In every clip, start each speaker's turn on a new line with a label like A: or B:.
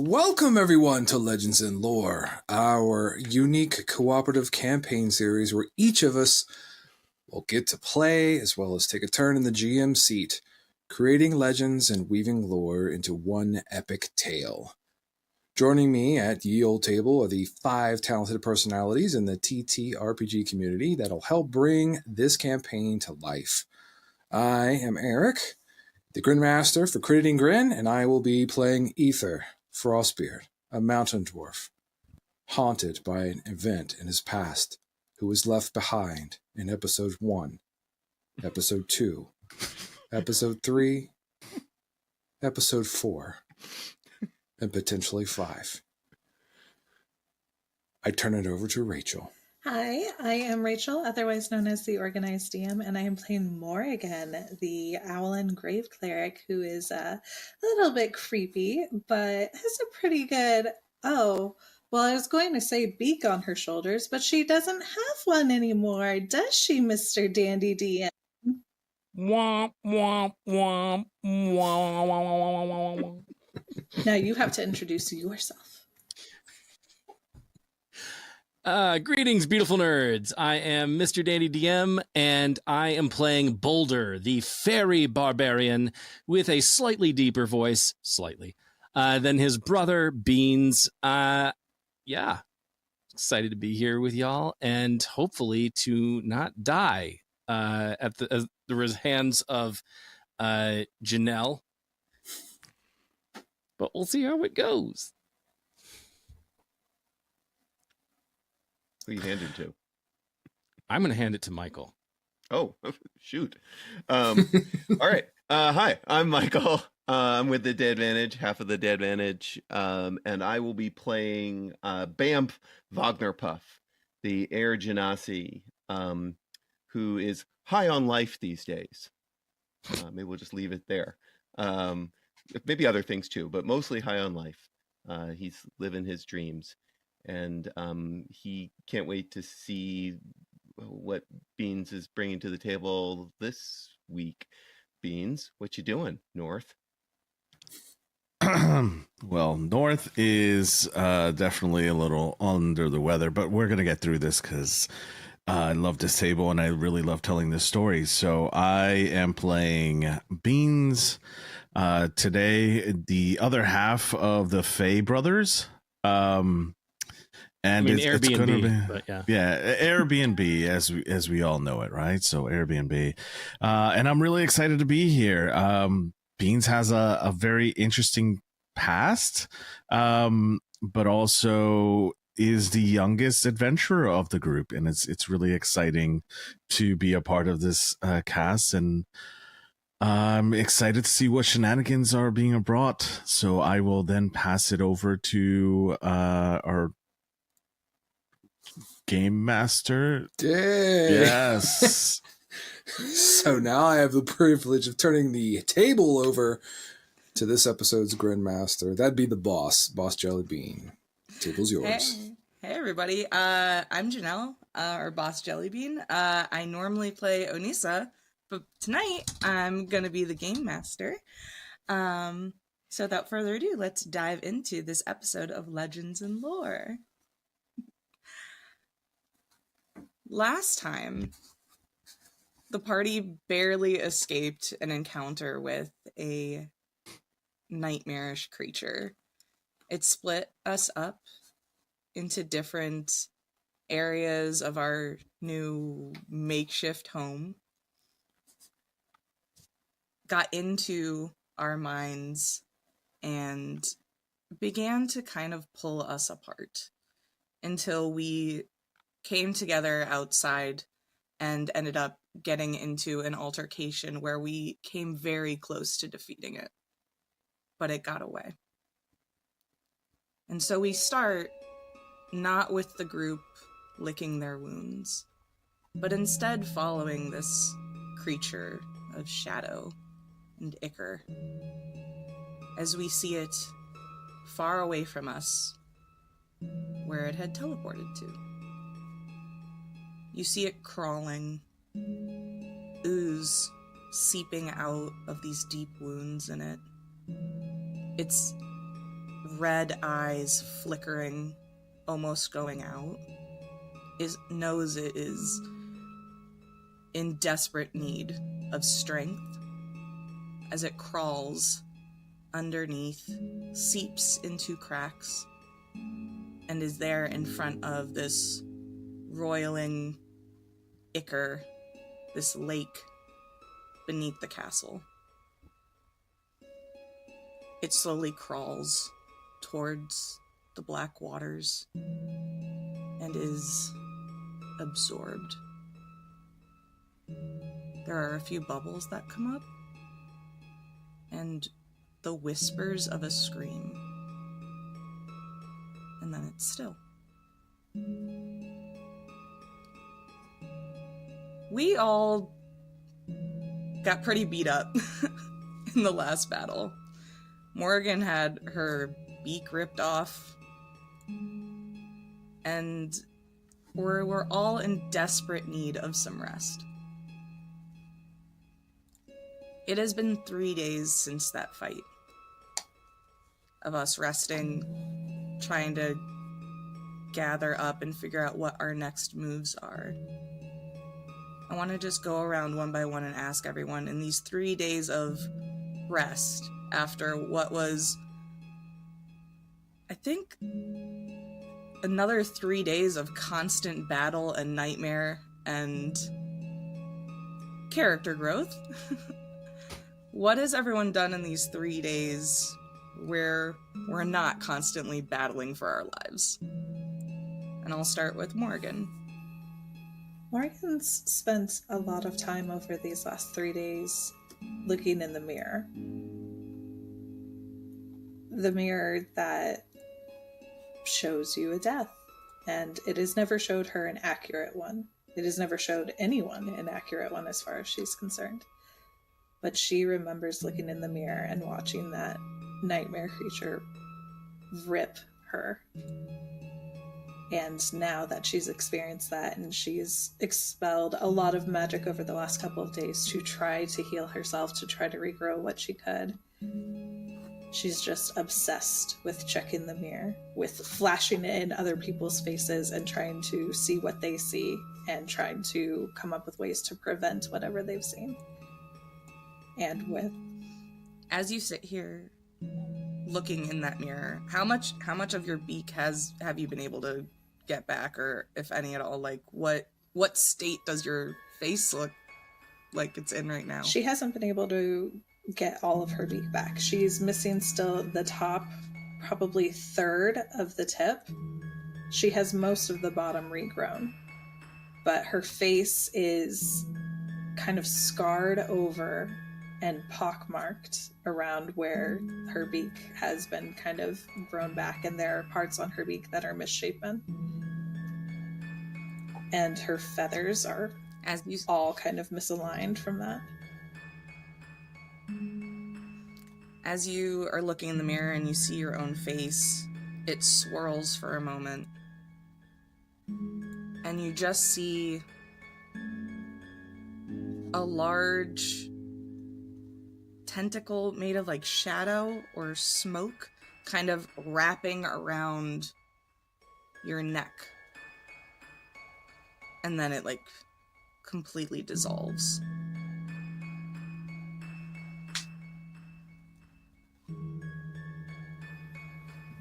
A: Welcome everyone to Legends and Lore, our unique cooperative campaign series where each of us will get to play as well as take a turn in the GM seat, creating legends and weaving lore into one epic tale. Joining me at ye old table are the 5 talented personalities in the TTRPG community that'll help bring this campaign to life. I am Eric, the Grin Master for Creating Grin, and I will be playing Ether, Frostbeard, a mountain dwarf, haunted by an event in his past, who was left behind in Episode 1, Episode 2, Episode 3, Episode 4, and potentially 5. I turn it over to Rachel.
B: Hi, I am Rachel, otherwise known as the Organized DM, and I am playing Morrigan, the Owl and Grave Cleric, who is a little bit creepy, but has a pretty good, I was going to say beak on her shoulders, but she doesn't have one anymore, does she, MrDanDyDM?
C: Womp, womp, womp, womp.
B: Now you have to introduce yourself.
C: Greetings, beautiful nerds. I am MrDanDyDM, and I am playing Boulder, the fairy barbarian, with a slightly deeper voice, than his brother, Beans. Excited to be here with y'all, and hopefully to not die at the hands of Janelle. But we'll see how it goes.
D: Who are you handing to?
C: I'm going to hand it to Michael.
D: Oh, shoot. All right. Hi, I'm Michael. I'm with the Dadvantage, half of the Dadvantage, and I will be playing Bamf Wagnerpuff, the Air Genasi, who is high on life these days. Maybe we'll just leave it there. Maybe other things too, but mostly high on life. He's living his dreams. And he can't wait to see what Beans is bringing to the table this week. Beans, what you doing, North?
E: Well, North is definitely a little under the weather, but we're going to get through this because I love this table and I really love telling this story. So I am playing Beans today, the other half of the Faye brothers. And
C: I mean,
E: it's
C: Airbnb,
E: gonna be,
C: but yeah,
E: Airbnb as we all know it, right? So Airbnb, and I'm really excited to be here. Beans has a very interesting past, but also is the youngest adventurer of the group, and it's really exciting to be a part of this cast, and I'm excited to see what shenanigans are being brought. So I will then pass it over to our Game Master.
A: Dang.
E: Yes.
A: So now I have the privilege of turning the table over to this episode's Grin Master. That'd be the Boss Jellybean. Table's yours.
F: Hey everybody. I'm Janelle, or Boss Jellybean. I normally play Onisa, but tonight I'm going to be the Game Master. So without further ado, let's dive into this episode of Legends and Lore. Last time, the party barely escaped an encounter with a nightmarish creature. It split us up into different areas of our new makeshift home, got into our minds, and began to kind of pull us apart until we came together outside and ended up getting into an altercation where we came very close to defeating it, but it got away. And so we start not with the group licking their wounds, but instead following this creature of shadow and ichor as we see it far away from us, where it had teleported to. You see it crawling, ooze seeping out of these deep wounds in it. It's red eyes flickering, almost going out, knows it is in desperate need of strength as it crawls underneath, seeps into cracks, and is there in front of this roiling ichor, this lake beneath the castle. It slowly crawls towards the black waters and is absorbed. There are a few bubbles that come up, and the whispers of a scream. And then it's still. We all got pretty beat up in the last battle. Morgan had her beak ripped off, and we're all in desperate need of some rest. It has been 3 days since that fight. Of us resting, trying to gather up and figure out what our next moves are. I want to just go around one by one and ask everyone, in these 3 days of rest, after what was, I think, another 3 days of constant battle and nightmare and character growth, what has everyone done in these 3 days where we're not constantly battling for our lives? And I'll start with Morgan.
B: Morgan's spent a lot of time over these last 3 days looking in the mirror. The mirror that shows you a death. And it has never showed her an accurate one. It has never showed anyone an accurate one as far as she's concerned. But she remembers looking in the mirror and watching that nightmare creature rip her. And now that she's experienced that and she's expelled a lot of magic over the last couple of days to try to heal herself, to try to regrow what she could, she's just obsessed with checking the mirror, with flashing it in other people's faces and trying to see what they see and trying to come up with ways to prevent whatever they've seen. And with...
F: As you sit here looking in that mirror, how much of your beak have you been able to get back, or if any at all? Like what state does your face look like it's in right now?
B: She hasn't been able to get all of her beak back. She's missing still the top, probably third of the tip. She has most of the bottom regrown, but her face is kind of scarred over and pockmarked around where her beak has been kind of grown back, and there are parts on her beak that are misshapen. And her feathers are all kind of misaligned from that.
F: As you are looking in the mirror and you see your own face, it swirls for a moment. And you just see a large tentacle made of like shadow or smoke kind of wrapping around your neck. And then it like completely dissolves.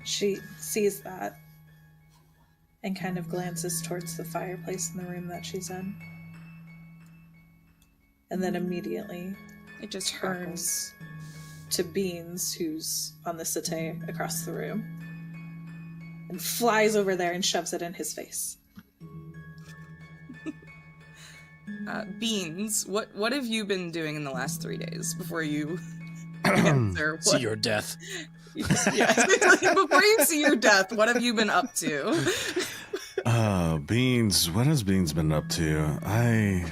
B: She sees that and kind of glances towards the fireplace in the room that she's in. And then immediately
F: it just
B: turns to Beans, who's on the settee across the room, and flies over there and shoves it in his face.
F: Beans, what have you been doing in the last 3 days before you answer?
C: See your death.
F: Yeah, before you see your death, what have you been up to?
E: Beans, what has Beans been up to? I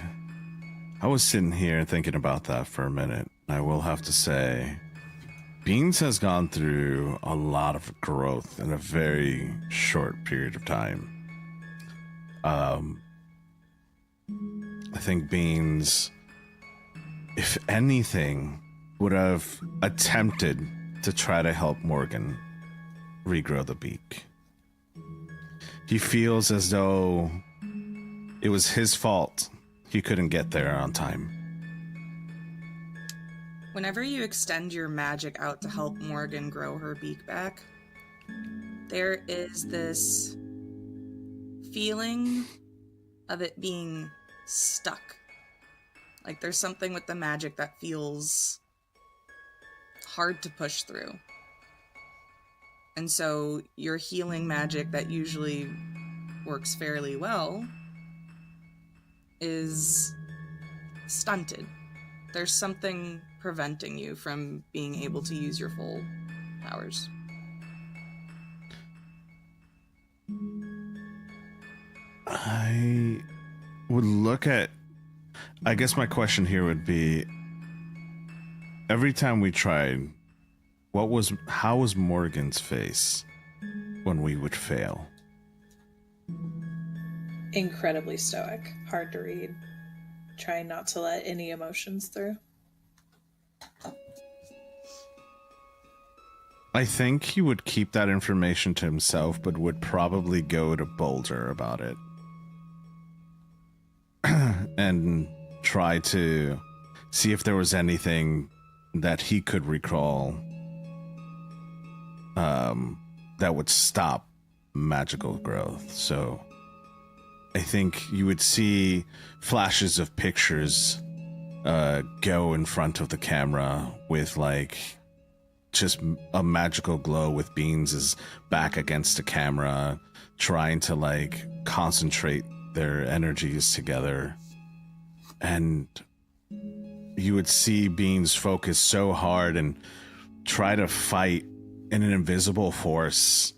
E: was sitting here thinking about that for a minute. I will have to say, Beans has gone through a lot of growth in a very short period of time. I think Beans, if anything, would have attempted to try to help Morgan regrow the beak. He feels as though it was his fault he couldn't get there on time.
F: Whenever you extend your magic out to help Morgan grow her beak back, there is this feeling of it being stuck. Like there's something with the magic that feels hard to push through. And so your healing magic that usually works fairly well is stunted. There's something preventing you from being able to use your full powers.
E: I would look at... I guess my question here would be, every time we tried, how was Morgan's face when we would fail?
B: Incredibly stoic, hard to read, trying not to let any emotions through.
E: I think he would keep that information to himself, but would probably go to Boulder about it. And try to see if there was anything that he could recall that would stop magical growth. So I think you would see flashes of pictures go in front of the camera with like just a magical glow with Beans' back against the camera, trying to like concentrate their energies together. And you would see Beans focus so hard and try to fight in an invisible force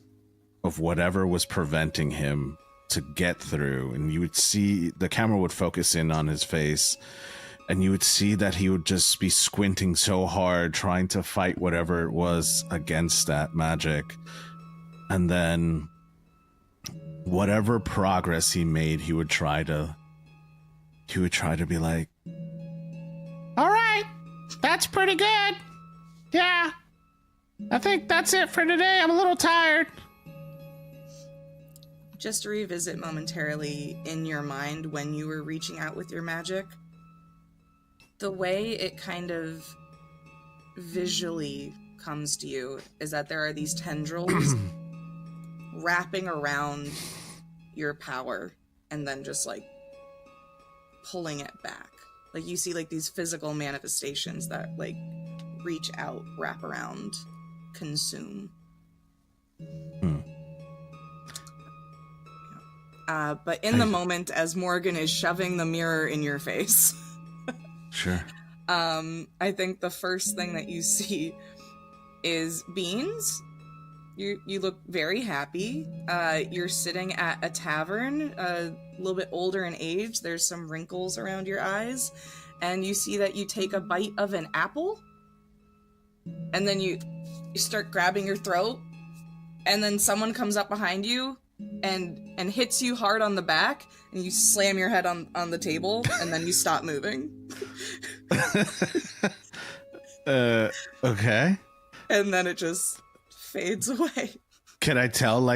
E: of whatever was preventing him to get through. And you would see the camera would focus in on his face, and you would see that he would just be squinting so hard, trying to fight whatever it was against that magic. And then whatever progress he made, he would try to be like, all right, that's pretty good. Yeah, I think that's it for today. I'm a little tired.
F: Just to revisit momentarily in your mind when you were reaching out with your magic, the way it kind of visually comes to you is that there are these tendrils wrapping around your power and then just like pulling it back. Like you see like these physical manifestations that like reach out, wrap around, consume. But in the moment, as Morgan is shoving the mirror in your face,
E: sure.
F: I think the first thing that you see is Beans. You look very happy. You're sitting at a tavern, a little bit older in age. There's some wrinkles around your eyes. And you see that you take a bite of an apple. And then you start grabbing your throat. And then someone comes up behind you and hits you hard on the back. And you slam your head on the table. And then you stop moving.
E: Okay.
F: And then it just fades away.
E: Can I tell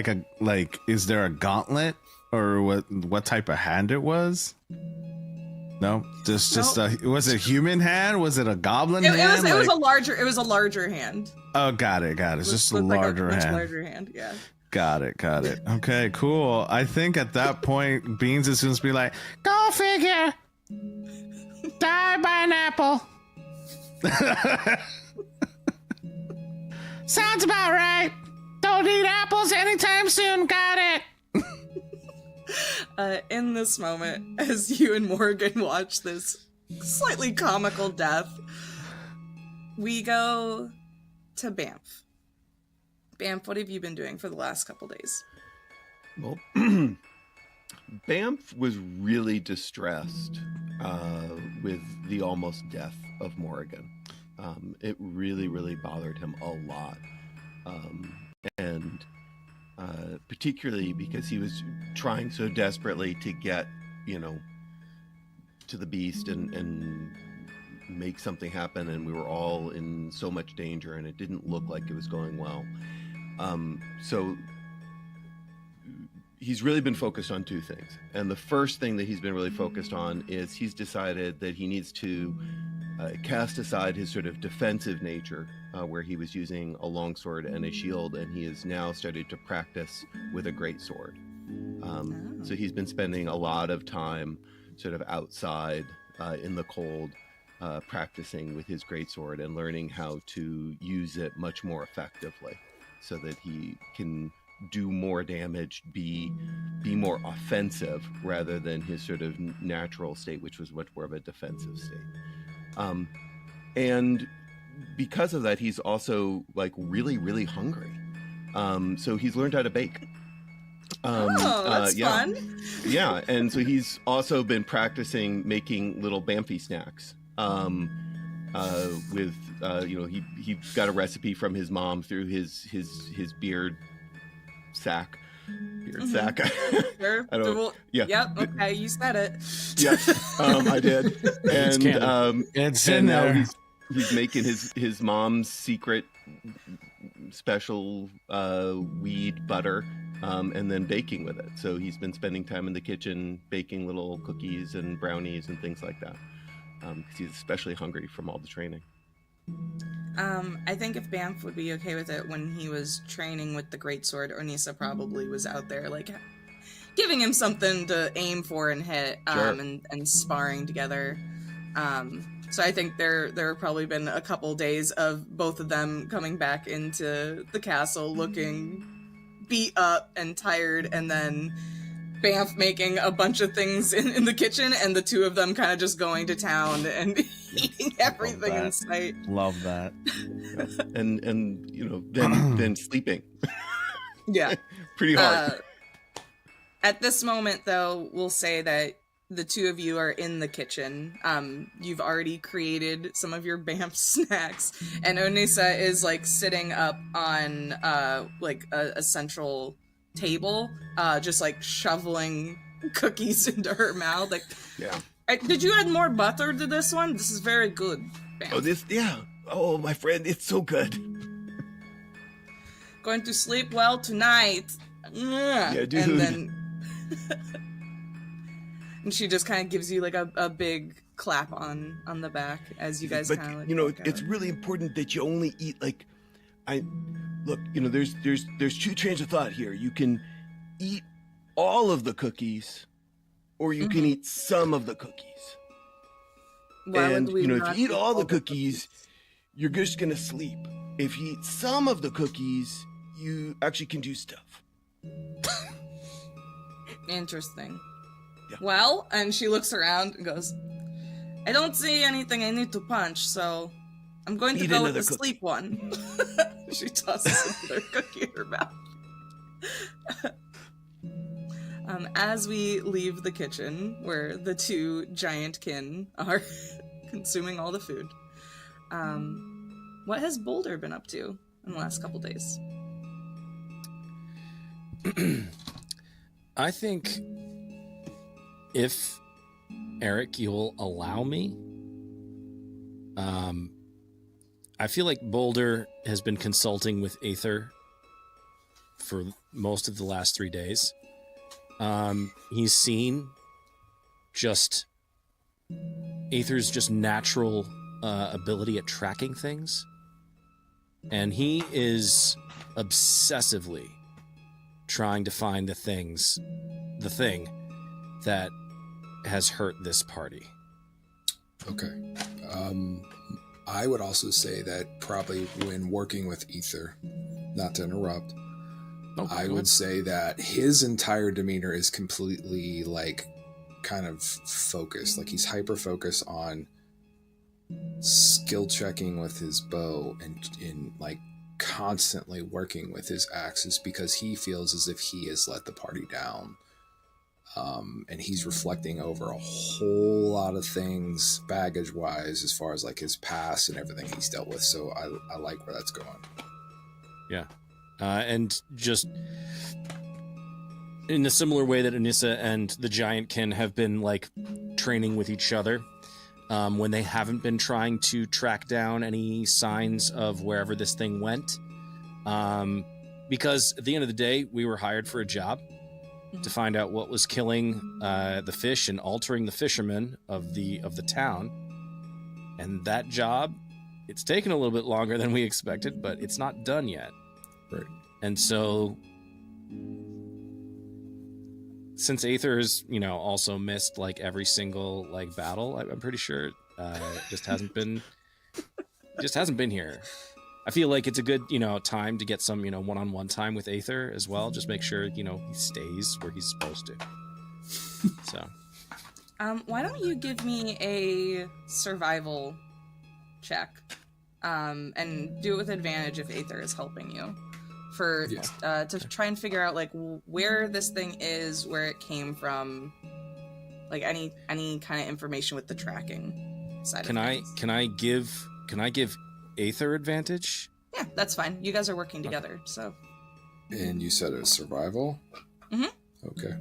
E: is there a gauntlet or what type of hand it was? No, just was it a human hand? Was it a goblin hand?
F: It was a larger hand.
E: Oh, got it. It's just a larger hand.
F: Much larger hand, yeah.
E: Got it. Okay, cool. I think at that point, Beans is going to be like, "Go figure. Die by an apple." Sounds about right. Don't eat apples anytime soon. Got it.
F: In this moment, as you and Morgan watch this slightly comical death, we go to Banff. Banff, what have you been doing for the last couple days?
D: Well, Banff was really distressed with the almost death of Morgan. It really, really bothered him a lot. And particularly because he was trying so desperately to get, to the beast and make something happen, and we were all in so much danger, and it didn't look like it was going well. So he's really been focused on two things. And the first thing that he's been really focused on is he's decided that he needs to cast aside his sort of defensive nature, where he was using a longsword and a shield, and he has now started to practice with a greatsword. So he's been spending a lot of time sort of outside in the cold, practicing with his greatsword and learning how to use it much more effectively so that he can do more damage, be more offensive rather than his sort of natural state, which was much more of a defensive state. And because of that, he's also like really, really hungry. So he's learned how to bake.
F: That's fun.
D: Yeah, and so he's also been practicing making little Bamfy snacks. With he got a recipe from his mom through his beard sack. Sack.
F: Sure.
D: Yeah.
F: Yep. Okay, you said it.
D: Yeah. I did. And
E: It's
D: and
E: in
D: now
E: there.
D: he's making his mom's secret special weed butter, and then baking with it. So he's been spending time in the kitchen baking little cookies and brownies and things like that, because he's especially hungry from all the training.
F: I think if Banff would be okay with it, when he was training with the greatsword, Ornisa probably was out there, like, giving him something to aim for and hit,
D: Sure.
F: and sparring together. So I think there have probably been a couple days of both of them coming back into the castle looking beat up and tired, and then Banff making a bunch of things in the kitchen, and the two of them kind of just going to town and eating everything in sight.
E: Love that.
D: And then sleeping
F: Yeah.
D: pretty hard.
F: At this moment, though, we'll say that the two of you are in the kitchen. You've already created some of your Banff snacks, and Onisa is like sitting up on like a central table, just like shoveling cookies into her mouth. Like,
D: Yeah.
F: Did you add more butter to this one? This is very good, Banff.
D: Oh, my friend, it's so good.
F: Going to sleep well tonight.
D: Yeah, dude.
F: And then and she just kind of gives you like a big clap on the back as you guys kind of like
D: it's really important that you only eat there's two trains of thought here. You can eat all of the cookies, or you can eat some of the cookies. And if you eat all the cookies, you're just gonna sleep. If you eat some of the cookies, you actually can do stuff.
F: Interesting.
D: Yeah.
F: Well, and she looks around and goes, I don't see anything I need to punch, so I'm going to
D: Eat
F: go with
D: another
F: the
D: cookie.
F: sleep one. She tosses another cookie in her mouth. As we leave the kitchen, where the two giant kin are consuming all the food, what has Boulder been up to in the last couple days?
C: I think if Eric, you'll allow me, I feel like Boulder has been consulting with Aether for most of the last 3 days. He's seen just Aether's just natural ability at tracking things, and he is obsessively trying to find the thing that has hurt this party.
A: Okay. I would also say that probably when working with Ether, not to interrupt, I would say that his entire demeanor is completely like kind of focused. Like he's hyper focused on skill checking with his bow and in like constantly working with his axes, because he feels as if he has let the party down. And he's reflecting over a whole lot of things baggage wise as far as like his past and everything he's dealt with. So I like where that's going.
C: Yeah. And just in a similar way that Anissa and the Giantkin have been like training with each other, when they haven't been trying to track down any signs of wherever this thing went, because at the end of the day, we were hired for a job to find out what was killing the fish and altering the fishermen of the town. And that job, it's taken a little bit longer than we expected, but it's not done yet.
A: Right.
C: And so, since Aether's, also missed like every single like battle, I'm pretty sure just hasn't been here. I feel like it's a good, time to get some, one-on-one time with Aether as well. Just make sure, he stays where he's supposed to. So,
F: why don't you give me a survival check, and do it with advantage if Aether is helping you, to try and figure out like where this thing is, where it came from, like any kind of information with the tracking side. Can
C: I give Aether advantage?
F: Yeah, that's fine. You guys are working together, so.
A: And you said it's survival?
F: Mm-hmm.
A: Okay.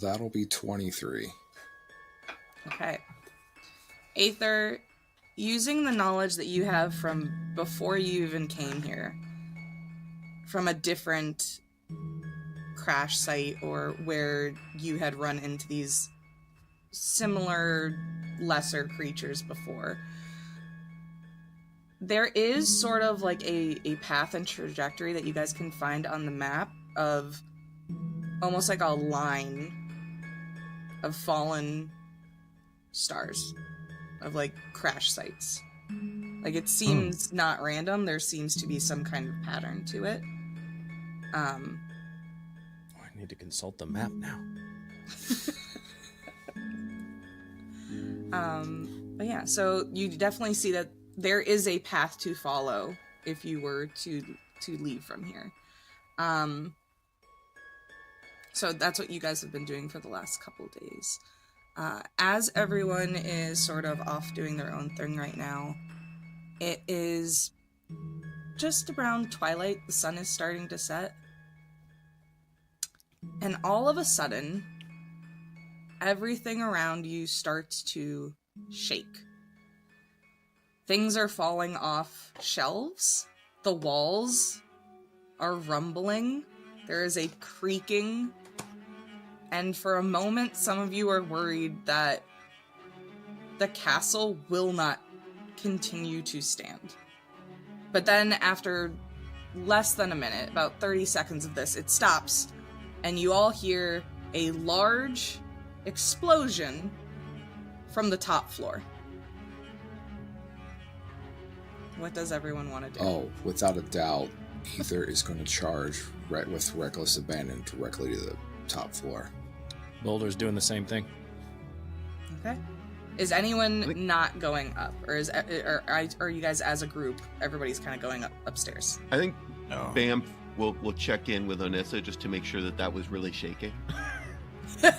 A: That'll be 23.
F: Okay. Aether, using the knowledge that you have from before you even came here, from a different crash site or where you had run into these similar lesser creatures before, there is sort of like a path and trajectory that you guys can find on the map of almost like a line of fallen stars, of like crash sites. Like it seems not random. There seems to be some kind of pattern to it.
C: I need to consult the map now.
F: But yeah, so you definitely see that there is a path to follow if you were to leave from here. So that's what you guys have been doing for the last couple days. As everyone is sort of off doing their own thing right now, it is just around twilight. The sun is starting to set. And all of a sudden, everything around you starts to shake. Things are falling off shelves. The walls are rumbling. There is a creaking. And for a moment, some of you are worried that the castle will not continue to stand. But then after less than a minute, about 30 seconds of this, it stops. And you all hear a large explosion from the top floor. What does everyone want to do?
A: Oh, without a doubt, Aether is going to charge with reckless abandon directly to the top floor.
C: Boulder's doing the same thing.
F: Okay. Is anyone not going up, or are you guys as a group? Everybody's kind of going upstairs.
D: I think Bam will check in with Onessa just to make sure that was really shaking. Did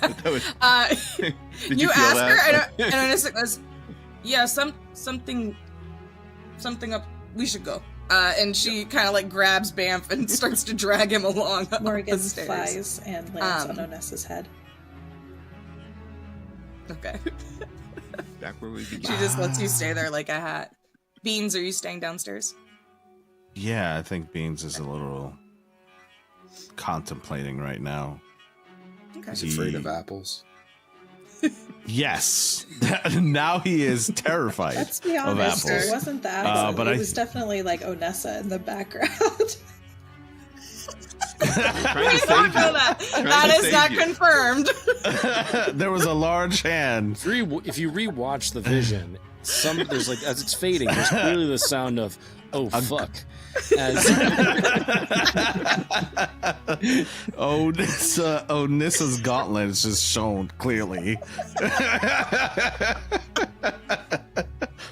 F: you ask her, and Onessa goes, "Yeah, something up. We should go." And she kind of like grabs Bamf and starts to drag him along.
B: Morgan
F: up the stairs.
B: flies and lands on Onessa's head.
F: Okay.
D: Back where we began.
F: She just lets you stay there like a hat. Beans, are you staying downstairs?
E: Yeah, I think Beans is a little contemplating right now.
F: Okay.
A: He's afraid of apples.
E: Yes. Now he is terrified
B: Let's be
E: of
B: honest,
E: apples.
B: it wasn't the apple.
E: But
B: it was definitely like Onessa in the background.
D: Trying to save you.
F: That is not confirmed.
E: There was a large hand.
C: If you rewatch the vision, there's like as it's fading, there's clearly the sound of "oh fuck." As
E: Onissa's gauntlet is just shown clearly.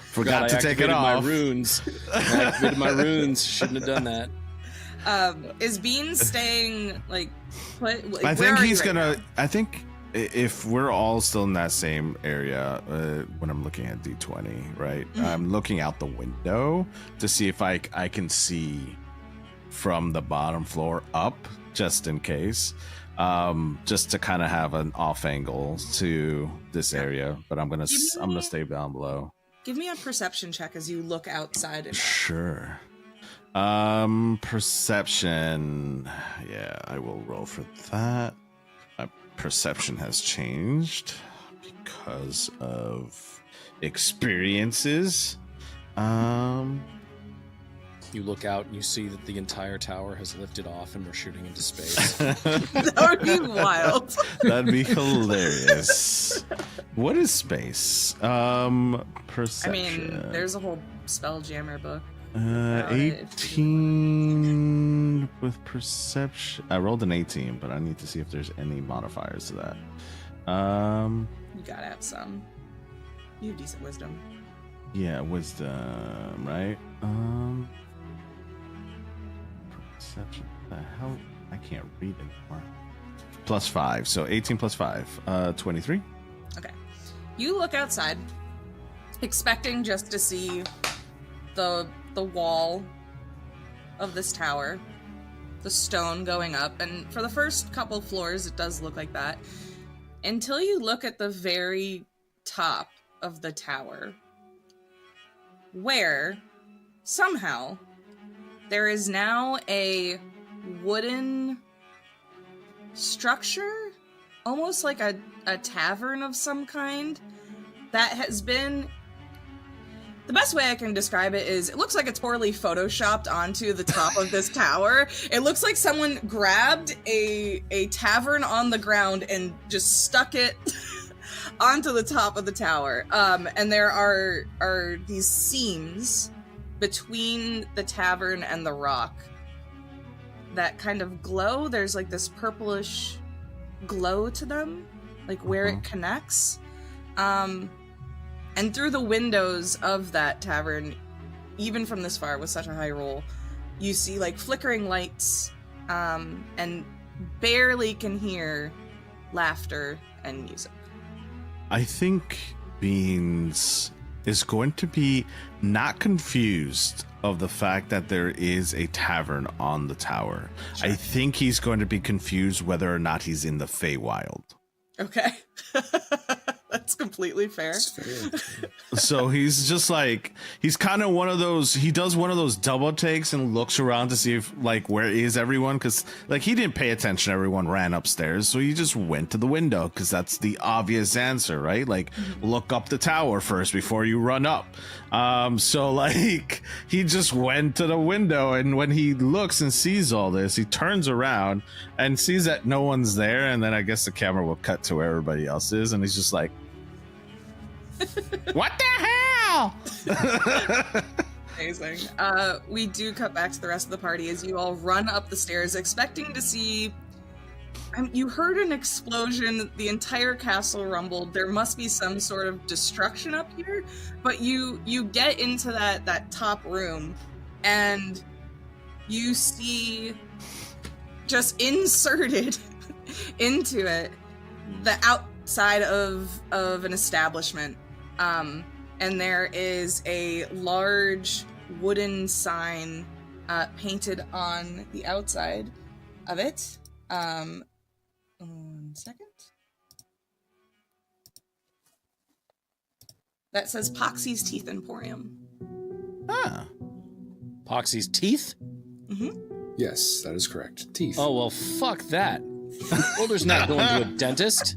E: Forgot to take it off.
C: I activated my runes. Shouldn't have done that.
F: Is Beans staying like put?
E: I think he's gonna. I think if we're all still in that same area, when I'm looking at D20, right?
F: Mm-hmm.
E: I'm looking out the window to see if I can see from the bottom floor up, just in case, just to kind of have an off angle to this area. But I'm gonna stay down below.
F: give me a perception check as you look outside. And
E: Sure. Perception. Yeah, I will roll for that. My perception has changed because of experiences.
C: You look out and you see that the entire tower has lifted off and we're shooting into space.
F: that would be wild.
E: That'd be hilarious. What is space? Perception.
F: I mean, there's a whole Spelljammer book.
E: 18 with perception. I rolled an 18, but I need to see if there's any modifiers to that.
F: You gotta have some. You have decent wisdom.
E: Yeah, wisdom, right? Perception. The hell? I can't read anymore. +5, so 18 + 5, 23.
F: Okay. You look outside, expecting just to see the wall of this tower, the stone going up, and for the first couple floors it does look like that, until you look at the very top of the tower, where somehow there is now a wooden structure, almost like a tavern of some kind, that has been... The best way I can describe it is, it looks like it's poorly photoshopped onto the top of this tower. It looks like someone grabbed a tavern on the ground and just stuck it onto the top of the tower. And there are these seams between the tavern and the rock that kind of glow. There's like this purplish glow to them, like where it connects. And through the windows of that tavern, even from this far with such a high roll, you see like flickering lights, and barely can hear laughter and music.
E: I think Beans is going to be not confused of the fact that there is a tavern on the tower. Sure. I think he's going to be confused whether or not he's in the Feywild.
F: Okay. That's completely fair.
E: So he's just like, he's kind of one of those, he does one of those double takes and looks around to see if, like, where is everyone? Because, like, he didn't pay attention. Everyone ran upstairs. So he just went to the window because that's the obvious answer, right? Like, look up the tower first before you run up. So, like, he just went to the window. And when he looks and sees all this, he turns around and sees that no one's there. And then I guess the camera will cut to where everybody else is. And he's just like, what the hell?
F: Amazing. We do cut back to the rest of the party as you all run up the stairs, expecting to see... you heard an explosion, the entire castle rumbled, there must be some sort of destruction up here, but you get into that top room, and you see just inserted into it the outside of an establishment. And there is a large wooden sign painted on the outside of it. 1 second. That says Poxy's Teeth Emporium.
E: Ah.
C: Poxy's teeth?
F: Mm-hmm.
A: Yes, that is correct. Teeth.
C: Oh, well, fuck that. Boulder's not going to a dentist.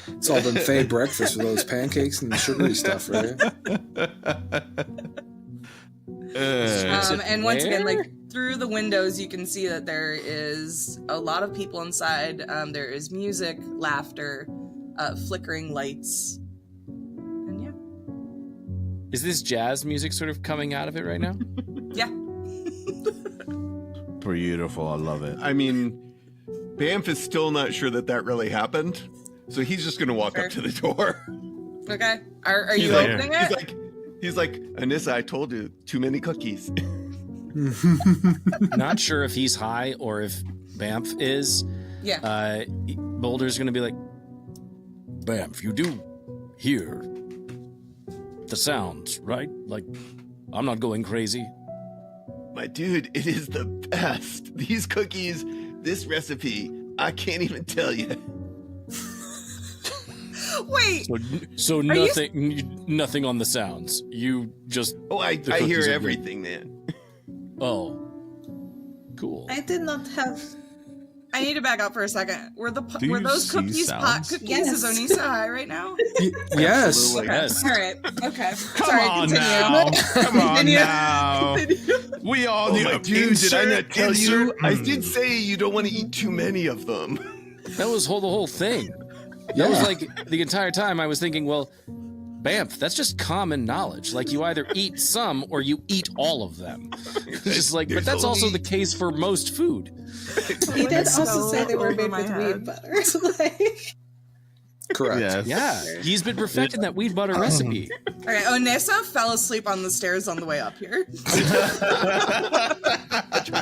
A: It's all them Fey breakfast with those pancakes and the sugary stuff, right?
F: And once again, like, through the windows, you can see that there is a lot of people inside. There is music, laughter, flickering lights. And yeah.
C: Is this jazz music sort of coming out of it right now?
F: Yeah.
E: Beautiful. I love it.
D: I mean, Banff is still not sure that really happened, so he's just going to walk up to the door.
F: Okay. Are you opening it?
D: He's like, Anissa, I told you, too many cookies.
C: Not sure if he's high or if Banff is.
F: Yeah.
C: Boulder's going to be like, Banff, you do hear the sounds, right? Like, I'm not going crazy.
D: My dude, it is the best. These cookies, this recipe, I can't even tell you.
F: Wait.
C: So nothing on the sounds. You just.
D: Oh, I
C: The
D: hear
C: cookies are
D: everything, man.
C: Oh, cool.
B: I did not have.
F: I need to back up for a second. Were
E: Do
F: were
E: you
F: those
E: see
F: cookies pot
E: sounds?
F: cookies?
B: Yes.
F: Is Onisa high right now?
A: Yes.
C: Absolutely. Yes.
F: All right. Okay.
E: Come
F: Sorry,
E: on
F: continue.
E: now. Come on
F: Continue.
E: now.
F: Continue.
E: We all
D: Oh
E: knew.
D: my dude, did I not tell you? I
E: insert-
D: did say you don't want to eat too many of them.
C: That was the whole thing. That was like the entire time I was thinking, well, Bamf, that's just common knowledge. Like you either eat some or you eat all of them. It's just like, but
D: There's
C: that's also
D: only-
C: the case for most food.
B: He did
F: That's
B: also
F: so
B: say they were
F: over
B: made
F: my
B: with
F: head.
B: weed butter. Like,
A: Correct.
E: Yes.
C: Yeah, he's been perfecting that weed butter recipe.
F: All right. Onisa fell asleep on the stairs on the way up here.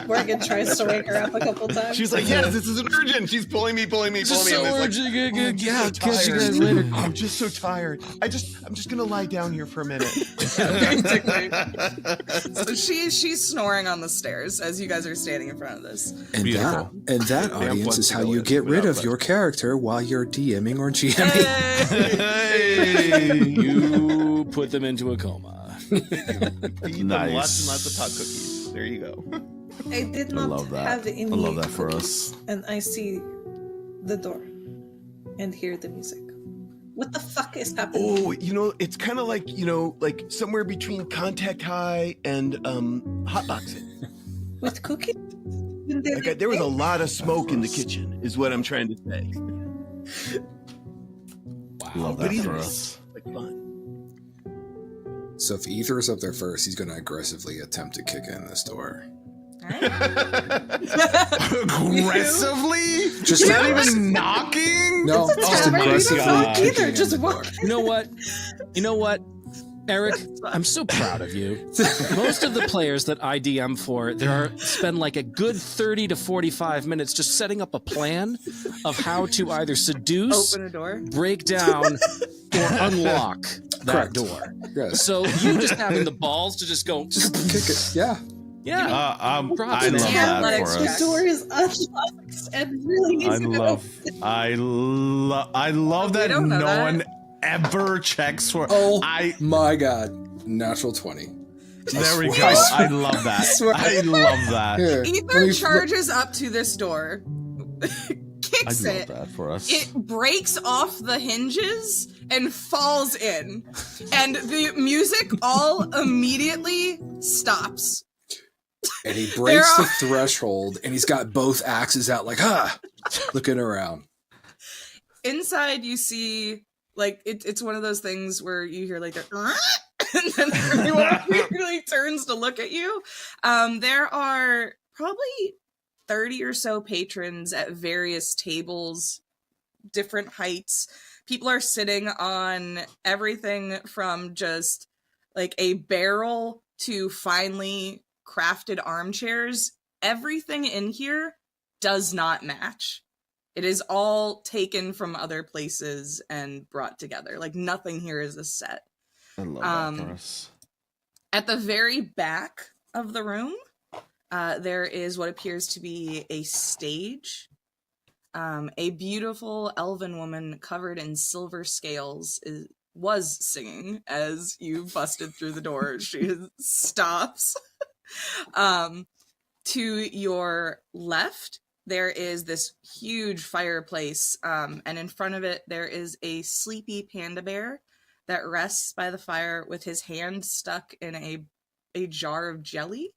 B: Morgan tries to wake her up a couple times.
D: She's like, yes, this is an urgent. She's pulling me.
C: Just
D: I'm
C: so
D: like,
C: urgent.
D: "Oh, I'm
C: Yeah,
D: just so
C: catch you guys
D: tired.
C: later.
D: I'm just so tired. I'm just gonna lie down here for a minute.
F: Basically. So she's snoring on the stairs as you guys are standing in front of this.
A: And
E: Beautiful.
A: that audience
D: wants
A: is
D: to
A: how
D: go
A: you
D: in
A: get rid
D: without
A: of
D: that.
A: your character while you're DMing or GMing.
E: Hey.
C: You put them into a coma.
D: Feed them
E: Nice.
D: lots and lots of pot cookies. There you go.
B: I did
E: I
B: not
E: love that.
B: have
E: I
B: any.
E: love that for us.
B: And I see the door and hear the music. What the fuck is happening?
D: Oh, it's kind of like, like somewhere between Contact High and hotboxing.
B: With cookies?
D: Like there was a lot of smoke in the kitchen, is what I'm trying to say.
E: Love
D: But
E: that
D: either
E: for
D: way,
E: us.
D: like fun.
A: So if Ether's up there first, he's going to aggressively attempt to kick in this door.
F: All right.
E: Aggressively?
A: Just
E: Not
A: aggressive.
E: even knocking?
A: No,
B: It's a
A: just
B: tavern. You
A: aggressively
B: don't walk
A: kicking
B: either.
A: in
B: Just
A: the
B: walk.
A: door.
C: You know what, Eric? I'm so proud of you. Most of the players that I DM for, spend like a good 30 to 45 minutes just setting up a plan of how to either seduce,
F: Open a door.
C: break down, or unlock that
A: Correct.
C: door.
A: Yes.
C: So you just having the balls to just go,
A: Just kick it. Yeah.
C: yeah.
E: I
C: Props,
E: love
C: man.
E: that
F: Athletics
E: for
B: The
E: us.
B: door is unlocked and really easy
E: I
B: to
E: love
F: We
E: that
F: don't know
E: no
F: that.
E: one ever checks for.
A: Oh
E: I
A: my God. Natural 20.
E: there we
A: swear-
E: go.
A: I swear-
E: I love that.
A: swear-
E: I love that.
A: Here, let
F: Ether
A: me-
F: charges up to this door,
E: I
F: kicks
E: love
F: it.
E: that for us.
F: It breaks off the hinges and falls in. And the music all immediately stops.
A: And he breaks the
F: There
A: threshold, and he's got both axes out, like, looking around.
F: Inside, you see, like, it's one of those things where you hear, like, and then everyone really turns to look at you. There are probably 30 or so patrons at various tables, different heights. People are sitting on everything from just like a barrel to finely crafted armchairs. Everything in here does not match. It is all taken from other places and brought together. Like nothing here is a set.
E: I love that for us.
F: At the very back of the room, there is what appears to be a stage. A beautiful elven woman covered in silver scales was singing as you busted through the door. She stops. To your left, there is this huge fireplace, and in front of it, there is a sleepy panda bear that rests by the fire with his hand stuck in a jar of jelly.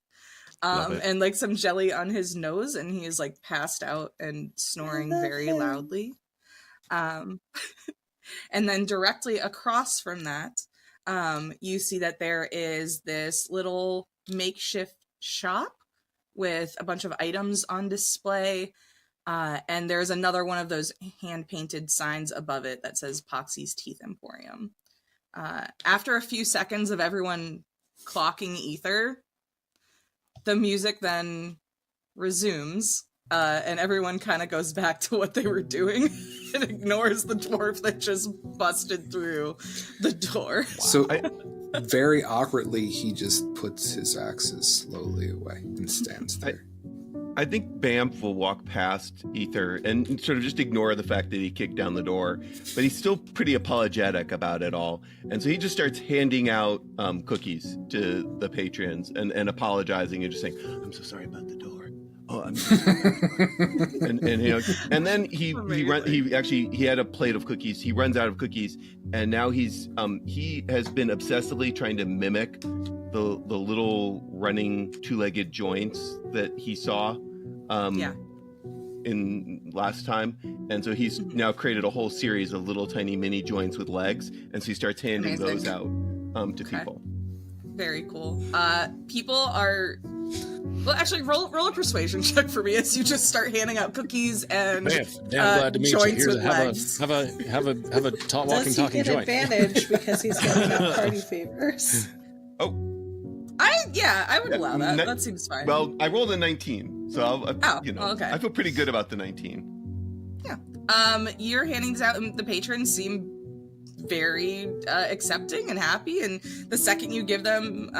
E: Love it.
F: And like some jelly on his nose, and he is like passed out and snoring
B: love
F: very
B: him.
F: loudly. And then directly across from that, you see that there is this little makeshift shop with a bunch of items on display. And there's another one of those hand-painted signs above it that says Poxy's Teeth Emporium. After a few seconds of everyone clocking ether, the music then resumes, and everyone kind of goes back to what they were doing and ignores the dwarf that just busted through the door.
A: So, very awkwardly, he just puts his axes slowly away and stands there.
D: I think Bamf will walk past Ether and sort of just ignore the fact that he kicked down the door, but he's still pretty apologetic about it all. And so he just starts handing out cookies to the patrons and apologizing and just saying, "I'm so sorry about the door. Oh, I'm so sorry." and then he had a plate of cookies. He runs out of cookies, and now he has been obsessively trying to mimic the little running two-legged joints that he saw in last time, and so he's now created a whole series of little tiny mini joints with legs, and so he starts handing those out to people.
F: Very cool. People are... Well, actually, roll a persuasion check for me as you just start handing out cookies and
C: glad to meet
F: joints
C: you.
F: with legs.
C: Have a talking
B: Does he get
C: joint.
B: advantage because he's getting out party favors?
F: I would allow that. That seems fine.
D: Well, I rolled a 19, so
F: okay.
D: I feel pretty good about the 19.
F: Yeah. You're handing these out, and the patrons seem very accepting and happy, and the second you give them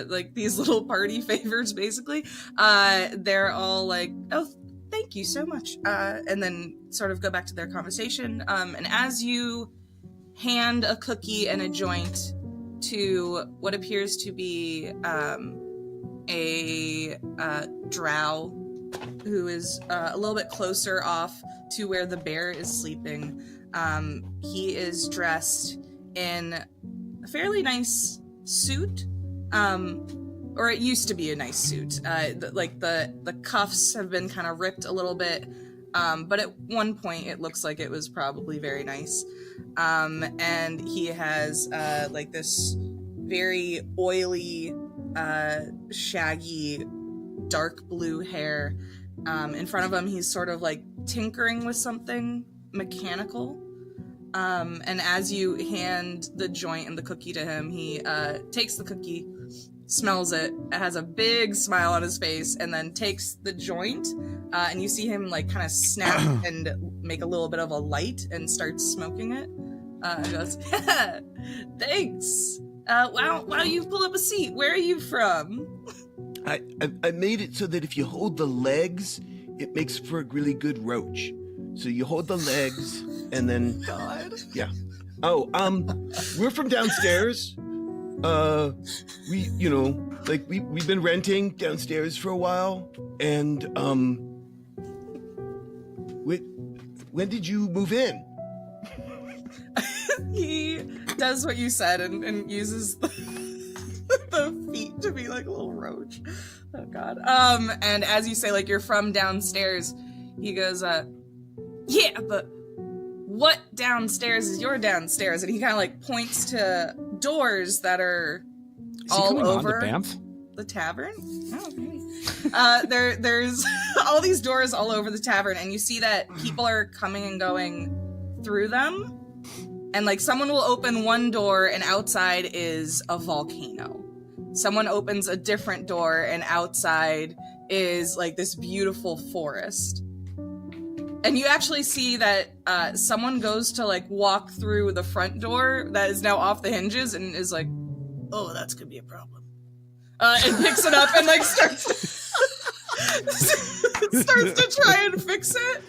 F: like these little party favors, basically, they're all like, "Oh, thank you so much," and then sort of go back to their conversation. And as you hand a cookie and a joint to what appears to be a drow who is a little bit closer off to where the bear is sleeping. He is dressed in a fairly nice suit, or it used to be a nice suit. The cuffs have been kind of ripped a little bit, but at one point it looks like it was probably very nice. And he has like this very oily, shaggy, dark blue hair. In front of him, he's sort of like tinkering with something mechanical. And as you hand the joint and the cookie to him, he takes the cookie, smells it, has a big smile on his face, and then takes the joint, and you see him like kind of snap and make a little bit of a light and starts smoking it. And goes, "Thanks. Why you pull up a seat? Where are you from?"
D: I made it so that if you hold the legs, it makes for a really good roach. So you hold the legs, and then...
F: God.
D: Yeah. Oh, we're from downstairs. We've been renting downstairs for a while, and, when did you move in?
F: He does what you said and uses the feet to be like a little roach. Oh, God. And as you say, like, you're from downstairs, he goes, "Yeah, but what downstairs is your downstairs?" And he kind of like points to doors that are all over the tavern. Oh, maybe. There's all these doors all over the tavern, and you see that people are coming and going through them. And like someone will open one door, and outside is a volcano. Someone opens a different door, and outside is like this beautiful forest. And you actually see that someone goes to like walk through the front door that is now off the hinges and is like, "Oh, that's gonna be a problem." And picks it up and like starts to try and fix it.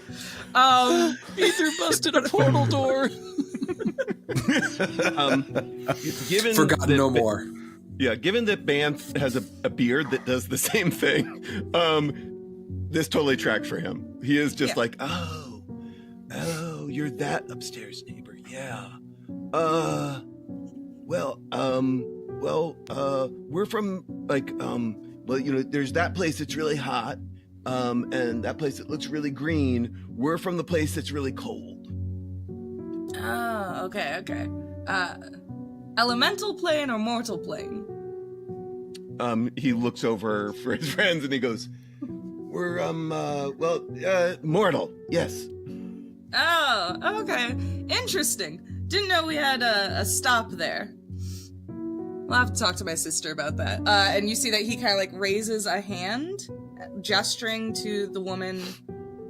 C: Ether busted a portal door.
A: Forgotten no more.
D: Yeah, given that Banff has a beard that does the same thing, this totally tracks for him. He is just like, oh, you're that upstairs neighbor, yeah. We're from like, there's that place that's really hot, and that place that looks really green. We're from the place that's really cold.
F: Oh, okay. Elemental plane or mortal plane?
D: He looks over for his friends and he goes, "We're, mortal, yes."
F: Oh, okay. Interesting. Didn't know we had a stop there. I'll have to talk to my sister about that. And you see that he kind of like raises a hand, gesturing to the woman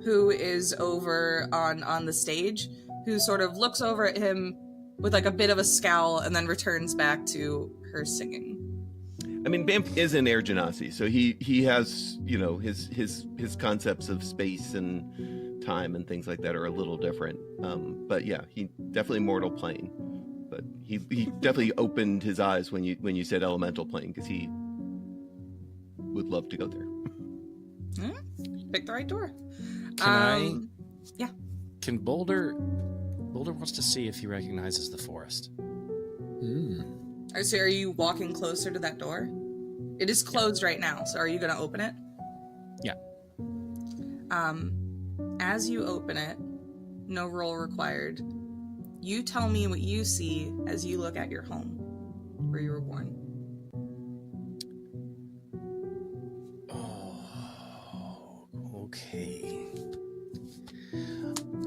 F: who is over on the stage, who sort of looks over at him with like a bit of a scowl and then returns back to her singing.
D: I mean, Bamp is an air genasi, so he has, you know, his concepts of space and time and things like that are a little different. But yeah, he definitely mortal plane. But he definitely opened his eyes when you said elemental plane, because he would love to go there.
F: Pick the right door. Yeah.
C: Can Boulder wants to see if he recognizes the forest.
F: So are you walking closer to that door? It is closed right now, so are you going to open it?
C: Yeah.
F: As you open it, no roll required. You tell me what you see as you look at your home, where you were born.
C: Oh, okay.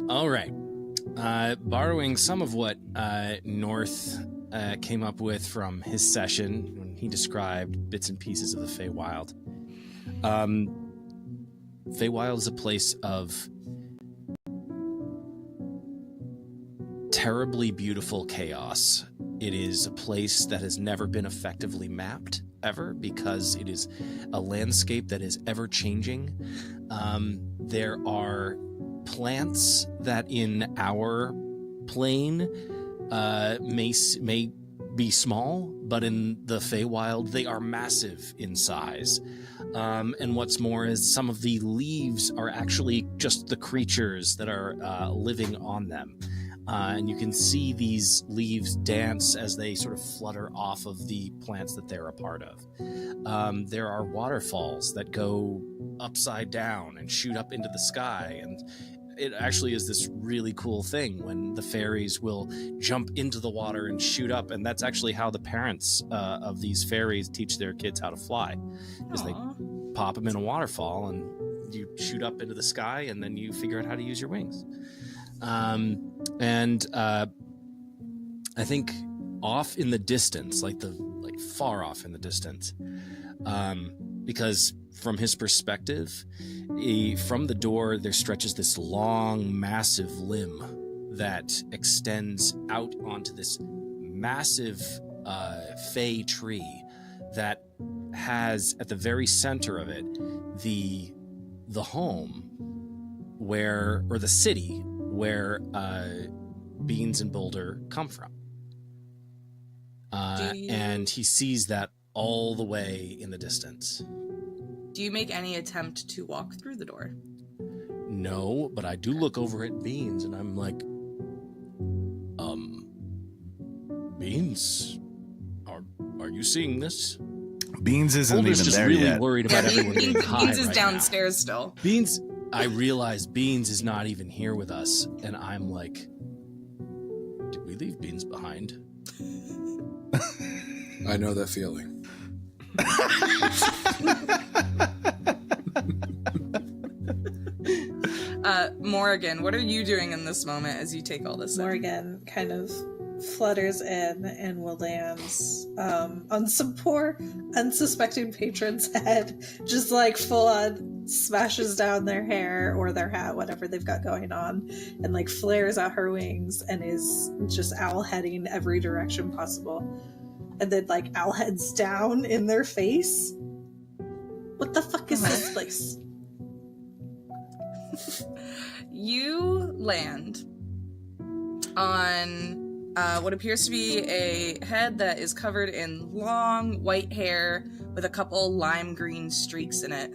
C: All right. Borrowing some of what North came up with from his session when he described bits and pieces of the Feywild. Feywild is a place of terribly beautiful chaos. It is a place that has never been effectively mapped ever, because it is a landscape that is ever changing. There are plants that in our plane may be small, but in the Feywild they are massive in size. And what's more is some of the leaves are actually just the creatures that are living on them. And you can see these leaves dance as they sort of flutter off of the plants that they're a part of. There are waterfalls that go upside down and shoot up into the sky, and it actually is this really cool thing when the fairies will jump into the water and shoot up, and that's actually how the parents of these fairies teach their kids how to fly, is they pop them in a waterfall and you shoot up into the sky, and then you figure out how to use your wings. And I think off in the distance, like far off in the distance, because from his perspective, from the door there stretches this long, massive limb that extends out onto this massive fey tree that has at the very center of it the home where, or the city where Beans and Boulder come from. And he sees that all the way in the distance.
F: Do you make any attempt to walk through the door?
C: No, but I do look over at Beans and I'm like, Beans, are you seeing this?
E: Beans isn't
C: Boulder's
E: even
C: just
E: there
C: really
E: yet.
C: worried about everyone being high
F: Beans is
C: right
F: downstairs still.
C: now. Beans, I realize Beans is not even here with us, and I'm like, did we leave Beans behind?
A: I know that feeling.
F: Morgan, what are you doing in this moment as you take all this in?
B: Morgan kind of flutters in and will land on some poor unsuspecting patron's head, just like full on smashes down their hair or their hat, whatever they've got going on, and like flares out her wings and is just owl heading every direction possible, and then like owl heads down in their face. What the fuck is this place?
F: You land on what appears to be a head that is covered in long white hair with a couple lime green streaks in it.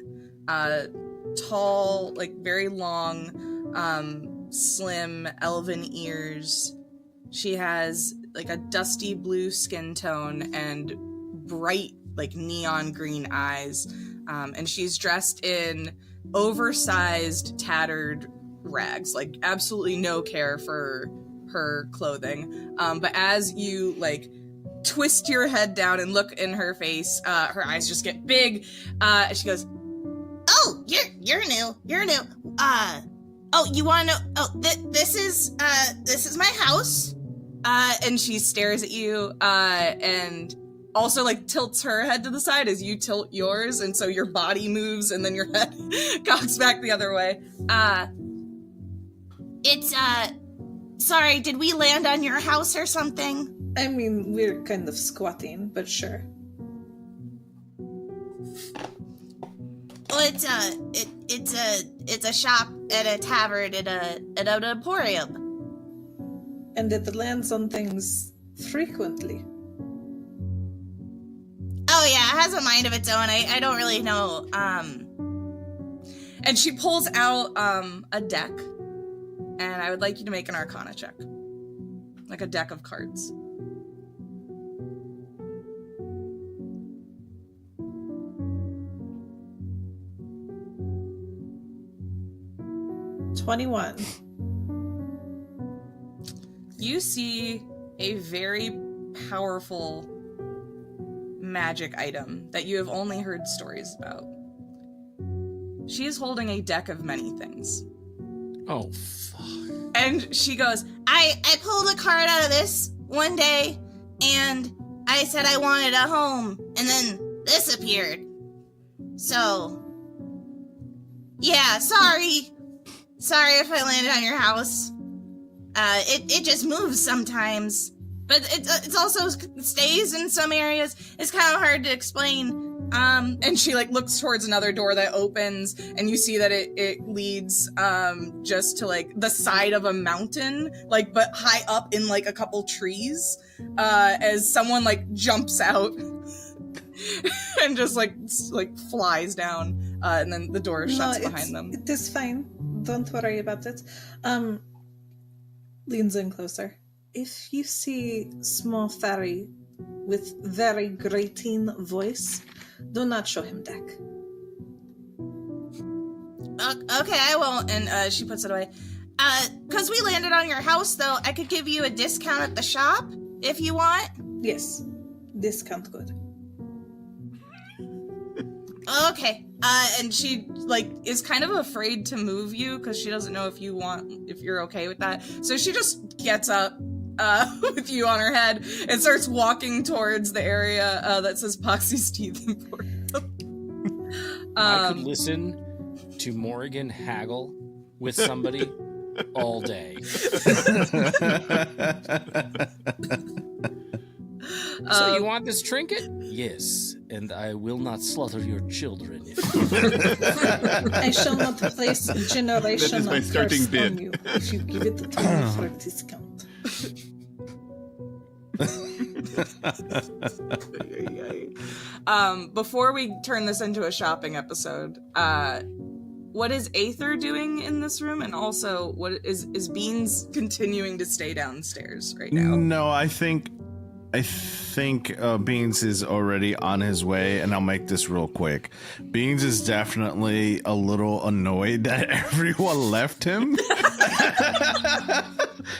F: Tall, like very long, slim elven ears. She has like a dusty blue skin tone and bright, like neon green eyes. And she's dressed in oversized, tattered rags, like absolutely no care for her clothing. But as you like twist your head down and look in her face, her eyes just get big. She goes,
G: "Oh, you're new. Oh, you want to know? Oh, this is my house."
F: And she stares at you, and also like tilts her head to the side as you tilt yours, and so your body moves and then your head cocks back the other way.
G: It's sorry, did we land on your house or something?
B: I mean, we're kind of squatting, but sure.
G: it's a shop at a tavern at an emporium.
B: And it lands on things frequently.
G: Oh yeah, it has a mind of its own. I don't really know.
F: And she pulls out a deck, and I would like you to make an Arcana check, like a deck of cards.
B: $21.
F: You see a very powerful magic item that you have only heard stories about. She is holding a deck of many things.
C: Oh, fuck.
F: And she goes,
G: I pulled a card out of this one day, and I said I wanted a home, and then this appeared. So, yeah, sorry. Sorry if I landed on your house. It just moves sometimes, but it also stays in some areas. It's kind of hard to explain.
F: and she like looks towards another door that opens, and you see that it leads just to like the side of a mountain, like but high up in like a couple trees. As someone like jumps out and just like flies down, and then the door shuts behind them.
B: It is fine. Don't worry about it. Leans in closer. If you see small fairy with very grating voice, do not show him deck.
G: Okay, I won't. And she puts it away. Because we landed on your house, though, I could give you a discount at the shop if you want.
B: Yes, discount good.
G: Okay.
F: And she like is kind of afraid to move you because she doesn't know if you're okay with that. So she just gets up with you on her head and starts walking towards the area that says Poxy's Teeth Emporium.
C: I could listen to Morrigan haggle with somebody all day. So you want this trinket? Yes, and I will not slaughter your children.
B: I shall not place generational
D: my starting
B: curse
D: bid.
B: on you if you give it to me for a discount.
F: Before we turn this into a shopping episode, what is Aether doing in this room? And also, what is Beans continuing to stay downstairs right now?
E: No, I think Beans is already on his way, and I'll make this real quick. Beans is definitely a little annoyed that everyone left him.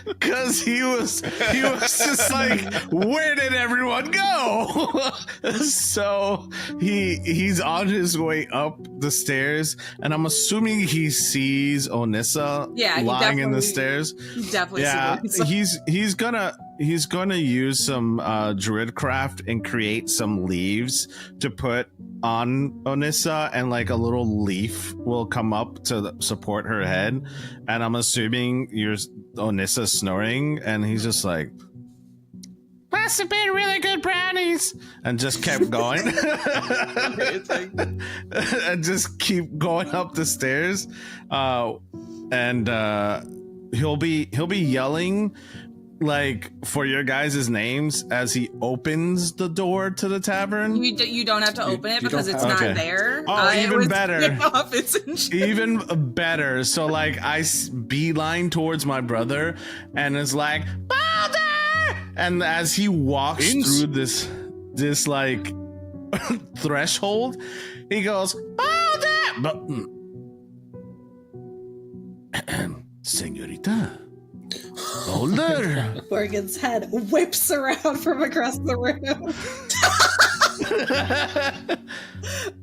E: Because he was just like, where did everyone go? So he's on his way up the stairs, and I'm assuming he sees Onissa lying in the stairs.
F: He definitely
E: sees Onissa. He's gonna use some druidcraft and create some leaves to put on Onissa, and like a little leaf will come up to support her head. And I'm assuming Onissa snoring, and he's just like, must have been really good brownies, and just kept going. And just keep going up the stairs. And he'll be yelling like for your guys' names as he opens the door to the tavern.
F: You don't have to open it because it's not there.
E: Oh, even better.
F: Even
E: better. So like I beeline towards my brother, and it's like, Balder! And as he walks through this like threshold, he goes, Balder! Señorita. Boulder.
B: Morgan's head whips around from across the room.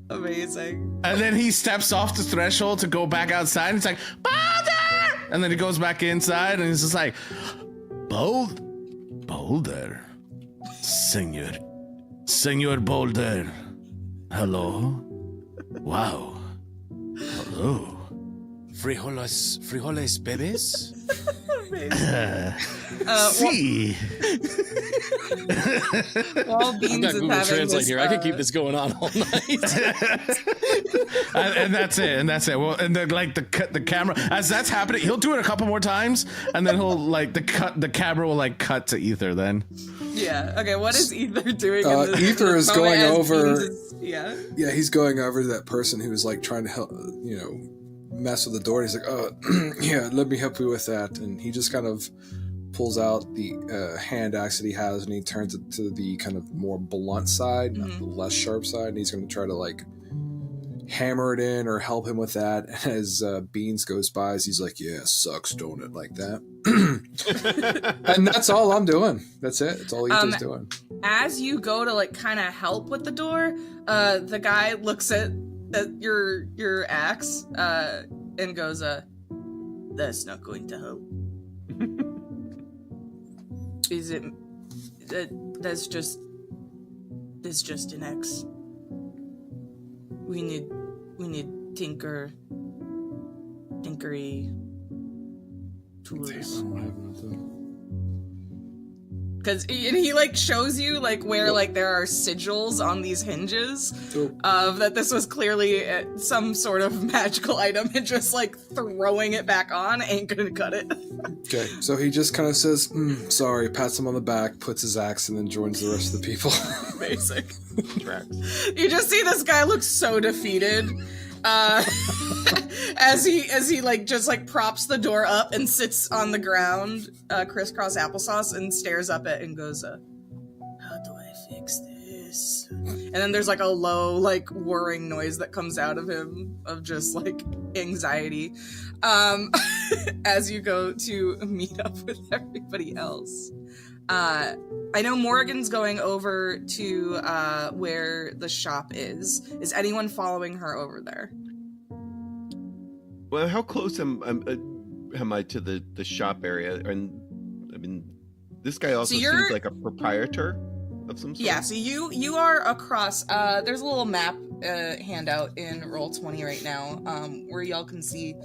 F: Amazing.
E: And then he steps off the threshold to go back outside, and he's like, Boulder! And then he goes back inside, and he's just like, Boulder. Senor Boulder. Hello. Wow. Hello.
A: Frijoles bebes?
E: See.
F: While Beans
C: I've got
F: is
C: Google
F: having
C: Translate
F: this,
C: here. I could keep this going on all night.
E: and that's it. And that's it. Well, and then like the camera as that's happening, he'll do it a couple more times, and then he'll like the camera will like cut to Ether. Then.
F: Yeah. Okay. What is Ether doing?
A: Ether is going over.
F: Yeah.
A: Yeah, he's going over to that person who was like trying to help, mess with the door. And he's like, "Oh, yeah, let me help you with that." And he just kind of pulls out the hand axe that he has, and he turns it to the kind of more blunt side, not the less sharp side. And he's going to try to like hammer it in or help him with that. As Beans goes by, he's like, "Yeah, sucks, don't it?" Like that. And that's all I'm doing. That's it. That's all Ether's doing.
F: As you go to like kind of help with the door, the guy looks at your axe and goes, "That's not going to help." Is it? That's just an axe. We need tinkery tools.
A: Damn, I don't have nothing.
F: Because he like shows you like where like there are sigils on these hinges of that this was clearly some sort of magical item, and just like throwing it back on ain't gonna cut it.
A: Okay, so he just kind of says, "Sorry," pats him on the back, puts his axe, and then joins the rest of the people.
F: Basic tracks. You just see this guy look so defeated. As he like just like props the door up and sits on the ground, crisscross applesauce, and stares up at it and goes, "How do I fix this?" And then there's like a low like whirring noise that comes out of him of just like anxiety. As you go to meet up with everybody else. I know Morgan's going over to where the shop is. Is anyone following her over there?
D: Well, how close am I to the shop area? And I mean, this guy also seems like a proprietor of some sort.
F: Yeah, so you are across. There's a little map handout in Roll20 right now where y'all can see.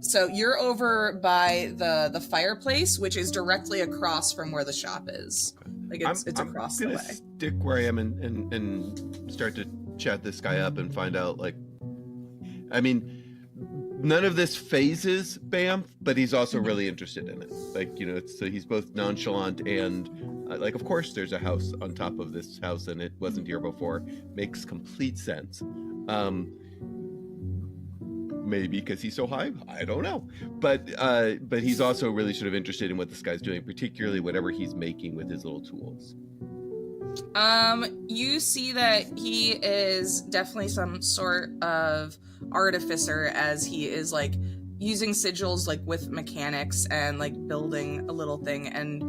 F: So you're over by the fireplace, which is directly across from where the shop is. Like it's across the way.
D: I'm gonna stick where I am and start to chat this guy up and find out. Like, I mean, none of this phases Bam, but he's also really interested in it. Like, so he's both nonchalant and like, of course, there's a house on top of this house and it wasn't here before. Makes complete sense. Maybe because he's so high, I don't know, but he's also really sort of interested in what this guy's doing, particularly whatever he's making with his little tools.
F: You see that he is definitely some sort of artificer, as he is like using sigils like with mechanics and like building a little thing. And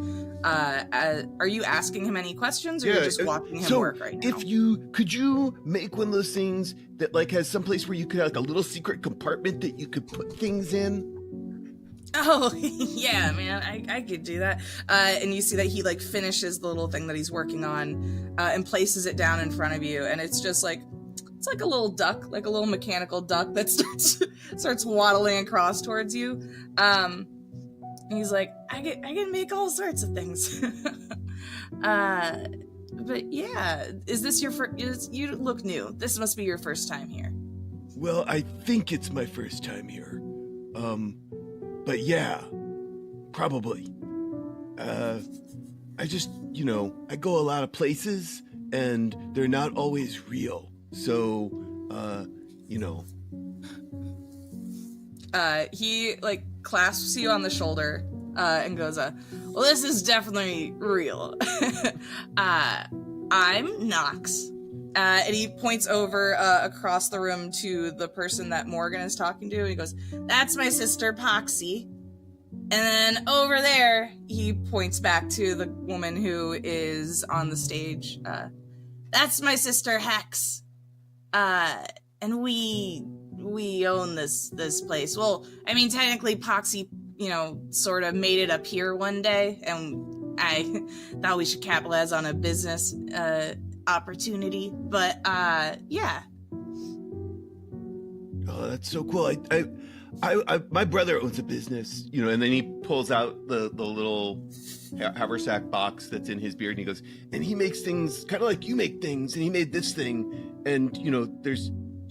F: are you asking him any questions, or you're just watching him work right now?
D: Could you make one of those things that like has some place where you could have like a little secret compartment that you could put things in?
F: Oh, yeah, man, I could do that. And you see that he like finishes the little thing that he's working on and places it down in front of you, and it's just like, it's like a little duck, like a little mechanical duck that starts waddling across towards you. And he's like, I can make all sorts of things. But yeah, is this your first? You look new. This must be your first time here.
D: Well, I think it's my first time here. But yeah, probably. I just, I go a lot of places and they're not always real. So,
F: he like clasps you on the shoulder and goes, well, this is definitely real. I'm Nox. And he points over across the room to the person that Morgan is talking to. He goes, that's my sister, Poxy. And then over there, he points back to the woman who is on the stage. That's my sister, Hex. And we own this place. Well, I mean, technically, Poxy, sort of made it up here one day, and I thought we should capitalize on a business opportunity. But yeah.
D: Oh, Oh, that's so cool. My brother owns a business, you know, and then he pulls out the little haversack box that's in his beard, and he goes, and he makes things kind of like you make things, and he made this thing, and you know,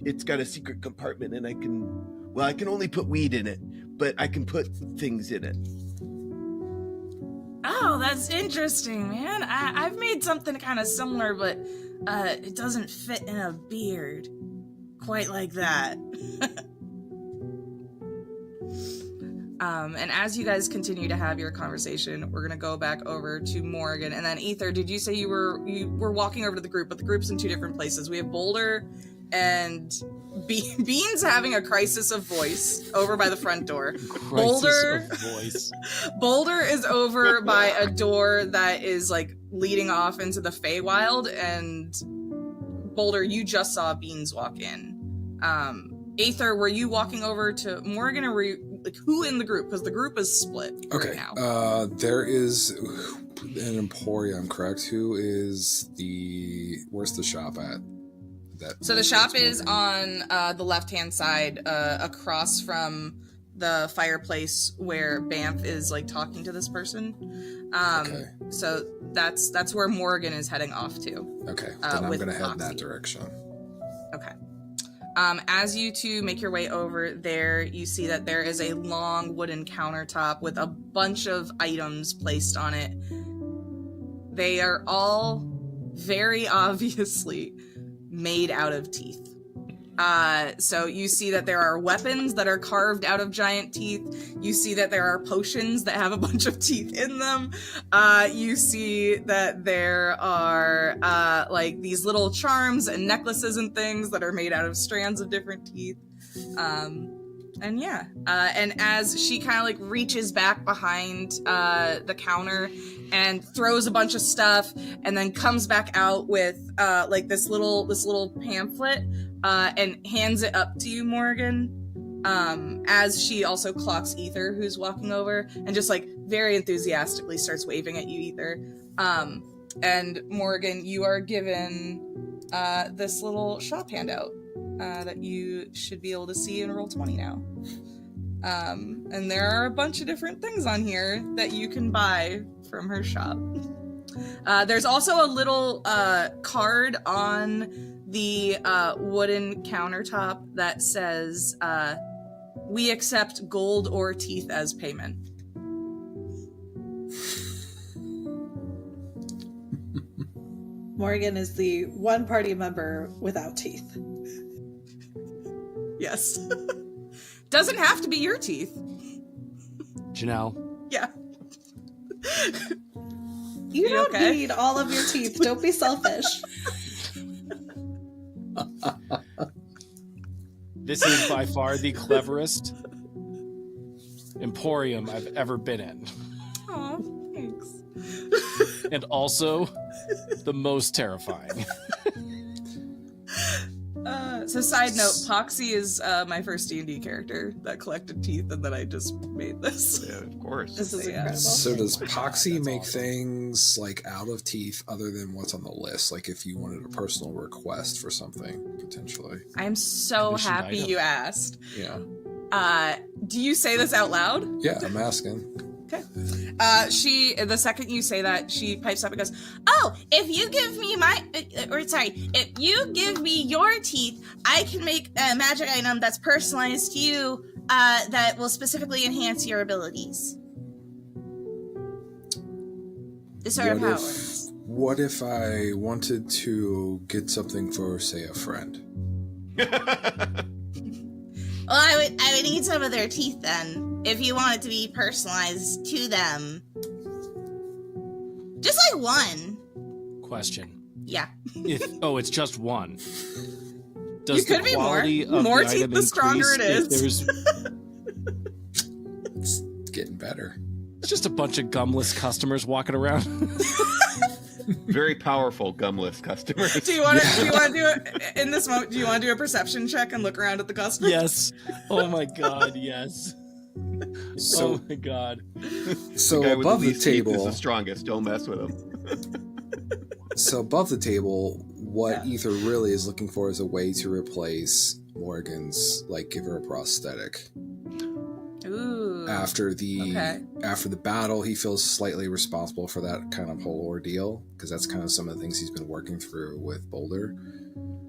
D: it's got a secret compartment, and I can only put weed in it, but I can put things in it.
F: Oh, that's interesting, man. I've made something kind of similar, but it doesn't fit in a beard quite like that. And as you guys continue to have your conversation, we're gonna go back over to Morgan, and then Ether. Did you say you were walking over to the group? But the group's in two different places. We have Boulder and Bean's having a crisis of voice over by the front door. Boulder is over by a door that is like leading off into the Feywild, and Boulder, you just saw Beans walk in. Aether, were you walking over to Morgan, or were you, like, who in the group? Because the group is split right now.
A: There is an emporium, correct? Where's the shop at?
F: So the shop is on the left-hand side, across from the fireplace where Banff is like talking to this person.
A: Okay.
F: So that's where Morgan is heading off to.
A: Okay, then I'm gonna head in that direction.
F: Okay. As you two make your way over there, you see that there is a long wooden countertop with a bunch of items placed on it. They are all very obviously made out of teeth. So you see that there are weapons that are carved out of giant teeth. You see that there are potions that have a bunch of teeth in them. You see that there are like these little charms and necklaces and things that are made out of strands of different teeth. And as she kind of like reaches back behind the counter and throws a bunch of stuff, and then comes back out with like this little pamphlet and hands it up to you, Morgan. As she also clocks Ether, who's walking over, and just like very enthusiastically starts waving at you, Ether. And Morgan, you are given this little shop handout that you should be able to see in Roll20 now. And there are a bunch of different things on here that you can buy from her shop. There's also a little card on the wooden countertop that says, "We accept gold or teeth as payment."
B: Morgan is the one party member without teeth.
F: Yes. Doesn't have to be your teeth.
C: Janelle.
F: Yeah.
B: You don't need all of your teeth. Don't be selfish.
C: This is by far the cleverest emporium I've ever been in.
F: Aw, thanks.
C: And also the most terrifying.
F: So side note, Poxy is my first D&D character that collected teeth, and then I just made this.
D: Yeah, of course.
B: This is incredible.
A: So does Poxy
C: That's
A: make
C: awesome.
A: things like out of teeth other than what's on the list? Like if you wanted a personal request for something, potentially.
F: I'm so
C: Commissioned
F: happy
C: item.
F: you asked.
A: Yeah.
F: Do you say this out loud?
A: Yeah, I'm asking.
F: Okay. The second you say that, she pipes up and goes, "Oh, if you give me if you give me your teeth, I can make a magic item that's personalized to you, that will specifically enhance your abilities." This sort of how it works.
A: What if I wanted to get something for, say, a friend?
G: Well, I would need some of their teeth then, if you want it to be personalized to them. Just like one.
C: Question.
G: Yeah.
C: It's just one. Does
F: You could
C: the
F: be more.
C: quality of
F: More
C: the
F: teeth,
C: item
F: the stronger
C: increase
F: it is.
A: It's getting better.
C: It's just a bunch of gumless customers walking around.
D: Very powerful gumless customers.
F: Do you want to do it in this moment? Do you want to do a perception check and look around at the customer?
C: Yes. Oh my god, yes.
A: So,
C: Oh my god.
A: so
D: The guy with
A: above the
D: least teeth is
A: table,
D: the strongest. Don't mess with him.
A: so above the table, what
F: Yeah.
A: Ether really is looking for is a way to replace Morgan's like give her a prosthetic.
F: Ooh.
A: After the
F: Okay.
A: battle, he feels slightly responsible for that kind of whole ordeal because that's kind of some of the things he's been working through with Boulder.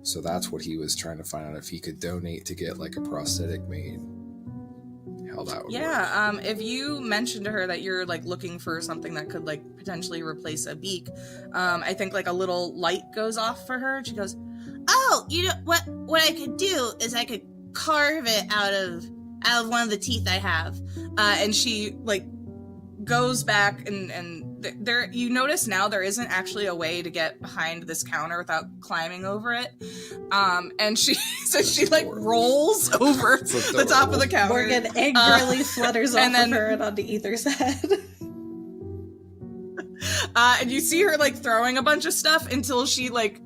A: So that's what he was trying to find out, if he could donate to get like a prosthetic made. How that would work.
F: Yeah, if you mentioned to her that you're like looking for something that could like potentially replace a beak, I think like a little light goes off for her and she goes,
G: Oh, you know what I could do is I could carve it out of one of the teeth I have.
F: and she like goes back and there you notice now there isn't actually a way to get behind this counter without climbing over it. And she she like rolls over the top of the counter.
B: Morgan angrily flutters off
F: and then-
B: of her and onto Ether's head.
F: And you see her like throwing a bunch of stuff until she like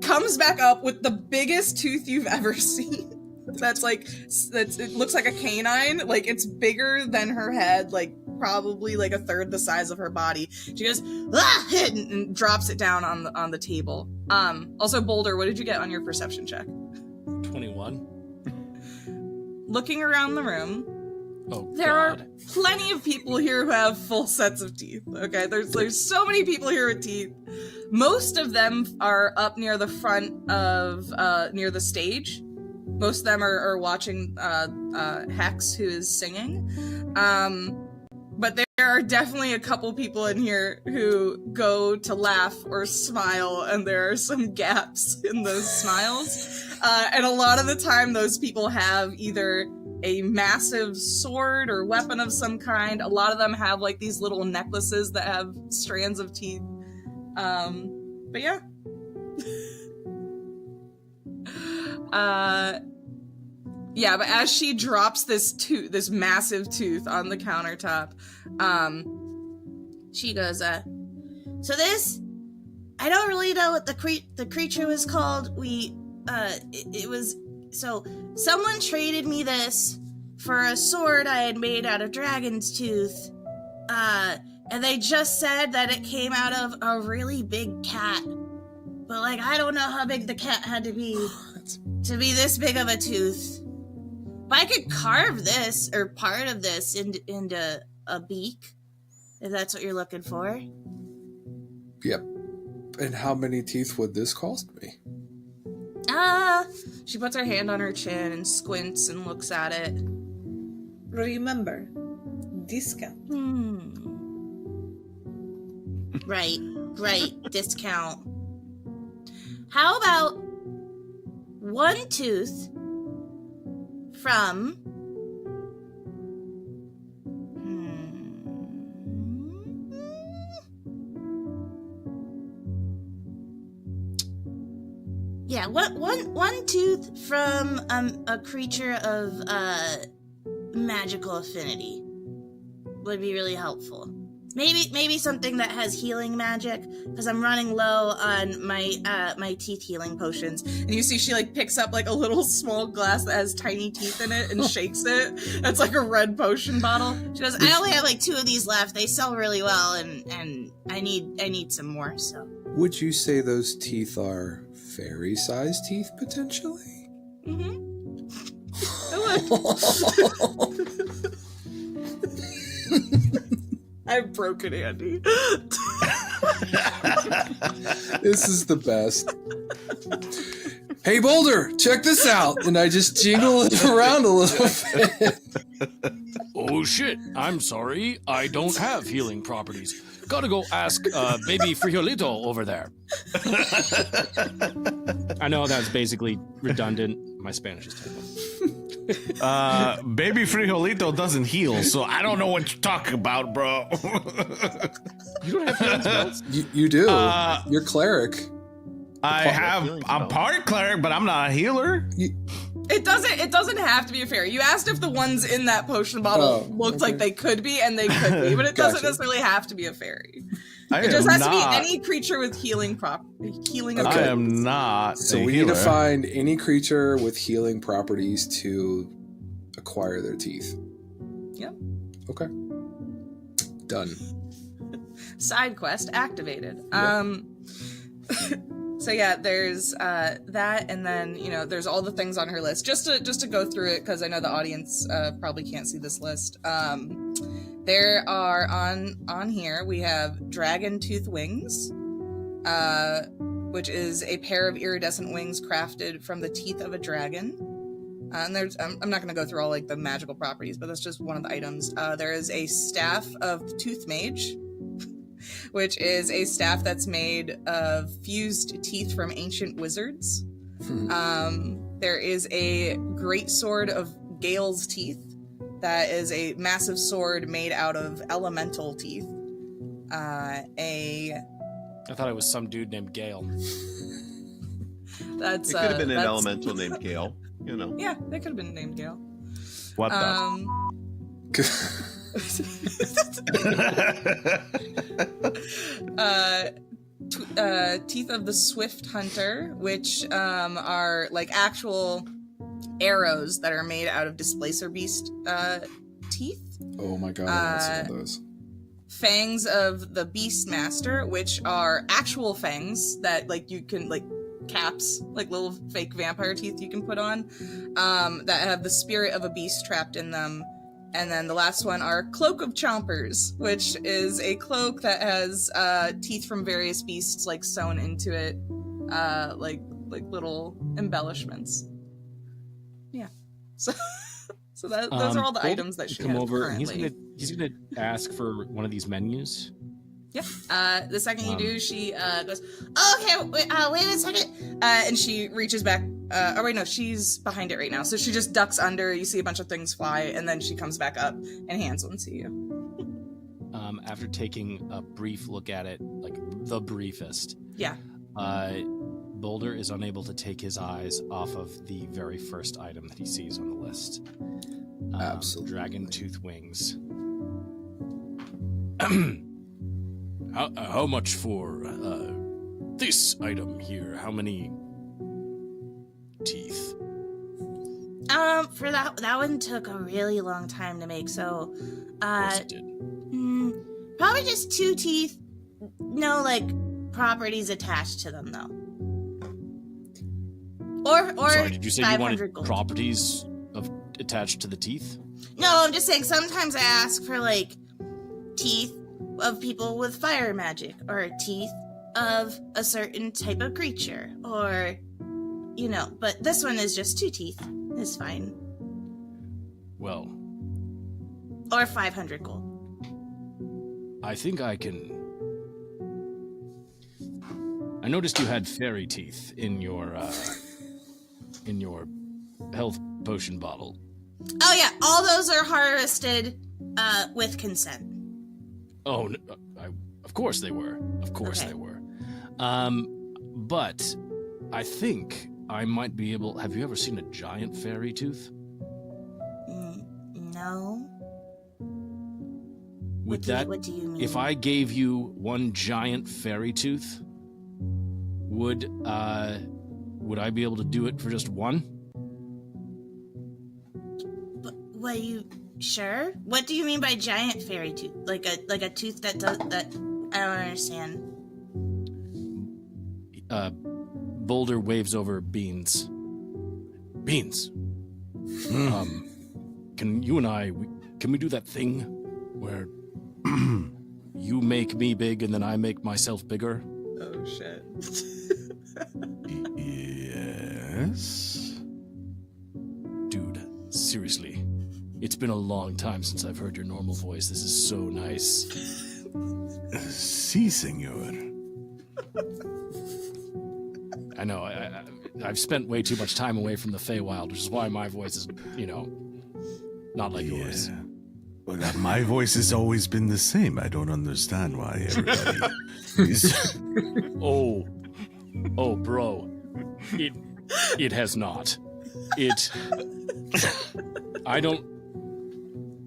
F: comes back up with the biggest tooth you've ever seen. It looks like a canine. Like it's bigger than her head, like probably like a third the size of her body. She goes, ah! and drops it down on the table. Also, Boulder, what did you get on your perception check?
C: 21.
F: Looking around the room,
C: Oh,
F: there are
C: God.
F: plenty of people here who have full sets of teeth. Okay, there's so many people here with teeth. Most of them are up near the front of near the stage. Most of them are watching Hex, who is singing. But there are definitely a couple people in here who go to laugh or smile, and there are some gaps in those smiles. And a lot of the time, those people have either a massive sword or weapon of some kind. A lot of them have like these little necklaces that have strands of teeth. But yeah. Yeah, but as she drops this massive tooth on the countertop,
G: she goes, so this, I don't really know what the creature was called. It was, so someone traded me this for a sword I had made out of dragon's tooth, and they just said that it came out of a really big cat. But, like, I don't know how big the cat had to be this big of a tooth. But I could carve this, or part of this, into a beak, if that's what you're looking for.
A: Yep. And how many teeth would this cost me?
F: She puts her hand on her chin and squints and looks at it.
B: Remember, discount.
G: Right, discount. How about one tooth from... Yeah, one tooth from a creature of magical affinity would be really helpful. Maybe something that has healing magic, because I'm running low on my teeth healing potions.
F: And you see she like picks up like a little small glass that has tiny teeth in it and shakes it. It's like a red potion bottle.
G: She goes, I only have like 2 of these left. They sell really well, and I need some more. So
A: Would you say those teeth are fairy-sized teeth, potentially?
F: I've broken Andy.
A: This is the best. Hey, Boulder, check this out. And I just jingle it around a little bit.
C: Oh shit, I'm sorry. I don't have healing properties. Gotta go ask baby Frijolito over there. I know that's basically redundant. My Spanish is terrible.
E: Baby Frijolito doesn't heal, so I don't know what you're talking about, bro.
C: You don't have healing spells?
A: You do. You're cleric.
E: I'm part cleric, but I'm not a healer.
F: It doesn't have to be a fairy. You asked if the ones in that potion bottle looked like they could be, and they could be, but it doesn't necessarily have to be a fairy. It just has to be any creature with healing abilities.
E: I am not.
A: So we need to find any creature with healing properties to acquire their teeth.
F: Yep.
A: Okay. Done.
F: Side quest activated.
A: Yep.
F: So yeah, there's that, and then there's all the things on her list. Just to go through it, because I know the audience probably can't see this list. There are on here we have dragon tooth wings, which is a pair of iridescent wings crafted from the teeth of a dragon. And I'm not going to go through all like the magical properties, but that's just one of the items. There is a staff of the Tooth Mage, which is a staff that's made of fused teeth from ancient wizards. There is a great sword of Gale's teeth. That is a massive sword made out of elemental teeth.
C: I thought it was some dude named Gale.
F: That's
D: it could have been an elemental named Gale.
F: Yeah, they could have been named Gale.
E: What
F: Teeth of the Swift Hunter, which are like actual arrows that are made out of Displacer Beast teeth.
A: Oh my god, I also have those.
F: Fangs of the Beast Master, which are actual fangs that like you can like caps, like little fake vampire teeth you can put on, that have the spirit of a beast trapped in them. And then the last one are Cloak of Chompers, which is a cloak that has teeth from various beasts like sewn into it, like little embellishments. Yeah. So those are all the items that she
C: come
F: has
C: over.
F: currently.
C: He's gonna ask for one of these menus.
F: Yeah. The second you do, she goes, oh, okay, wait a second. And she reaches back. Oh, wait, no, she's behind it right now. So she just ducks under. You see a bunch of things fly, and then she comes back up and hands one to you.
C: After taking a brief look at it, like the briefest.
F: Yeah.
C: Boulder is unable to take his eyes off of the very first item that he sees on the list.
A: Absolutely.
C: Dragon tooth wings. How much for this item here? How many teeth?
G: For that one took a really long time to make, so
C: Of course it did.
G: probably just 2 teeth. No like properties attached to them though. Or
C: Sorry, did you say you wanted
G: 500 gold.
C: properties attached to the teeth?
G: No, I'm just saying sometimes I ask for like teeth of people with fire magic, or teeth of a certain type of creature, or but this one is just 2 teeth. It's fine.
C: Well,
G: Or 500 gold.
C: I think I can. I noticed you had fairy teeth in your health potion bottle.
G: Oh yeah, all those are harvested with consent.
C: Oh, of course they were. Of course
G: Okay.
C: they were. But I think I might be able. Have you ever seen a giant fairy tooth?
G: No.
C: Would
G: What do you mean?
C: if I gave you one giant fairy tooth, would I be able to do it for just one?
G: What are you sure? What do you mean by giant fairy tooth? Like a tooth that does that? I don't understand.
C: Boulder waves over Beans. Beans. Can you and I can we do that thing where you make me big and then I make myself bigger?
F: Oh shit.
E: Yes.
C: Dude, seriously. It's been a long time since I've heard your normal voice. This is so nice.
E: Si, senor.
C: I know, I've spent way too much time away from the Feywild, which is why my voice is, not like yours.
E: Well, my voice has always been the same. I don't understand why everybody is...
C: Oh, bro. It has not.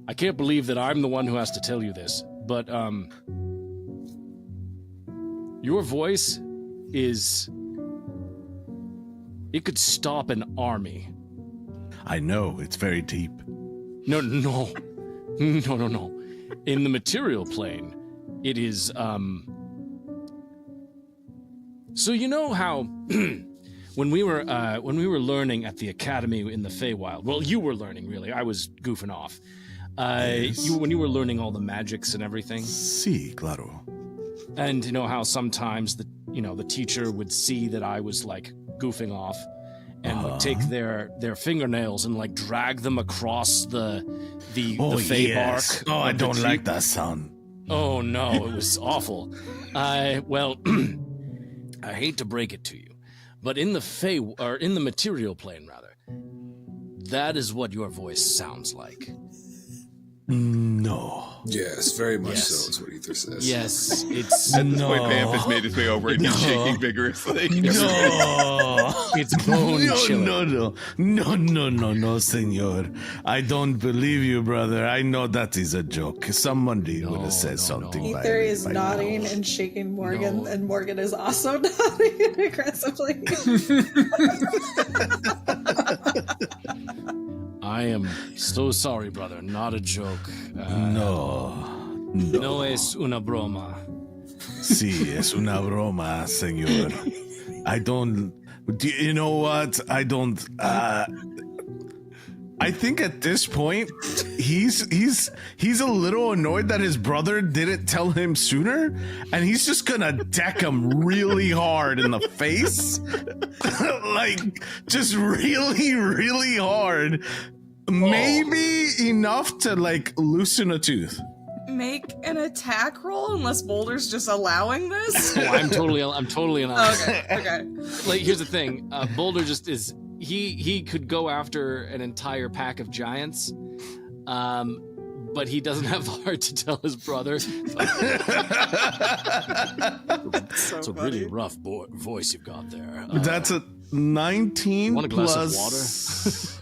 C: I can't believe that I'm the one who has to tell you this, but, your voice is... It could stop an army.
E: I know, it's very deep.
C: No. In the material plane, it is, So you know how when we were learning at the academy in the Feywild, well, you were learning really. I was goofing off.
E: Yes.
C: When you were learning all the magics and everything.
E: Sí, claro.
C: And you know how sometimes the teacher would see that I was like goofing off and would take their fingernails and like drag them across the Fey bark.
E: Oh, I
C: of the
E: don't
C: tree.
E: like that sound.
C: Oh no, it was awful. Well, I hate to break it to you, but in the material plane rather, that is what your voice sounds like.
E: No.
A: Yes, very much
C: Yes.
A: so is what Ether says.
C: Yes, it's
D: At this point, Bamf has made his way over and he's shaking vigorously.
E: No.
C: it's bone chilling.
E: No, senor. I don't believe you, brother. I know that is a joke. Somebody would have said something.
B: Ether is
E: by
B: nodding
E: now.
B: and shaking Morgan,
C: No.
B: and Morgan is also nodding aggressively.
C: I am so sorry, brother. Not a joke.
E: No
C: es una broma.
E: Sí, es una broma, senor. I don't. You know what? I don't. I think at this point, he's a little annoyed that his brother didn't tell him sooner, and he's just gonna deck him really hard in the face, like just really, really hard. Maybe enough to like loosen a tooth.
F: Make an attack roll unless Boulder's just allowing this.
C: Oh, I'm totally an
F: Okay.
C: Like, here's the thing. Boulder just is. He could go after an entire pack of giants, but he doesn't have the heart to tell his brother. It's a really rough voice you've got there.
E: That's a 19
C: want a glass of
E: plus.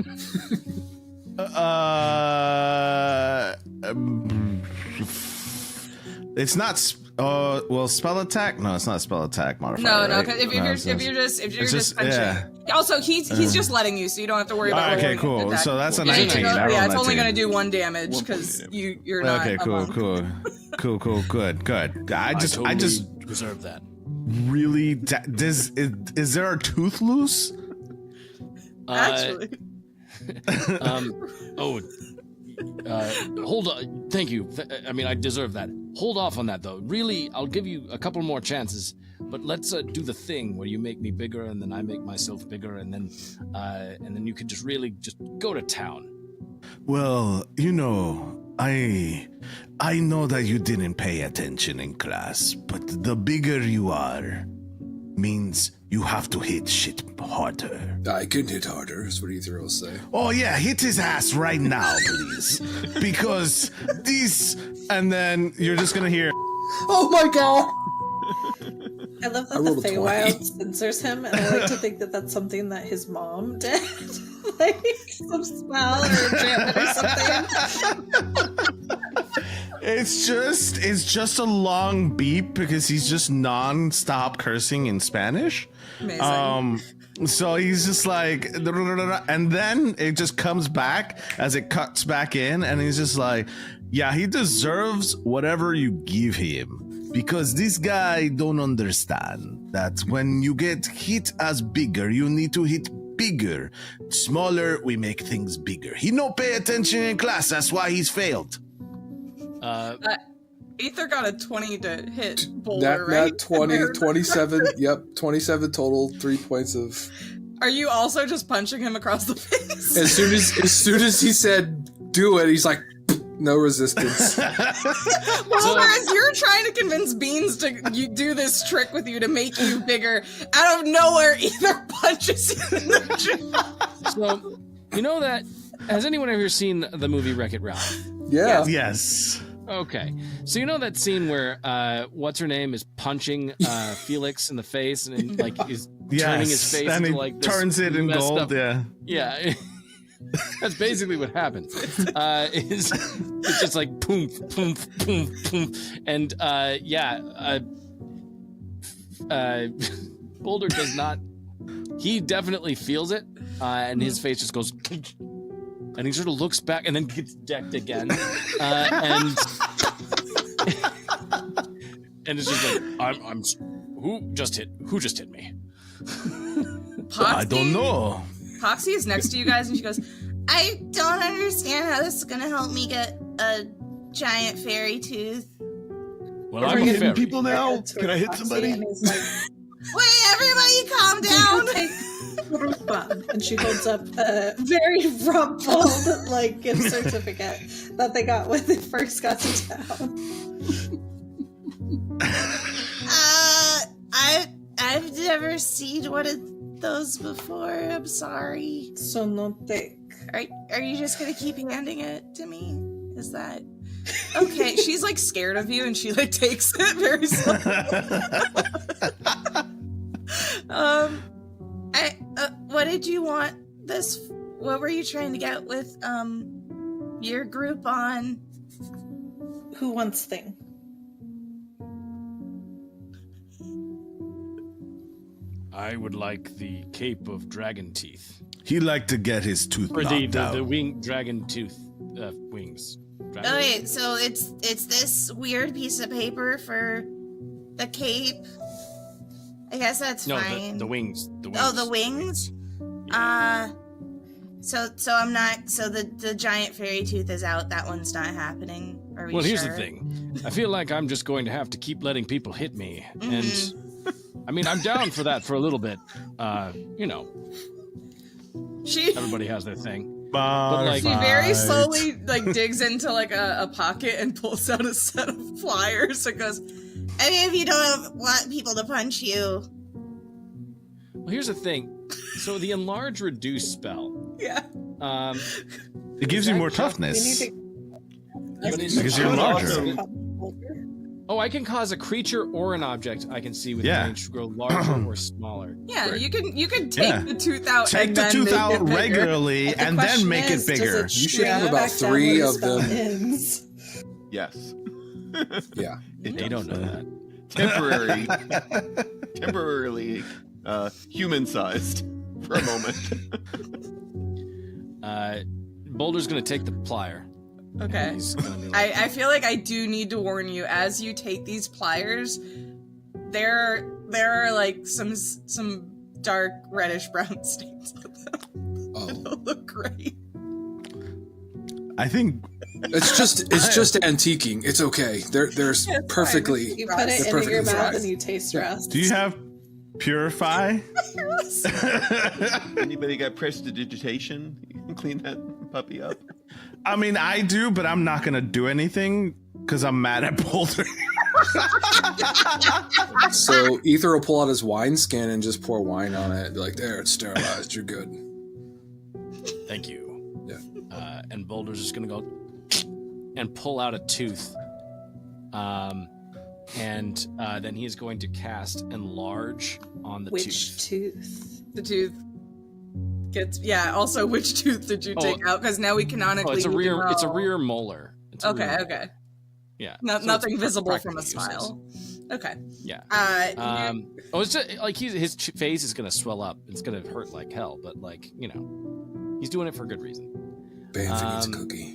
E: It's not. Well, spell attack. No, it's not spell attack modifier.
F: No,
E: right?
F: because if you're just punching.
E: yeah.
F: Also, he's just letting you, so you don't have to worry about.
E: Okay,
F: rolling
E: cool.
F: attack.
E: So that's a
C: Yeah,
E: 19.
C: yeah,
E: I rolled
F: Yeah, it's only
E: 19.
F: gonna do 1 damage because you're not.
E: Okay, cool. Good. I just
C: deserve that.
E: really. Is there a tooth loose?
F: Actually,
C: Hold on. Thank you. I mean, I deserve that. Hold off on that, though. Really, I'll give you a couple more chances. But let's do the thing where you make me bigger, and then I make myself bigger, and then you could just really just go to town.
E: Well, you know, I know that you didn't pay attention in class, but the bigger you are means you have to hit shit harder.
A: I can hit harder, is what Ether will say.
E: Oh yeah, hit his ass right now, please. Because these, and then you're just gonna hear.
A: Oh my god!
B: I love
A: I
B: that the
A: rolled a 20.
B: Feywild censors him, and I like to think that that's something that his mom did. Like some spell or enchantment or something.
E: It's just a long beep because he's just non-stop cursing in Spanish.
F: amazing.
E: So he's just like, and then it just comes back as it cuts back in, and he's just like, yeah, he deserves whatever you give him. Because this guy don't understand that when you get hit as bigger, you need to hit bigger. Smaller, we make things bigger. He no pay attention in class, that's why he's failed.
F: Ether got a 20 to hit Boulder, right?
A: That 20, 27, yep, 27 total, 3 points of...
F: Are you also just punching him across the face?
A: As soon as he said, do it, he's like, no resistance.
F: Boulder, as you're trying to convince Beans to do this trick with you to make you bigger, out of nowhere, Ether punches you in the jaw.
C: So, you know that... Has anyone ever seen the movie Wreck-It Ralph?
A: Yeah.
E: Yes.
C: Okay. So you know that scene where what's-her-name is punching Felix in the face and like is turning his face
E: and
C: into
E: he
C: like this
E: turns it in
C: messed
E: gold,
C: up-
E: yeah.
C: Yeah. That's basically what happens. It's just like boom, boom, boom, boom. And Boulder does not, he definitely feels it, and his face just goes, and he sort of looks back and then gets decked again. And it's just like, Who just hit me?
E: I don't know.
F: Poxy is next to you guys, and she goes,
G: I don't understand how this is gonna help me get a giant fairy tooth.
C: Well,
D: Are
C: I'm
D: we
C: a
D: hitting
C: fairy.
D: people now?
B: Towards
D: Can I hit
B: Foxy,
D: somebody?
B: and he's like,
G: Wait, everybody calm down.
B: take Rupa. And she holds up a very rumpled, like, gift certificate that they got when they first got to town.
G: I've never seen one of those before. I'm sorry.
B: So no take.
G: Are you just gonna keep handing it to me? Is that
F: okay, she's like scared of you, and she like takes it very slowly.
G: what did you want this? What were you trying to get with your group on?
B: Who wants thing?
C: I would like the cape of dragon teeth.
E: He'd like to get his tooth
C: Or
E: knocked out.
C: the wing dragon tooth wings. Dragon
G: Okay, so it's this weird piece of paper for the cape. I guess that's
C: No,
G: fine.
C: the wings. The wings.
G: Oh, the wings. So I'm not. So the giant fairy tooth is out. That one's not happening. Are we
C: Well, here's
G: sure?
C: the thing. I feel like I'm just going to have to keep letting people hit me. And, I mean, I'm down for that for a little bit. You know,
F: She
C: everybody has their thing.
E: Bar
C: like-
F: She very
E: fight.
F: slowly like digs into like a pocket and pulls out a set of flyers and goes,
G: I mean, if you don't want people to punch you,
C: Well, here's the thing. So the enlarge reduce spell.
F: yeah.
E: It gives you more
B: We
E: toughness.
B: need to.
E: Because you're larger.
C: Oh, I can cause a creature or an object I can see with
E: Yeah.
C: range to grow larger or smaller.
F: Yeah,
C: Great.
F: you can take
E: Yeah.
F: the tooth out.
E: Take
F: and
E: the
F: then
E: tooth
F: make
E: out
F: it bigger.
E: regularly
B: But the
E: and then
B: question
E: make
B: is,
E: it
B: does
E: bigger.
B: it
A: You should have
B: shrink
A: about
B: back down
A: 3
B: when the
A: of
B: spell
A: them.
B: ends?
D: Yes.
A: Yeah.
C: They don't know that.
D: Temporarily human-sized for a moment.
C: Boulder's gonna take the plier.
F: Okay.
C: He's gonna be like,
F: I feel like I do need to warn you as you take these pliers, there are like some dark reddish brown stains on them.
A: Oh.
F: It'll look great.
E: I think
A: It's just antiquing. It's okay. There's
F: fine.
A: perfectly.
B: You put it
A: They're
B: into
A: perfectly
B: your mouth
A: fried.
B: and you taste rust.
E: do you have Purify?
D: Anybody got prestidigitation? You can clean that puppy up.
E: I mean, I do, but I'm not gonna do anything because I'm mad at Boulder.
A: So Ether will pull out his wine skin and just pour wine on it. Be like, there, it's sterilized. You're good.
C: thank you.
A: Yeah.
C: And Boulder's just gonna go and pull out a tooth. And then he is going to cast enlarge on the
B: Which
C: tooth.
B: tooth?
F: The tooth gets
C: Oh,
F: which tooth did you take out? Because now we canonically
C: it's a
F: need to
C: rear. It's a
F: roll.
C: rear molar. It's a rear molar.
F: Okay.
C: Yeah.
F: No,
C: So
F: nothing
C: it's
F: visible from a
C: practically useless.
F: smile. Okay.
C: Yeah.
F: You-
C: It's just like his face is gonna swell up. It's gonna hurt like hell, but like he's doing it for good reason.
A: Banff needs a cookie.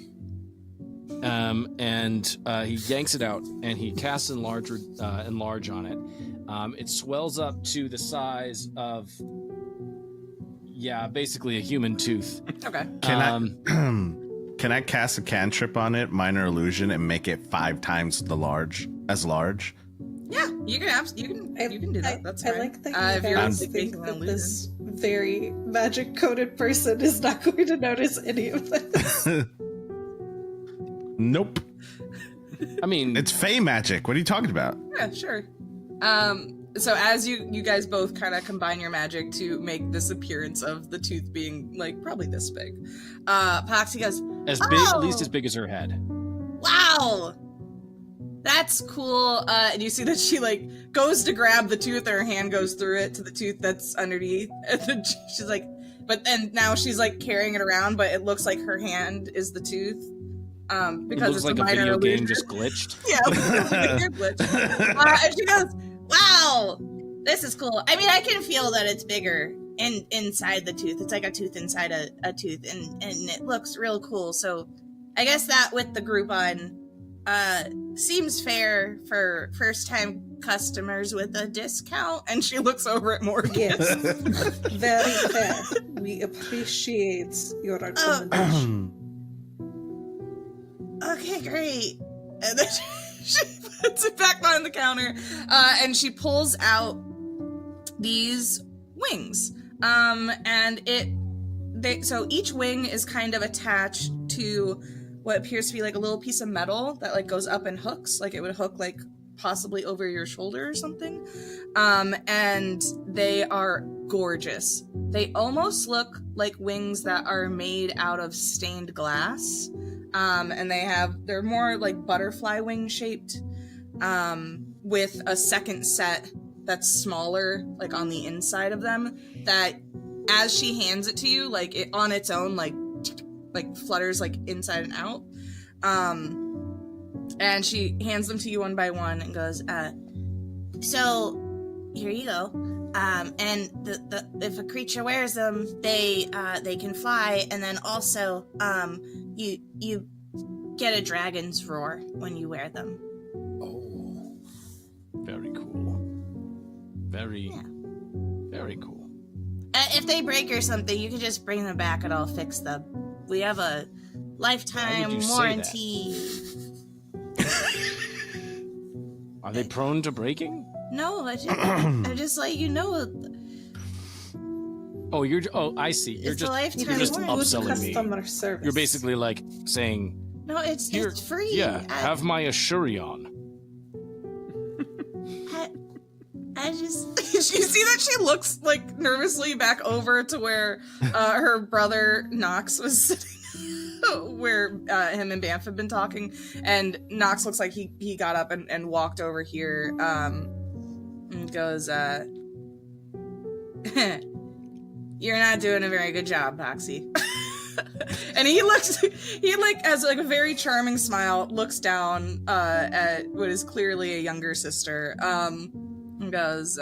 C: And he yanks it out and he casts enlarge on it. It swells up to the size of basically a human tooth.
F: okay.
E: Can I cast a cantrip on it, minor illusion, and make it 5 times large?
F: Yeah, you can do that. That's fine.
B: I like that
F: if
B: you
F: you're
B: guys
F: making
B: think
F: an
B: that
F: illusion.
B: this very magic-coded person is not going to notice any of this.
E: Nope.
C: I mean,
E: It's fey magic. What are you talking about?
F: Yeah, sure. So as you guys both kind of combine your magic to make this appearance of the tooth being like probably this big, Poxy goes,
C: as big,
G: Oh!
C: at least as big as her head.
G: wow, that's cool.
F: and you see that she like goes to grab the tooth, and her hand goes through it to the tooth that's underneath, and then she's like, but then now she's like carrying it around, but it looks like her hand is the tooth.
C: It
F: Because
C: looks like
F: it's
C: a
F: minor
C: video
F: illusion.
C: game just glitched.
F: Yeah, it's a glitch.
G: And she goes, wow, this is cool. I mean, I can feel that it's bigger inside the tooth. It's like a tooth inside a tooth, and it looks real cool. So I guess that with the group on seems fair for first time
F: customers with a discount? And she looks over at Morgan.
B: Yes. Very fair. We appreciate your accommodation.
F: Okay, great. And then she puts it back on the counter, and she pulls out these wings. So each wing is kind of attached to what appears to be like a little piece of metal that like goes up and hooks, like it would hook like possibly over your shoulder or something. And they are gorgeous. They almost look like wings that are made out of stained glass. And they're more like butterfly wing shaped, with a second set that's smaller, like on the inside of them, that as she hands it to you, like it on its own, like flutters like inside and out. And she hands them to you one by one and goes, so here you go. And if a creature wears them, they can fly, and then also, you get a dragon's roar when you wear them.
C: Oh, very cool. Very cool.
G: If they break or something, you can just bring them back and I'll fix them. We have a lifetime warranty.
C: Are they prone to breaking?
G: No, I just let you know.
C: Oh, I see. You're just upselling me.
B: Customer service.
C: You're basically like saying,
G: No, it's free.
C: Yeah, have my Ashurion.
G: I just...
F: You see that she looks like nervously back over to where her brother Nox was sitting, where him and Banff have been talking, and Nox looks like he got up and walked over here, and goes, you're not doing a very good job, Poxy. And he has like a very charming smile, looks down at what is clearly a younger sister, and goes,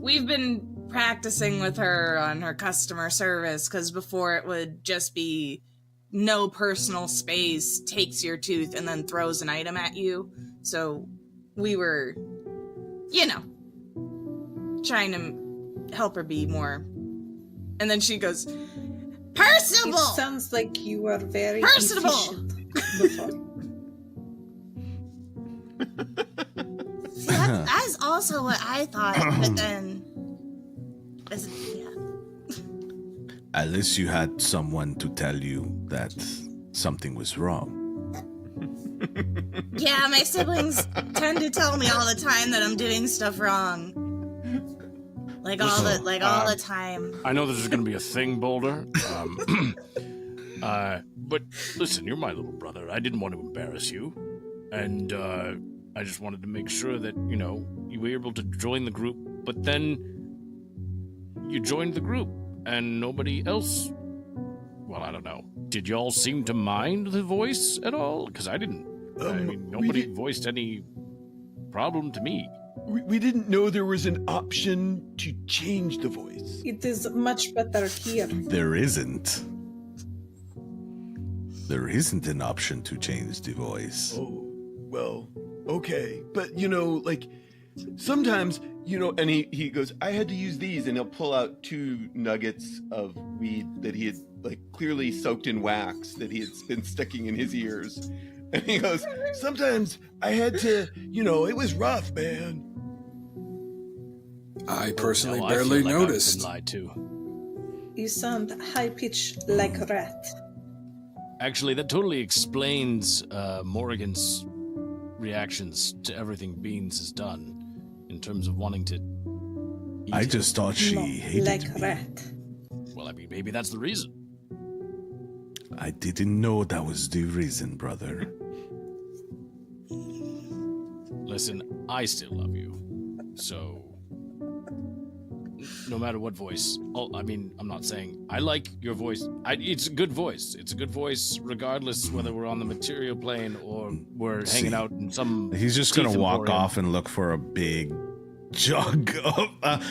F: we've been practicing with her on her customer service, because before it would just be no personal space, takes your tooth, and then throws an item at you. So we were, trying to help her be more. And then she goes, personable!
B: It sounds like you were very
G: personable
B: efficient before.
G: See, that's also what I thought, but then...
E: At least you had someone to tell you that something was wrong.
G: Yeah, my siblings tend to tell me all the time that I'm doing stuff wrong. All the time.
C: I know this is going to be a thing, Boulder. But listen, you're my little brother. I didn't want to embarrass you. And I just wanted to make sure that, you were able to join the group. But then you joined the group and nobody else... Well, I don't know. Did y'all seem to mind the voice at all? Because I didn't. Nobody voiced any problem to me.
D: We didn't know there was an option to change the voice.
B: It is much better here.
E: There isn't. There isn't an option to change the voice.
D: Oh, well, okay. But, sometimes, and he goes, I had to use these, and he'll pull out 2 nuggets of weed that he had, clearly soaked in wax that he had been sticking in his ears. And he goes, sometimes I had to, it was rough, man.
A: I personally
C: I
A: barely
C: feel like I've
A: noticed.
C: been lied to.
B: You sound high-pitched like a rat.
C: Actually, that totally explains Morrigan's reactions to everything Beans has done in terms of wanting to eat
E: I
C: him.
E: just thought she
B: No,
E: hated
B: like
E: me.
B: a rat.
C: Well, maybe that's the reason.
E: I didn't know that was the reason, brother.
C: Listen, I still love you. So, no matter what voice... I'm not saying... I like your voice. It's a good voice. It's a good voice regardless whether we're on the material plane or we're hanging out in some...
E: He's just going to walk
C: emporium.
E: off and look for a big jug of...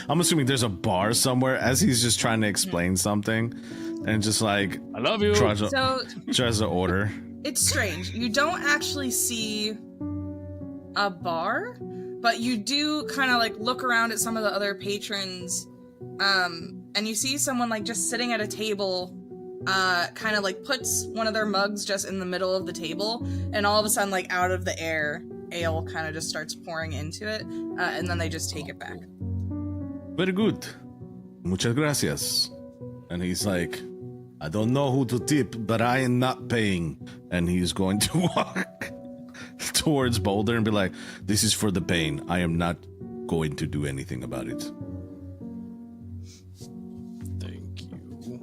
E: I'm assuming there's a bar somewhere as he's just trying to explain something. And just
C: I love you.
E: tries
F: So
E: to order.
F: it's strange. You don't actually see a bar, but you do kind of like look around at some of the other patrons, and you see someone like just sitting at a table, kind of like puts one of their mugs just in the middle of the table, and all of a sudden, like out of the air, ale kind of just starts pouring into it, and then they just take it back.
E: Very good. Muchas gracias. And he's like, I don't know who to tip, but I am not paying. And he's going to walk towards Boulder and be like, this is for the pain. I am not going to do anything about it.
C: Thank you.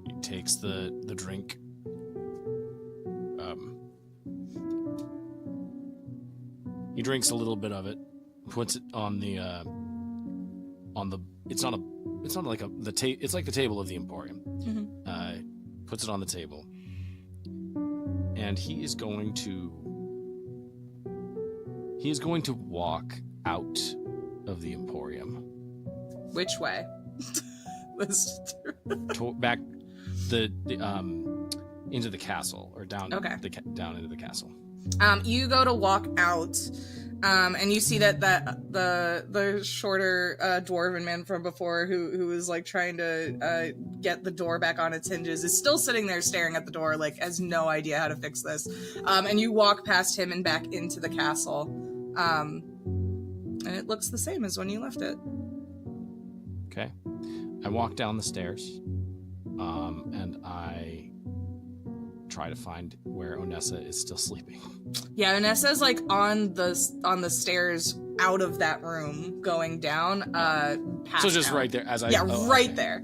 C: He takes the drink. He drinks a little bit of it, puts it on the it's not like it's like the table of the emporium.
F: Mm-hmm.
C: Puts it on the table, and he is going to walk out of the emporium.
F: Which way?
C: Back the into the castle, or down.
F: Okay.
C: Down into the castle.
F: You go to walk out, and you see that the shorter dwarven man from before, who was like trying to get the door back on its hinges, is still sitting there staring at the door, like has no idea how to fix this. And you walk past him and back into the castle, and it looks the same as when you left it.
C: Okay. I walk down the stairs, and I try to find where Onessa is still sleeping.
F: Yeah, Onessa's like on the stairs out of that room going down, past
C: So just
F: out.
C: right there as I
F: right
C: okay.
F: there.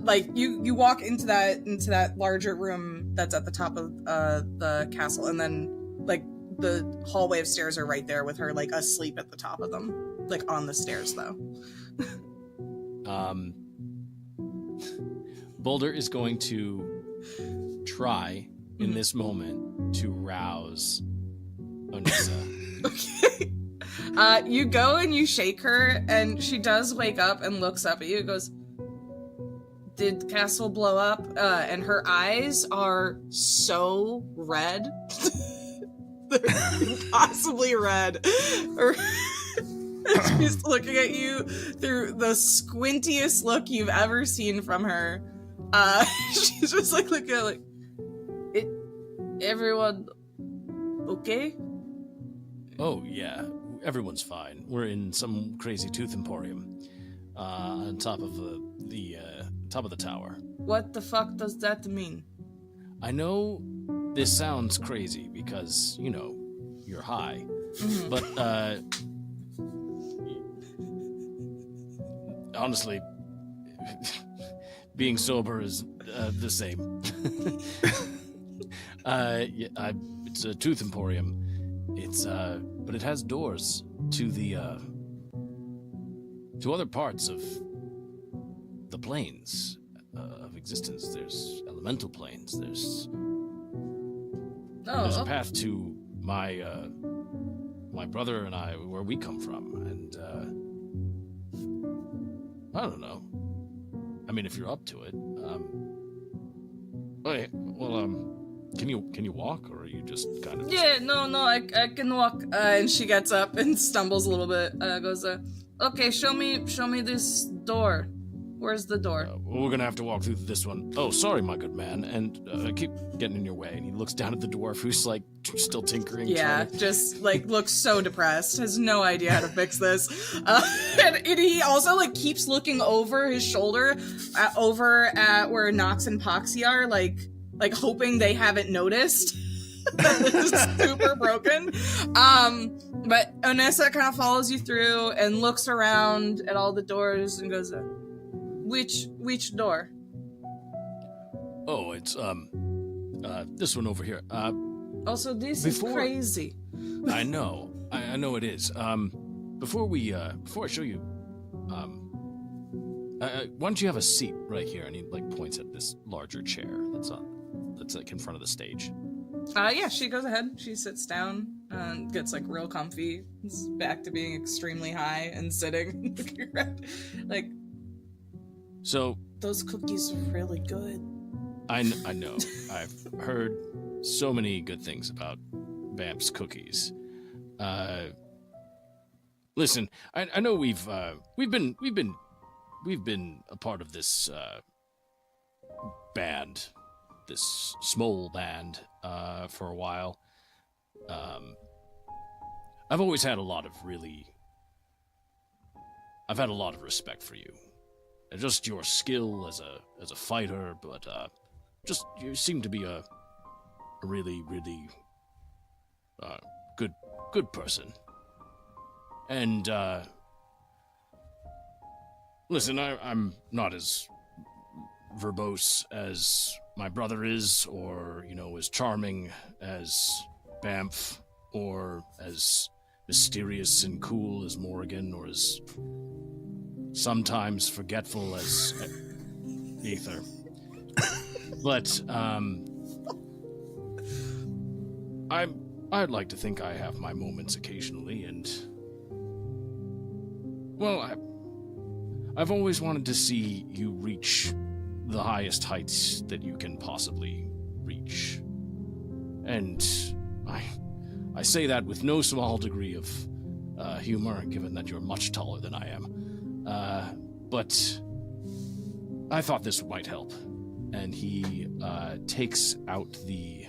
F: Like you walk into that larger room that's at the top of the castle, and then like the hallway of stairs are right there with her like asleep at the top of them, like on the stairs though.
C: Boulder is going to try in this moment to rouse Onessa.
F: Okay. You go and you shake her, and she does wake up and looks up at you and goes, "Did castle blow up?" And her eyes are so red. They're impossibly red. She's looking at you through the squintiest look you've ever seen from her. She's just like looking at like, everyone okay?
C: Oh yeah, everyone's fine. We're in some crazy tooth emporium, on top of the top of the tower.
F: What the fuck does that mean?
C: I know this sounds crazy because you're high,
F: Mhm.
C: but honestly, being sober is the same. It's a tooth emporium. It's but it has doors to the to other parts of the planes of existence. There's elemental planes. There's a path to my my brother and I, where we come from, and I don't know. I mean, if you're up to it. Okay, well, can you walk, or are you just kind of?
F: Yeah, no, I can walk. And she gets up and stumbles a little bit. Goes, okay, show me this door. Where's the door?
C: We're gonna have to walk through this one. Oh, sorry, my good man, and I keep getting in your way. And he looks down at the dwarf, who's like still tinkering.
F: Yeah, just like looks so depressed, has no idea how to fix this. And he also like keeps looking over his shoulder, over at where Nox and Poxy are, like hoping they haven't noticed. This is super broken. But Onessa kind of follows you through and looks around at all the doors and goes, which door?
C: Oh, it's this one over here.
F: Also, this
C: Before-
F: is crazy.
C: I know it is. Before I show you, why don't you have a seat right here? And he like points at this larger chair that's like in front of the stage.
F: Yeah, she goes ahead. She sits down and gets like real comfy. It's back to being extremely high and sitting. Looking around. Like,
C: So
F: those cookies are really good.
C: I know. I've heard so many good things about Vamp's cookies. Listen, I know we've been a part of this band, this S.M.O.L band, for a while. I've always had a lot of respect for you. And just your skill as a fighter, but just you seem to be a really good person. And listen, I'm not as verbose as my brother is, or as charming as Bamf, or as mysterious and cool as Morrigan, or as sometimes forgetful as Ether. But I'd like to think I have my moments occasionally, and well, I've always wanted to see you reach the highest heights that you can possibly reach. And I say that with no small degree of humor, given that you're much taller than I am. But I thought this might help. And he takes out the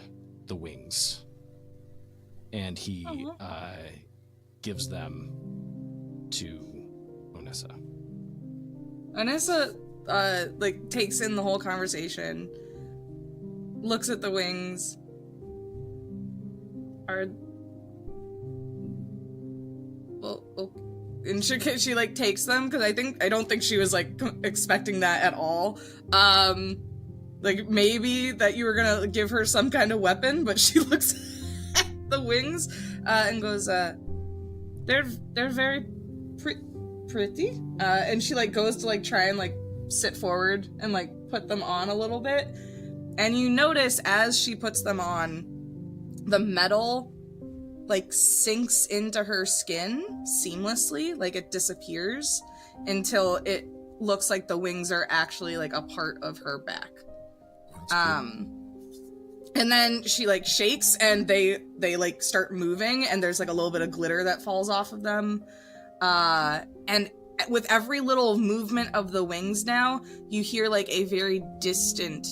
C: wings. And he gives them to Onessa.
F: Onessa, takes in the whole conversation, looks at the wings. And she takes them, because I don't think she was expecting that at all. Maybe that you were gonna give her some kind of weapon, but she looks at the wings and goes, they're very pretty. And she goes to try and sit forward and put them on a little bit. And you notice as she puts them on, the metal sinks into her skin seamlessly, it disappears until it looks like the wings are actually a part of her back. And then she shakes and they start moving, and there's a little bit of glitter that falls off of them. And with every little movement of the wings now, you hear a very distant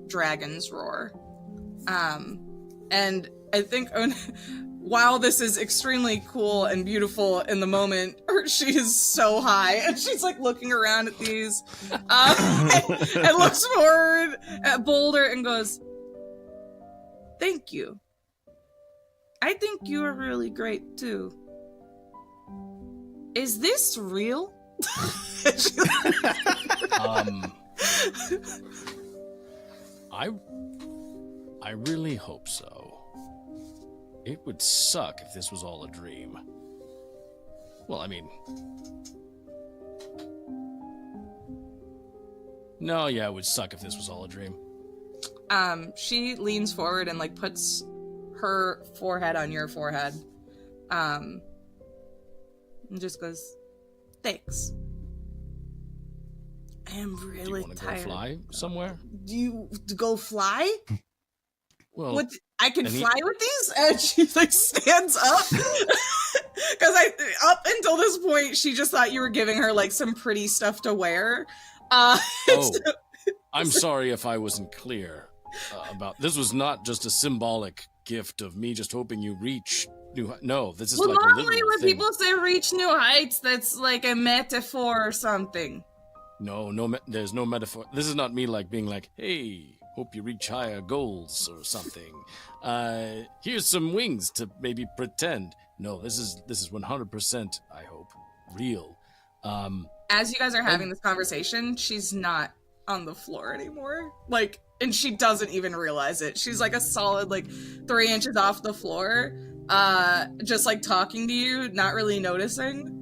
F: dragon's roar. And I think while this is extremely cool and beautiful in the moment, she is so high, and she's looking around at these, and looks forward at Boulder and goes, "Thank you. I think you are really great too. Is this real?"
C: I really hope so. It would suck if this was all a dream. Well, I mean... No, yeah, it would suck if this was all a dream.
F: She leans forward and puts her forehead on your forehead. And just goes, "Thanks. I am really tired."
C: Go fly somewhere?
F: Do you go fly?
C: Well,
F: what? I can fly with these? And she stands up. Because up until this point, she just thought you were giving her some pretty stuff to wear.
C: I'm sorry if I wasn't clear about this. Was not just a symbolic gift of me just hoping you reach new. No, this is
F: normally when people say reach new heights, that's a metaphor or something.
C: No, there's no metaphor. This is not me being hey, hope you reach higher goals or something. Here's some wings to maybe pretend. No, this is 100%, I hope, real.
F: As you guys are having this conversation, she's not on the floor anymore. And she doesn't even realize it. She's a solid 3 inches off the floor, just talking to you, not really noticing.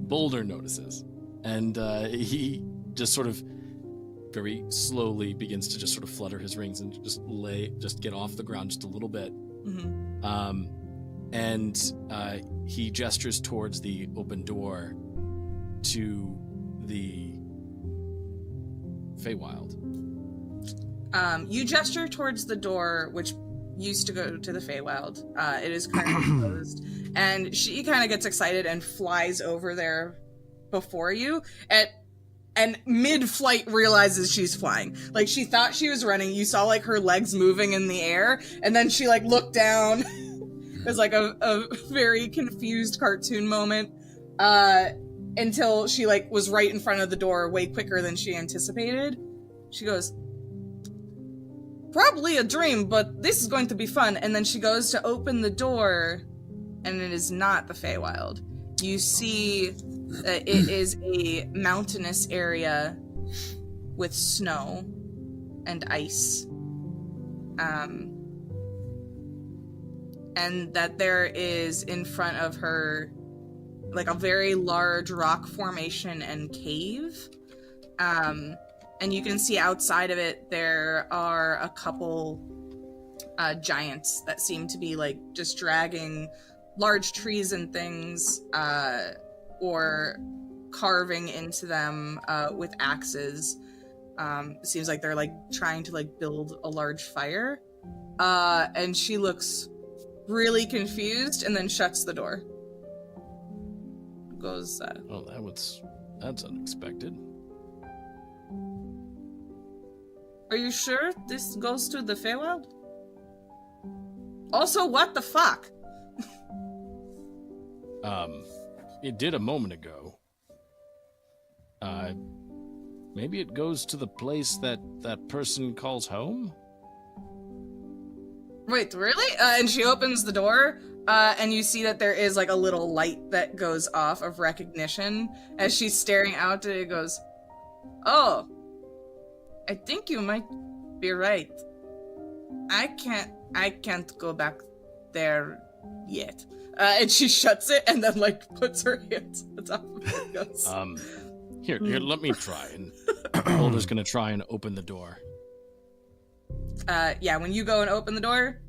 C: Boulder notices, and he just sort of very slowly begins to just sort of flutter his rings and just get off the ground just a little bit. Mm-hmm. And he gestures towards the open door to the Feywild.
F: You gesture towards the door, which used to go to the Feywild. It is currently closed. And she kind of gets excited and flies over there before you. And mid-flight realizes she's flying. Like, she thought she was running. You saw, like, her legs moving in the air. And then she, like, looked down. It was, like, a very confused cartoon moment. Until she, like, was right in front of the door way quicker than she anticipated. She goes, probably a dream, but this is going to be fun. And then she goes to open the door, and it is not the Feywild. You see that it is a mountainous area with snow and ice. And that there is in front of her like a very large rock formation and cave. And you can see outside of it there are a couple giants that seem to be like just dragging large trees and things or carving into them with axes. It seems like they're like trying to like build a large fire. And she looks really confused and then shuts the door. Goes
C: Oh, that's unexpected.
F: Are you sure this goes to the Feywild? Also, what the fuck?
C: It did a moment ago. Maybe it goes to the place that person calls home?
F: Wait, really? And she opens the door, and you see that there is like a little light that goes off of recognition. As she's staring out at it, goes, oh, I think you might be right. I can't go back there yet. And she shuts it and then like puts her hands on the top of it and goes,
C: Here, let me try. And Boulder's gonna try and open the door.
F: yeah, when you go and open the door,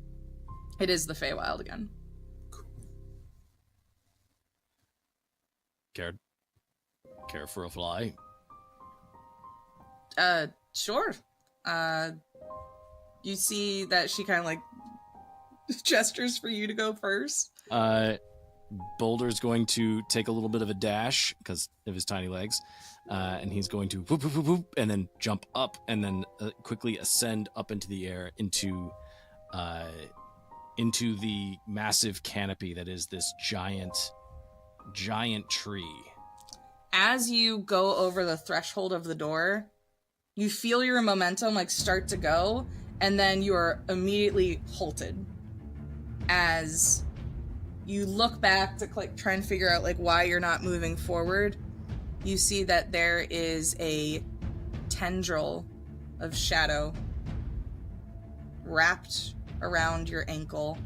F: it is the Feywild again.
C: Care for a fly?
F: Sure. You see that she kind of like gestures for you to go first.
C: Boulder's going to take a little bit of a dash because of his tiny legs, and he's going to whoop, whoop, whoop, whoop, and then jump up and then quickly ascend up into the air into the massive canopy that is this giant tree.
F: As you go over the threshold of the door, you feel your momentum like start to go, and then you are immediately halted as you look back to like try and figure out like why you're not moving forward. You see that there is a tendril of shadow wrapped around your ankle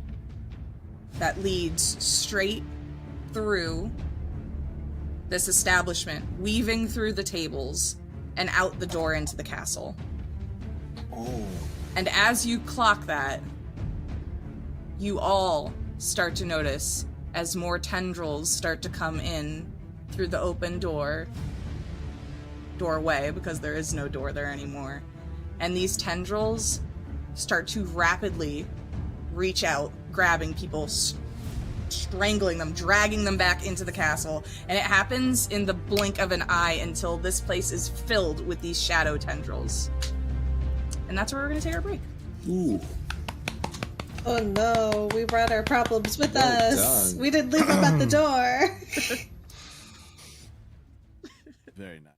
F: that leads straight through this establishment, weaving through the tables and out the door into the castle.
A: Oh.
F: And as you clock that, you all start to notice as more tendrils start to come in through the open doorway, because there is no door there anymore. And these tendrils start to rapidly reach out, grabbing people, strangling them, dragging them back into the castle. And it happens in the blink of an eye until this place is filled with these shadow tendrils. And that's where we're going to take our break.
A: Ooh.
B: Oh no, we brought our problems with
A: Well
B: us.
A: done.
B: We didn't leave them at the door.
E: Very nice.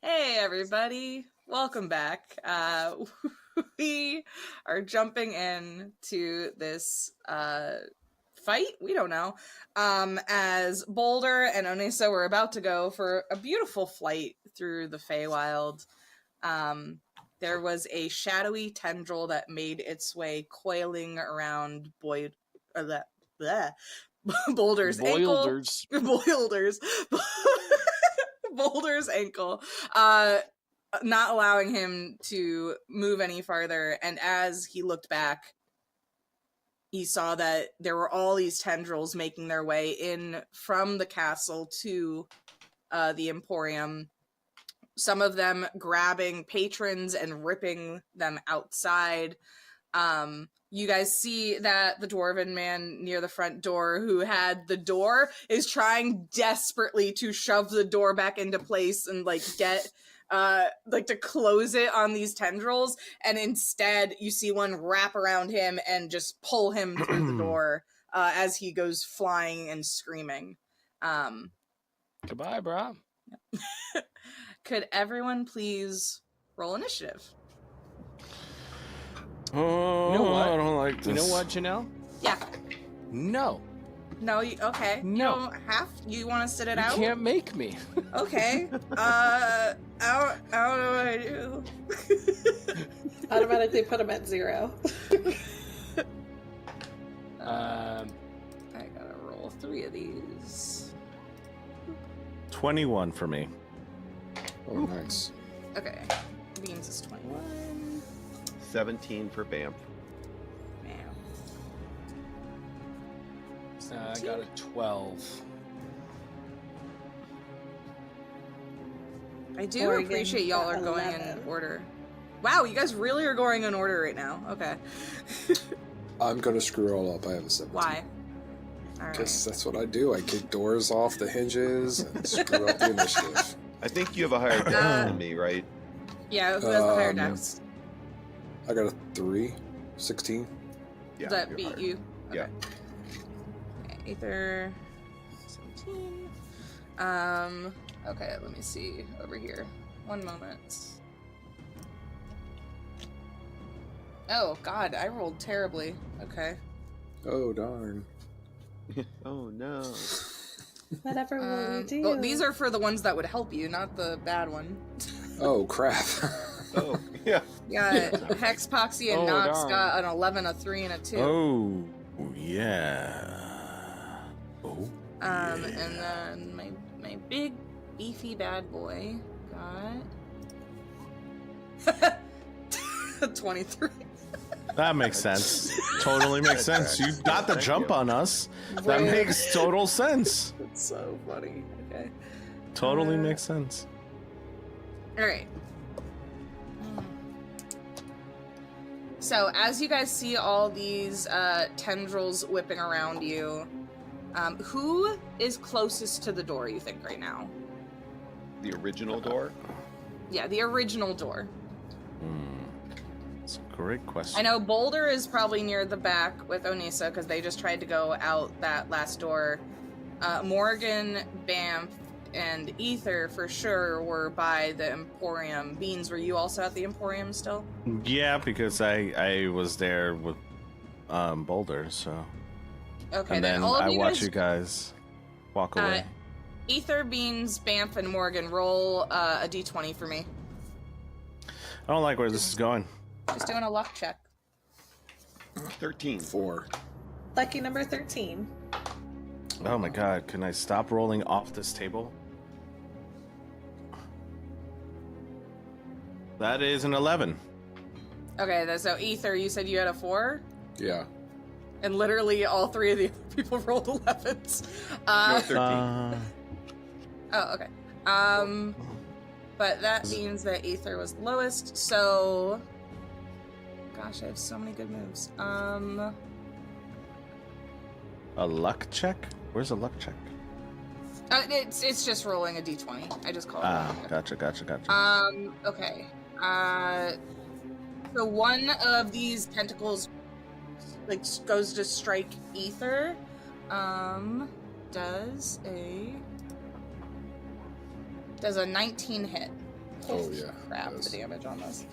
F: Hey, everybody. Welcome back. We are jumping in to this fight. We don't know. As Boulder and Onisa were about to go for a beautiful flight through the Feywild, there was a shadowy tendril that made its way coiling around Boulder's ankle. Boulder's ankle, not allowing him to move any farther. And as he looked back, he saw that there were all these tendrils making their way in from the castle to the emporium. Some of them grabbing patrons and ripping them outside. You guys see that the dwarven man near the front door who had the door is trying desperately to shove the door back into place and get to close it on these tendrils, and instead you see one wrap around him and just pull him through the door as he goes flying and screaming.
C: Goodbye, bro.
F: Could everyone please roll initiative?
E: Oh,
C: You know what?
E: I don't like this.
C: You know what, Janelle?
F: Yeah.
C: No.
F: No, okay.
C: No.
F: You don't have. You want to sit it
C: You
F: out?
C: can't make me.
F: Okay. I don't know what I do.
B: Automatically put him at 0.
F: I gotta roll 3 of these.
E: 21 for me.
A: Oh, nice.
F: Okay. Beans is 21.
D: 17 for Bamf.
F: Man.
C: I got a 12.
F: I do
B: Oregon
F: appreciate y'all are
B: got
F: going
B: 11.
F: in order. Wow, you guys really are going in order right now. Okay.
A: I'm gonna screw it all up. I have a 17.
F: Why? All
A: Because
F: right.
A: that's what I do. I kick doors off the hinges and screw up the initiative.
D: I think you have a higher dex than me, right?
F: Yeah, who has the higher
A: Um,
F: dex?
A: I got a 3. 16.
D: Yeah.
F: Does that
D: you're
F: beat
D: higher.
F: you?
D: Yeah.
F: Okay, Aether 17. Okay, let me see over here. One moment. Oh god, I rolled terribly. Okay.
A: Oh, darn.
D: Oh no.
B: Whatever will we do?
F: Well, these are for the ones that would help you, not the bad one.
A: Oh, crap.
D: Oh yeah.
F: Yeah, Hex, Poxy, and
C: Oh,
F: Nox
C: darn.
F: got an 11, a 3, and a 2.
E: Oh, yeah. Oh.
F: And then my big beefy bad boy got 23.
E: That makes sense. Totally makes sense. You got the
D: Thank
E: jump
D: you.
E: on us. That
F: Right.
E: makes total sense.
F: That's so funny. Okay.
E: Totally makes sense.
F: All right. So as you guys see all these tendrils whipping around you, who is closest to the door, you think, right now?
D: The original door.
F: Yeah, the original door.
E: It's a great question.
F: I know Boulder is probably near the back with Onisa because they just tried to go out that last door. Morgan, Bamf, and Ether for sure were by the Emporium. Beans, were you also at the Emporium still?
E: Yeah, because I was there with Boulder, so.
F: Okay,
E: And then
F: all of
E: I
F: you
E: watch
F: guys,
E: you guys walk away.
F: Ether, Beans, Bamf, and Morgan, roll a d20 for me.
E: I don't like where this is going.
F: Just doing a luck check.
D: 13.
A: 4.
B: Lucky number 13.
E: Oh my god, can I stop rolling off this table? That is an 11.
F: Okay, so Ether, you said you had a 4?
A: Yeah.
F: And literally all 3 of the other people rolled 11s.
D: No, 13.
F: Oh, okay. But that means that Ether was lowest, so... Gosh, I have so many good moves.
E: A luck check? Where's a luck check?
F: It's just rolling a d20. I just call it a luck check.
E: Gotcha.
F: Okay. So one of these tentacles, goes to strike Ether. Does a 19 hit?
A: Oh, yeah.
F: Crap,
A: Yes.
F: the damage on this.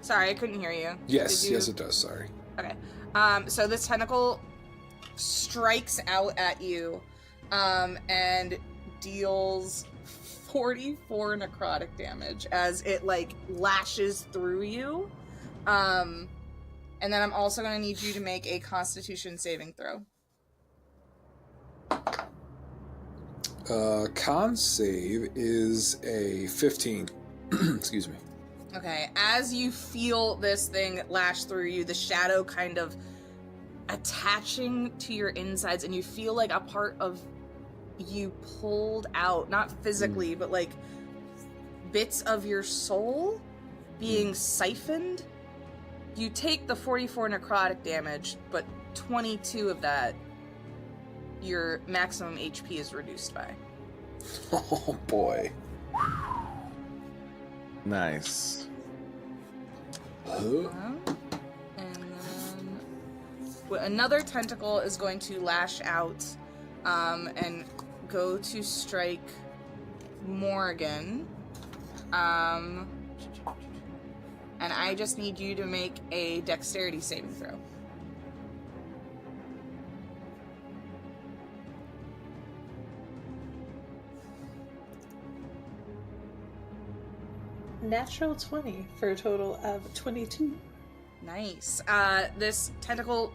F: Sorry, I couldn't hear you.
A: Yes,
F: Did you-
A: yes, it does. Sorry.
F: Okay. So this tentacle strikes out at you, and deals 44 necrotic damage as it like lashes through you. And then I'm also going to need you to make a Constitution saving throw.
A: Con save is a 15. Excuse me.
F: Okay, as you feel this thing lash through you, the shadow kind of attaching to your insides, and you feel like a part of you pulled out, not physically, but like bits of your soul being siphoned. You take the 44 necrotic damage, but 22 of that, your maximum HP is reduced by.
A: Oh, boy.
E: Nice.
A: Huh?
F: And then another tentacle is going to lash out and go to strike Morgan. And I just need you to make a dexterity saving throw.
B: Natural 20 for a total of 22.
F: Nice. This tentacle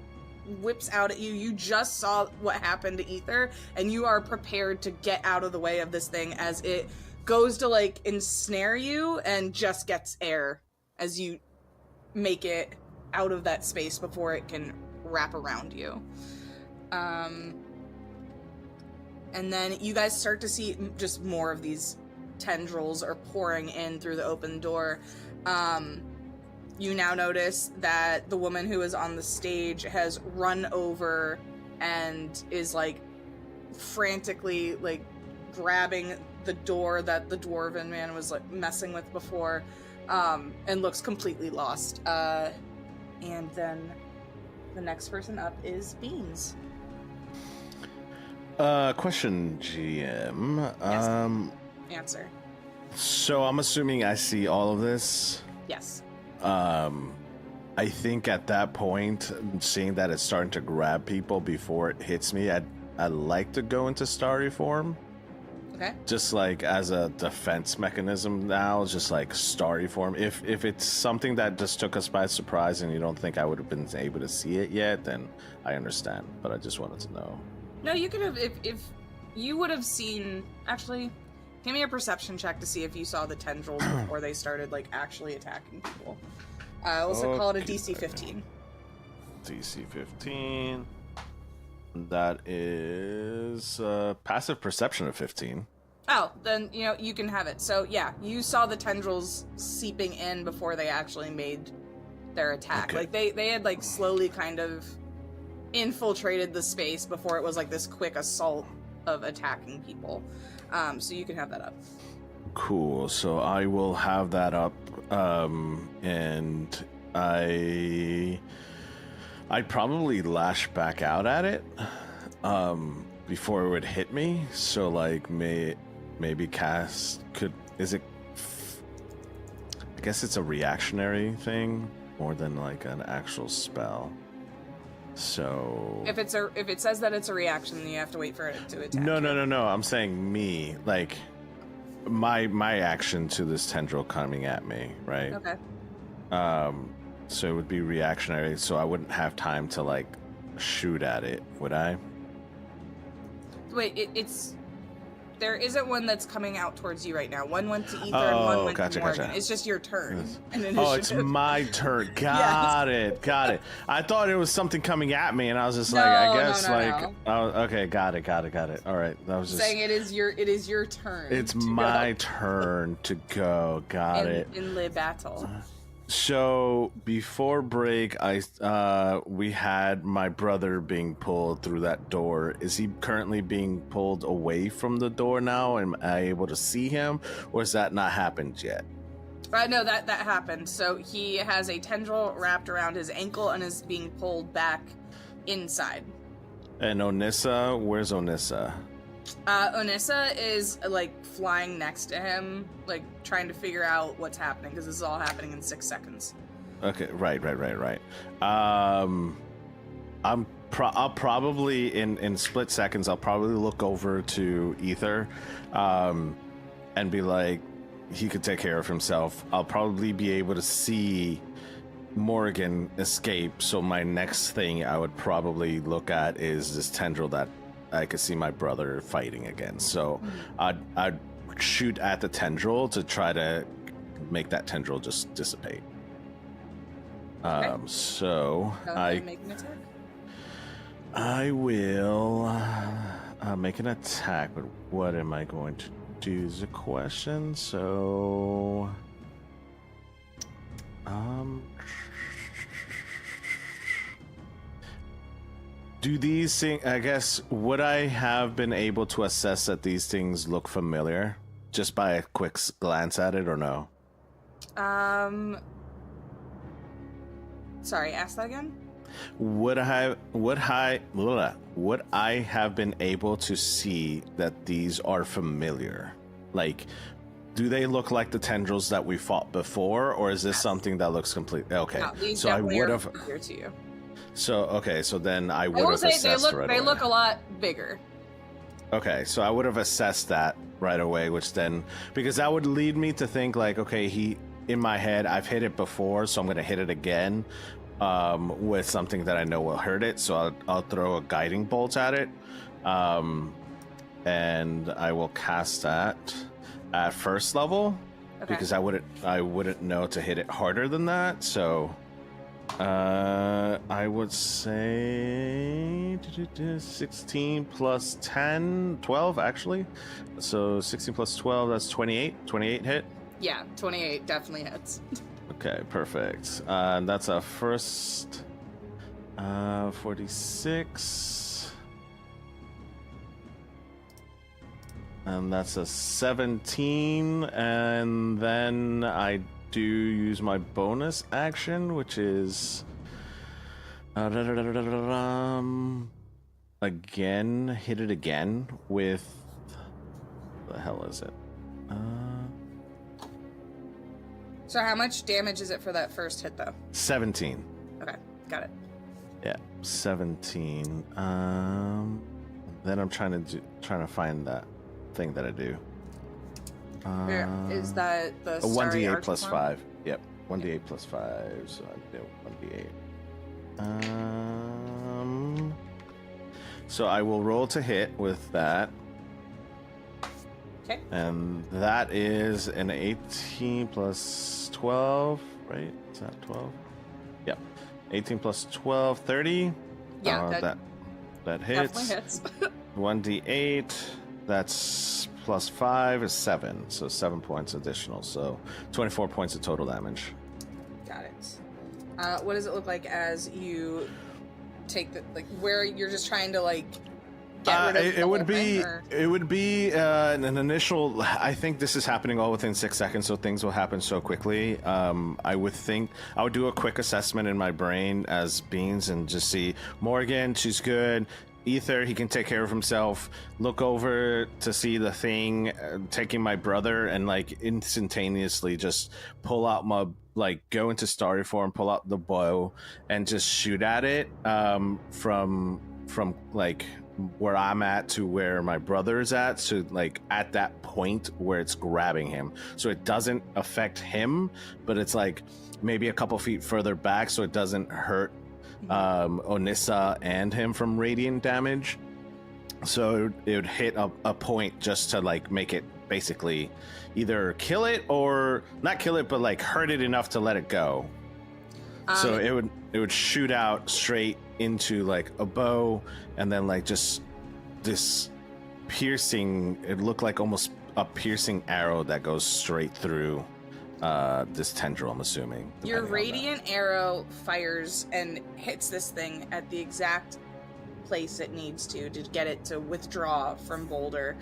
F: whips out at you. You just saw what happened to Ether, and you are prepared to get out of the way of this thing as it goes to, like, ensnare you and just gets air as you make it out of that space before it can wrap around you. And then you guys start to see just more of these tendrils are pouring in through the open door. You now notice that the woman who is on the stage has run over and is like frantically like grabbing the door that the dwarven man was like messing with before, and looks completely lost. And then the next person up is Beans.
E: Question, GM.
F: Yes. Answer.
E: So I'm assuming I see all of this.
F: Yes.
E: I think at that point, seeing that it's starting to grab people before it hits me, I'd like to go into starry form.
F: Okay.
E: Just like as a defense mechanism now, just like starry form. If it's something that just took us by surprise and you don't think I would have been able to see it yet, then I understand. But I just wanted to know.
F: No, you could have, if you would have seen, actually, give me a perception check to see if you saw the tendrils before they started, like, actually attacking people. We'll call it a DC 15.
E: DC 15. That is passive perception of 15.
F: Oh, then, you know, you can have it. So, yeah, you saw the tendrils seeping in before they actually made their attack.
E: Okay.
F: Like, they had, like, slowly kind of infiltrated the space before it was, like, this quick assault of attacking people. So you can have that up.
E: Cool. So I will have that up, and I'd probably lash back out at it before it would hit me. So like maybe cast I guess it's a reactionary thing more than like an actual spell. So
F: If it says that it's a reaction, then you have to wait for it to attack.
E: No. I'm saying me, like my action to this tendril coming at me, right?
F: Okay.
E: So it would be reactionary, so I wouldn't have time to like shoot at it, would I?
F: Wait, there isn't one that's coming out towards you right now. One went to Ether and one went to Morgan. It's just your turn.
E: Yes.
F: An
E: Oh, it's
F: initiative.
E: my turn. Got it. I thought it was something coming at me, and I was just like,
F: No,
E: I guess
F: no.
E: Oh, okay, got it. All right, that was just
F: Saying it is your turn.
E: It's
F: to
E: my
F: go
E: turn to go. Got it.
F: in the battle.
E: So before break, we had my brother being pulled through that door. Is he currently being pulled away from the door now? Am I able to see him, or has that not happened yet?
F: No, that happened. So he has a tendril wrapped around his ankle and is being pulled back inside.
E: And Onissa, where's Onissa?
F: Onissa is like flying next to him, like trying to figure out what's happening because this is all happening in 6 seconds.
E: Okay, right. I'll probably in split seconds. I'll probably look over to Ether, and be like, he could take care of himself. I'll probably be able to see Morgan escape. So my next thing I would probably look at is this tendril that I could see my brother fighting against. So I'd shoot at the tendril to try to make that tendril just dissipate.
F: Okay.
E: So
F: Make an attack.
E: I will make an attack, but what am I going to do is a question. So, do these things, I guess, would I have been able to assess that these things look familiar just by a quick glance at it or no?
F: Sorry, ask that again?
E: Would I have been able to see that these are familiar? Like, do they look like the tendrils that we fought before, or is this something that looks completely okay?
F: No, these
E: so I
F: definitely
E: would
F: are
E: have.
F: familiar to you.
E: So okay, so then I would
F: I will
E: have
F: say
E: assessed right
F: they
E: away.
F: look a lot bigger.
E: Okay, so I would have assessed that right away, which then, because that would lead me to think like, okay, in my head, I've hit it before, so I'm going to hit it again with something that I know will hurt it. So I'll throw a guiding bolt at it, and I will cast that at first level, because I wouldn't know to hit it harder than that. So I would say 16 plus 10, 12 actually. So 16 plus 12, that's 28. 28 hit?
F: Yeah, 28 definitely hits.
E: Okay, perfect. That's a first 46. And that's a 17. And then I do use my bonus action, which is again, hit it again with, the hell is it?
F: So how much damage is it for that first hit, though?
E: 17.
F: Okay, got it.
E: Yeah, 17. Then I'm trying to find that thing that I do.
F: Is that the
E: a 1d8
F: Archer
E: plus
F: form?
E: 5. Yep, 1d8 plus 5. So I do 1d8. So I will roll to hit with that.
F: Okay.
E: And that is an 18 plus 12, right? Is that 12? Yep. 18 plus 12, 30.
F: Yeah,
E: that hits.
F: definitely hits.
E: 1d8. That's plus 5 is 7. So 7 points additional. So 24 points of total damage.
F: Got it. What does it look like as you take the, like, where you're just trying to, like, get rid of
E: it would be an initial. I think this is happening all within 6 seconds, so things will happen so quickly. I would think I would do a quick assessment in my brain as Beans and just see Morgan, she's good. Ether, he can take care of himself. Look over to see the thing taking my brother, and like instantaneously just pull out my, like, go into starry form, pull out the bow, and just shoot at it from like where I'm at to where my brother is at, so like at that point where it's grabbing him, so it doesn't affect him, but it's like maybe a couple feet further back, so it doesn't hurt Onissa and him from radiant damage. So it would hit a point just to like make it basically either kill it or not kill it, but like hurt it enough to let it go. So it would shoot out straight into like a bow, and then like just this piercing, it looked like almost a piercing arrow that goes straight through this tendril, I'm assuming.
F: Your
E: depending on that.
F: radiant arrow fires and hits this thing at the exact place it needs to get it to withdraw from Boulder.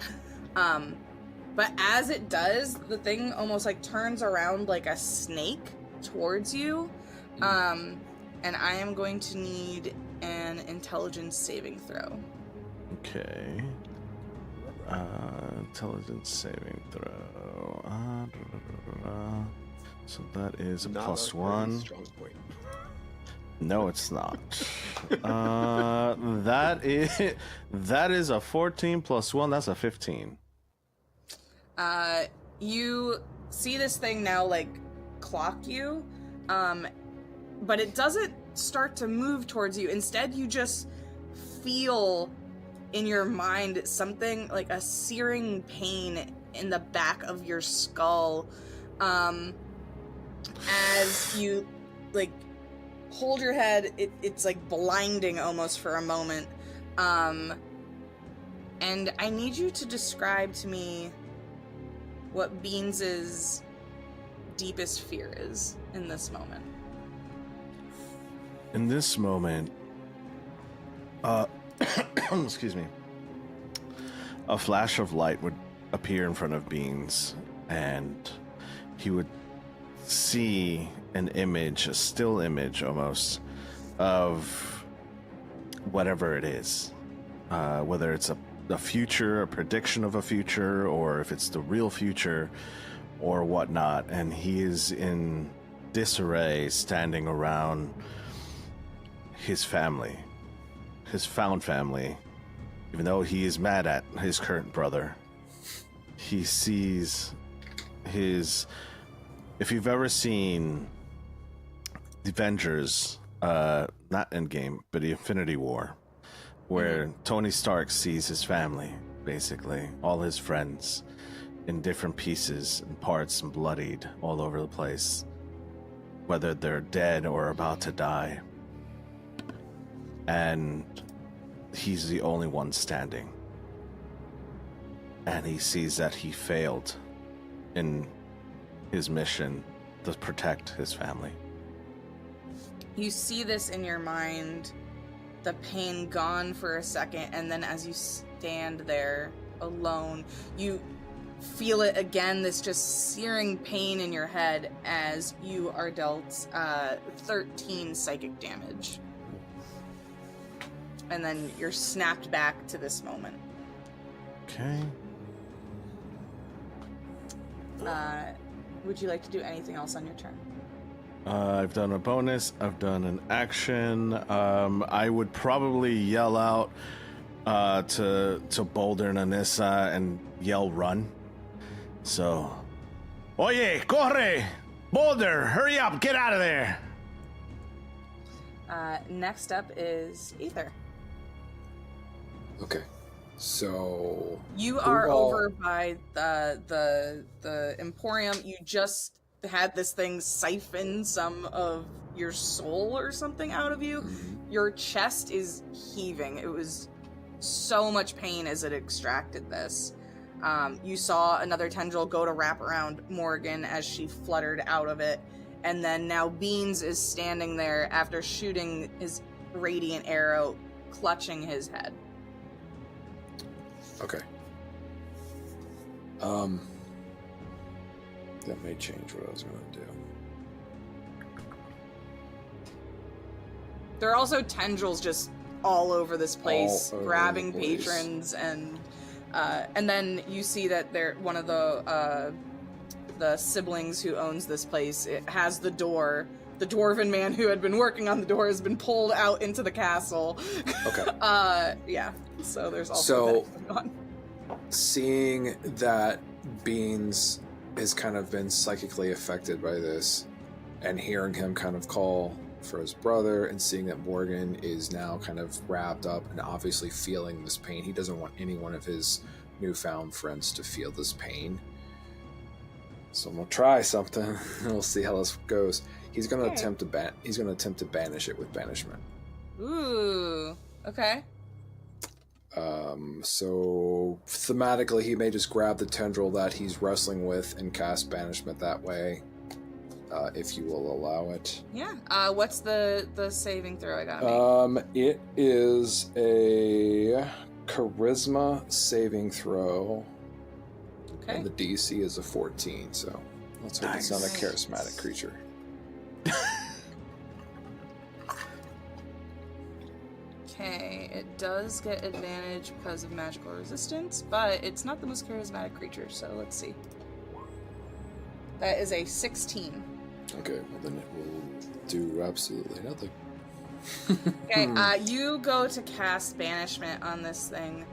F: But as it does, the thing almost like turns around like a snake towards you. And I am going to need an intelligence saving throw.
E: Okay. Intelligence saving throw. So that is a
D: Not
E: plus
D: our party's
E: 1.
D: strong point.
E: No, it's not. That is a 14 plus 1. That's a 15.
F: You see this thing now, like, clock you, but it doesn't start to move towards you. Instead, you just feel in your mind something like a searing pain in the back of your skull, as you, like, hold your head. It's like blinding almost for a moment, and I need you to describe to me what Beans's deepest fear is in this moment.
E: In this moment, excuse me, a flash of light would appear in front of Beans, and he would see an image, a still image almost, of whatever it is. Whether it's a future, a prediction of a future, or if it's the real future, or whatnot. And he is in disarray, standing around his family, his found family. Even though he is mad at his current brother, he sees his... If you've ever seen the Avengers, not Endgame, but the Infinity War, where Tony Stark sees his family, basically, all his friends, in different pieces and parts and bloodied all over the place, whether they're dead or about to die. And he's the only one standing. And he sees that he failed in his mission to protect his family.
F: You see this in your mind, the pain gone for a second, and then as you stand there alone, you feel it again, this just searing pain in your head as you are dealt 13 psychic damage. And then you're snapped back to this moment.
E: Okay.
F: Would you like to do anything else on your turn?
E: I've done a bonus. I've done an action. I would probably yell out to Boulder and Anissa and yell run. So, oye, corre! Boulder, hurry up, get out of there!
F: Next up is Ether.
A: Okay. So
F: You are over by the emporium. You just had this thing siphon some of your soul or something out of you. Your chest is heaving. It was so much pain as it extracted this. You saw another tendril go to wrap around Morgan as she fluttered out of it. And then now Beans is standing there after shooting his radiant arrow, clutching his head.
A: Okay. That may change what I was going to do.
F: There are also tendrils just all over this place,
A: All over
F: grabbing
A: the place.
F: patrons, and then you see that they're one of the siblings who owns this place. It has the door. The dwarven man who had been working on the door has been pulled out into the castle.
A: Okay.
F: Yeah. So there's also that going on.
A: Seeing that Beans has kind of been psychically affected by this, and hearing him kind of call for his brother, and seeing that Morgan is now kind of wrapped up and obviously feeling this pain. He doesn't want any one of his newfound friends to feel this pain. So I'm gonna try something. We'll see how this goes. He's gonna attempt to banish it with banishment.
F: Ooh. Okay.
A: So thematically, he may just grab the tendril that he's wrestling with and cast banishment that way, if you will allow it.
F: Yeah. What's the saving throw I gotta make?
A: It is a charisma saving throw,
F: Okay.
A: and the DC is a 14. So let's hope it's not a charismatic creature.
F: Okay. does get advantage because of magical resistance, but it's not the most charismatic creature, so let's see. That is a 16.
A: Okay, well then it will do absolutely nothing.
F: Okay, you go to cast Banishment on this thing,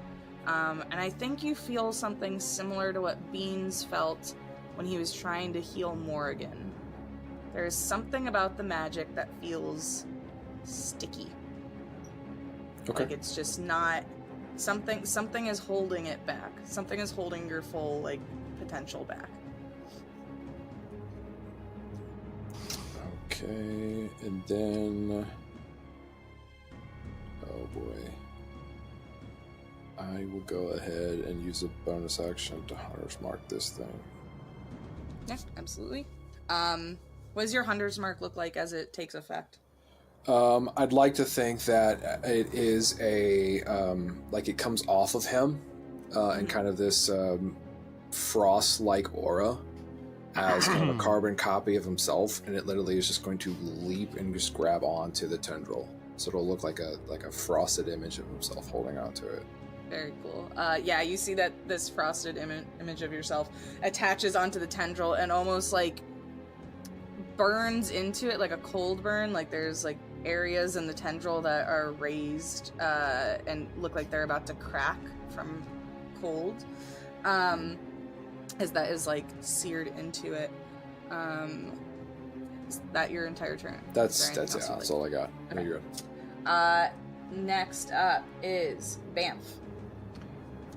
F: and I think you feel something similar to what Beans felt when he was trying to heal Morrigan. There's something about the magic that feels sticky.
A: Okay.
F: Like it's just not something is holding it back. Something is holding your full like potential back.
A: Okay, and then oh boy. I will go ahead and use a bonus action to Hunter's Mark this thing.
F: Yeah, absolutely. What does your Hunter's Mark look like as it takes effect?
A: I'd like to think that it is a like it comes off of him and kind of this frost-like aura as kind of a carbon copy of himself, and it literally is just going to leap and just grab onto the tendril, so it'll look like a frosted image of himself holding onto it.
F: Very cool. Yeah, you see that this frosted image of yourself attaches onto the tendril and almost like burns into it like a cold burn. Like there's like areas in the tendril that are raised and look like they're about to crack from cold. As that is like seared into it. Is that your entire turn?
A: That's all I got.
F: Okay.
A: You're
F: good. Next up is Bamf.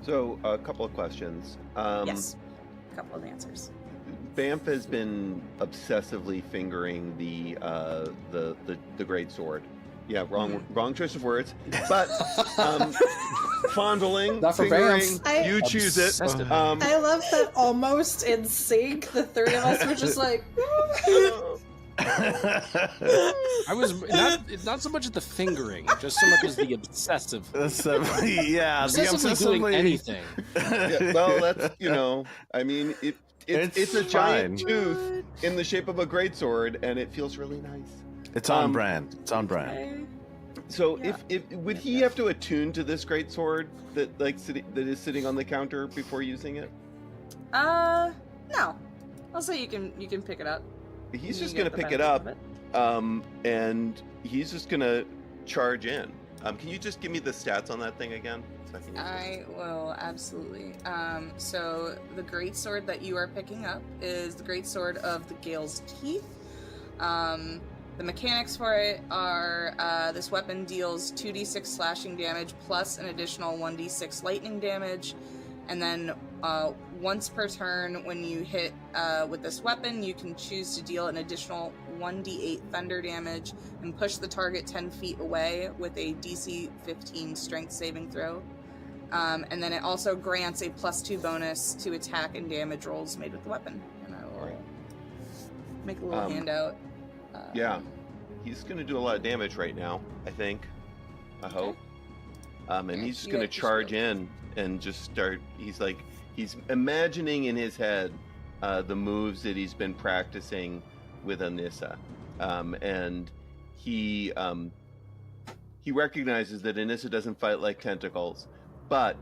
D: So, a couple of questions.
F: Yes, a couple of answers.
D: Bamf has been obsessively fingering the greatsword. Yeah, wrong choice of words. But fondling,
A: Not for
D: fingering,
A: Bamf.
D: you choose it.
B: I love that almost in sync. The three of us were just like.
C: I was not so much at the fingering, just so much as the obsessive.
E: Yeah, the
C: Obsessively doing
E: obsessively
C: anything.
D: Yeah, well, that's I mean, it's a giant
E: fine.
D: tooth in the shape of a greatsword, and it feels really nice.
E: It's on brand. It's on brand.
F: Okay.
D: So,
F: Yeah.
D: if would he have to attune to this greatsword that that is sitting on the counter before using it?
F: No. I'll say you can pick it up.
D: He's
F: You
D: just
F: get
D: gonna
F: the
D: pick it
F: benefit
D: up,
F: of it.
D: and he's just gonna charge in. Can you just give me the stats on that thing again? So I can use this?
F: I will, absolutely. So the greatsword that you are picking up is the greatsword of the Gale's Teeth. The mechanics for it are this weapon deals 2d6 slashing damage plus an additional 1d6 lightning damage, and then once per turn when you hit with this weapon, you can choose to deal an additional 1d8 thunder damage and push the target 10 feet away with a DC 15 strength saving throw. And then it also grants a +2 bonus to attack and damage rolls made with the weapon. And I will make a little handout.
D: Yeah, he's gonna do a lot of damage right now. I think. I hope. And
F: Yeah,
D: he's just
F: you
D: gonna
F: got your
D: charge
F: shield.
D: in and just start. He's imagining in his head the moves that he's been practicing with Anissa, and he recognizes that Anissa doesn't fight like tentacles, but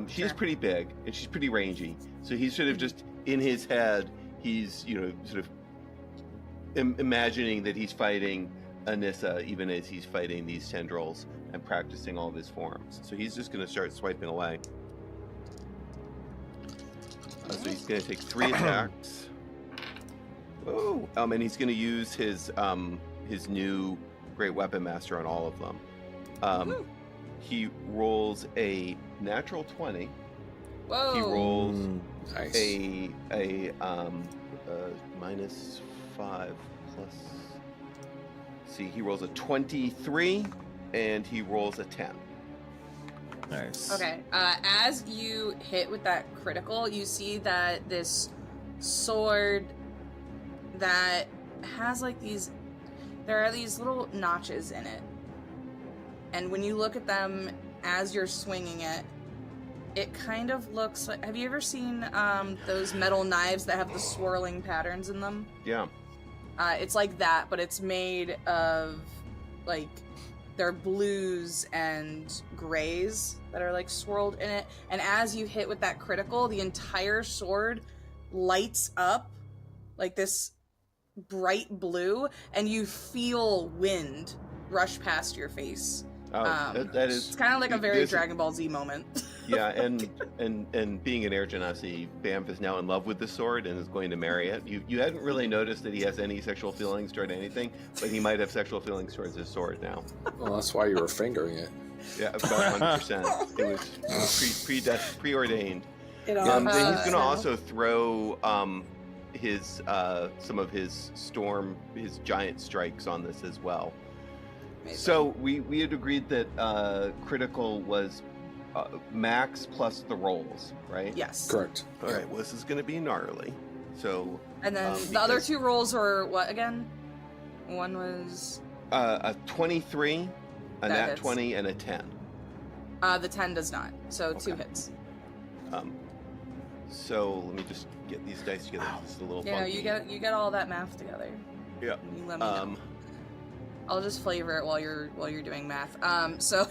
D: she's
F: Sure.
D: pretty big and she's pretty rangy. So he's sort of just in his head. He's sort of imagining that he's fighting Anissa even as he's fighting these tendrils and practicing all of his forms. So he's just going to start swiping away. So he's going to take 3 attacks. Oh, and he's going to use his new Great Weapon Master on all of them. He rolls a natural 20.
F: Whoa!
D: He rolls
A: Nice.
D: a -5 plus. See, he rolls a 23 and he rolls a 10.
E: Nice.
F: Okay, as you hit with that critical, you see that this sword that has like there are these little notches in it. And when you look at them as you're swinging it, it kind of looks like, have you ever seen those metal knives that have the swirling patterns in them?
D: Yeah.
F: It's like that, but it's made of like They're blues and grays that are like swirled in it. And as you hit with that critical, the entire sword lights up like this bright blue, and you feel wind rush past your face.
D: Oh, that is.
F: It's kind of like a very Dragon Ball Z moment.
D: Yeah, and being an Air Genasi, Bamf is now in love with the sword and is going to marry it. You hadn't really noticed that he has any sexual feelings toward anything, but he might have sexual feelings towards his sword now.
A: Well, that's why you were fingering it.
D: Yeah, about 100%. It was preordained.
F: It
D: He's
F: all
D: going to also throw his some of his giant strikes on this as well. Amazing. So we had agreed that critical was max plus the rolls, right?
F: Yes.
A: Correct.
D: All right. Well, this is going to be gnarly. So.
F: And then the other two rolls were what again? One was
D: a 23, a nat
F: hits.
D: 20, and a 10.
F: The 10 does not. So
D: Okay.
F: 2 hits.
D: So let me just get these dice together. This is a little
F: Yeah,
D: funky.
F: you get all that math together.
D: Yeah.
F: You let me know. I'll just flavor it while you're doing math. So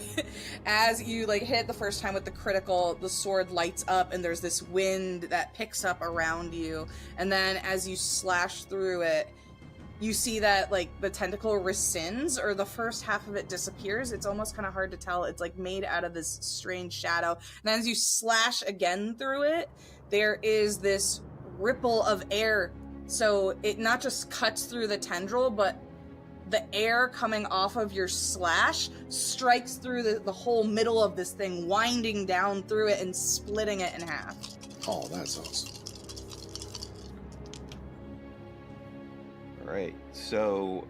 F: as you like hit the first time with the critical, the sword lights up and there's this wind that picks up around you. And then as you slash through it, you see that like the tentacle rescinds, or the first half of it disappears. It's almost kind of hard to tell. It's like made out of this strange shadow. And then as you slash again through it, there is this ripple of air. So it not just cuts through the tendril, but the air coming off of your slash strikes through the whole middle of this thing, winding down through it and splitting it in half.
A: Oh, that's awesome.
D: All right. So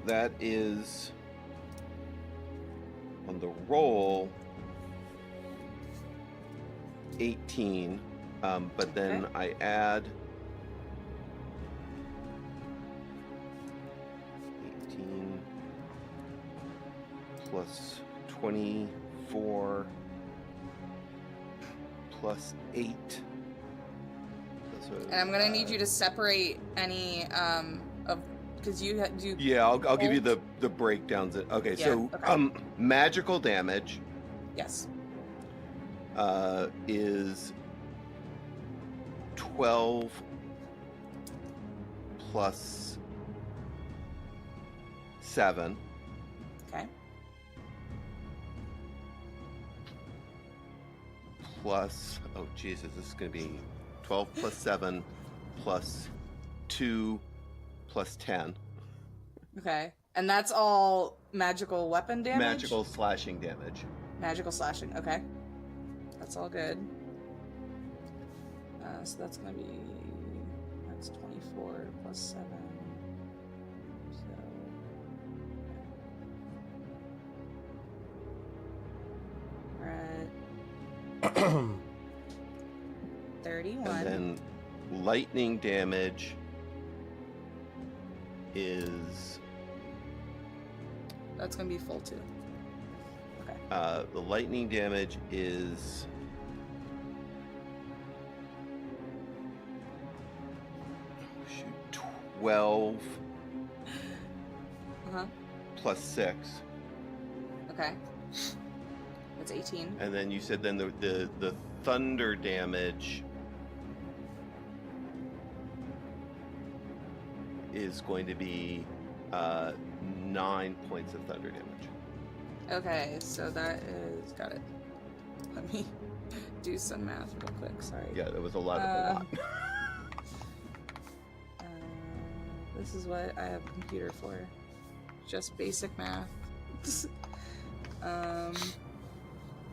D: that is on the roll 18, but then I add 18 plus 24 plus 8.
F: And I'm gonna need you to separate any of, because you do.
D: Yeah, I'll give you the breakdowns. Okay,
F: Yeah,
D: so
F: okay.
D: Magical damage
F: Yes.
D: is 12 plus 7.
F: Okay.
D: Plus, oh Jesus, this is going to be 12 plus 7 plus 2 plus 10.
F: Okay. And that's all magical weapon damage?
D: Magical slashing damage.
F: Magical slashing. Okay. That's all good. So that's going to be... That's 24 plus 7. So... We're at 31.
D: And then lightning damage is...
F: That's going to be full too. Okay.
D: the lightning damage is... 12 plus 6.
F: Okay. That's 18.
D: And then you said then the thunder damage is going to be 9 points of thunder damage.
F: Okay, so that is... Got it. Let me do some math real quick, sorry.
D: Yeah, that was a lot of a lot.
F: This is what I have a computer for. Just basic math.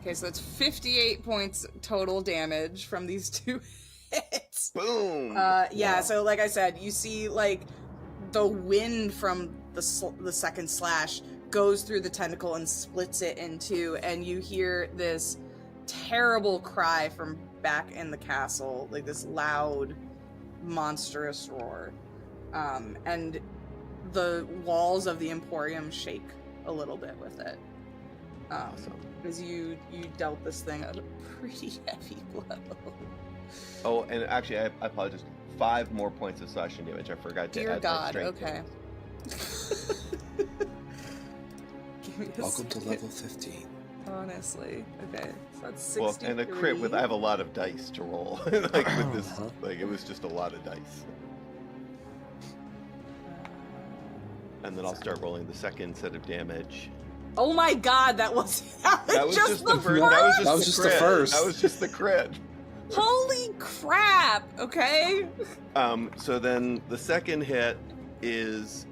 F: Okay, so that's 58 points total damage from these two hits.
D: Boom!
F: Yeah, so like I said, you see like the wind from the second slash goes through the tentacle and splits it in two, and you hear this terrible cry from back in the castle, like this loud, monstrous roar. And the walls of the emporium shake a little bit with it.
D: Awesome.
F: Because you dealt this thing a pretty heavy blow.
D: Oh, and actually, I apologize. 5 more points of slashing damage. I forgot to
F: Dear
D: add
F: God,
D: that strength
F: okay.
A: Welcome to level 15.
F: Honestly. Okay. So that's
D: Well,
F: 63.
D: and a crit with I have a lot of dice to roll. Like with this, like it was just a lot of dice. And then I'll start rolling the second set of damage.
F: Oh my god, that was just the first.
D: That was just the first. That was just the crit.
F: Holy crap! Okay.
D: So then the second hit is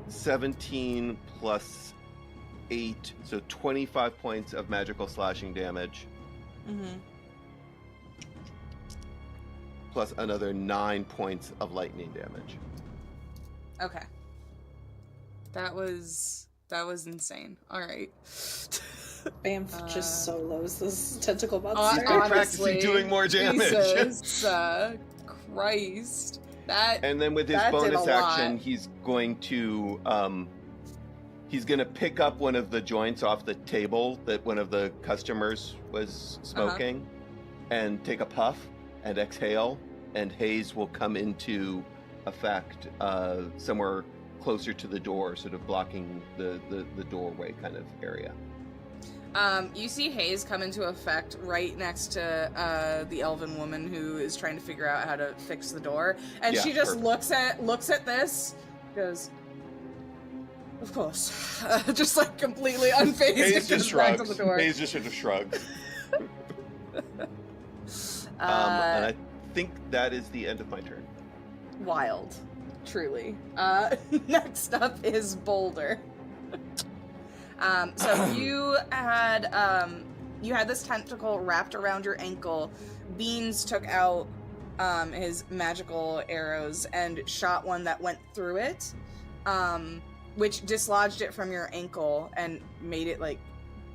D: 17 plus 8, so 25 points of magical slashing damage.
F: Mm-hmm.
D: Plus another 9 points of lightning damage.
F: Okay. That was insane. All right.
B: Bamf just solos this tentacle monster.
D: He's been practicing doing more damage.
F: Jesus Christ.
D: And then with his bonus action, he's going to pick up one of the joints off the table that one of the customers was smoking and take a puff and exhale, and haze will come into effect somewhere closer to the door, sort of blocking the doorway kind of area.
F: You see haze come into effect right next to the elven woman who is trying to figure out how to fix the door, and she just looks at this, goes, "Of course," just like completely unfazed.
D: Haze just shrugs.
F: On the door.
D: Haze just sort of shrugs. And I think that is the end of my turn.
F: Wild, truly. Next up is Boulder. So you had this tentacle wrapped around your ankle. Beans took out his magical arrows and shot one that went through it, which dislodged it from your ankle and made it like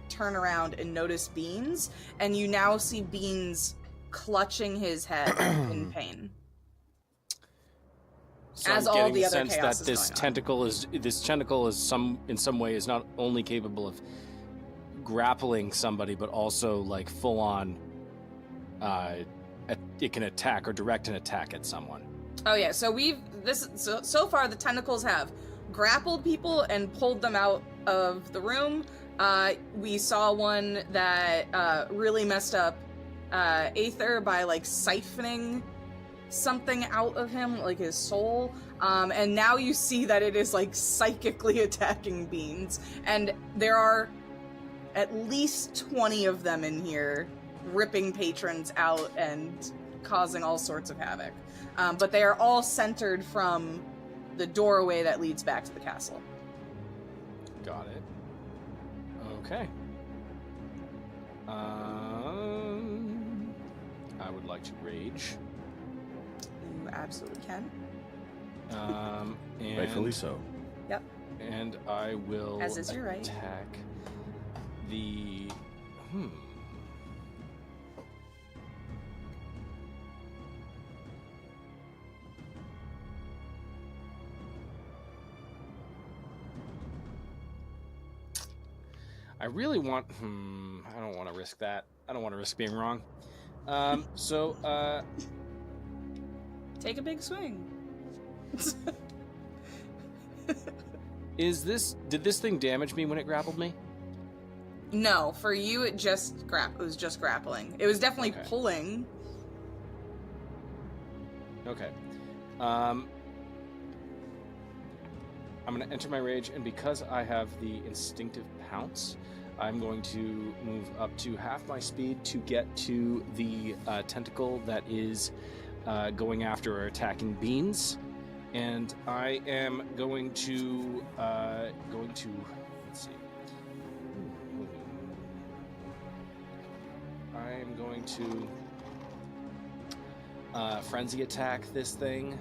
F: turn around and notice Beans. And you now see Beans clutching his head in pain.
C: So
F: as
C: I'm
F: all
C: getting
F: the
C: the
F: other
C: sense
F: chaos
C: that
F: is
C: this tentacle is in some way is not only capable of grappling somebody, but also like full on. It can attack or direct an attack at someone.
F: Oh yeah, so so far the tentacles have grappled people and pulled them out of the room. We saw one that really messed up Aether by like siphoning something out of him, like his soul, and now you see that it is like psychically attacking Beans, and there are at least 20 of them in here ripping patrons out and causing all sorts of havoc, but they are all centered from the doorway that leads back to the castle.
C: Got it. Okay. I would like to rage.
F: You absolutely can.
C: And
E: Rightfully so.
F: Yep.
C: And I will
F: As is your right.
C: attack the I really want I don't want to risk that. I don't want to risk being wrong. So
F: Take a big swing.
C: Did this thing damage me when it grappled me?
F: No, for you it was just grappling. It was definitely pulling.
C: Okay. I'm going to enter my rage, and because I have the instinctive pounce, I'm going to move up to half my speed to get to the tentacle that is going after or attacking Beans. And I am going to let's see. I am going to frenzy attack this thing.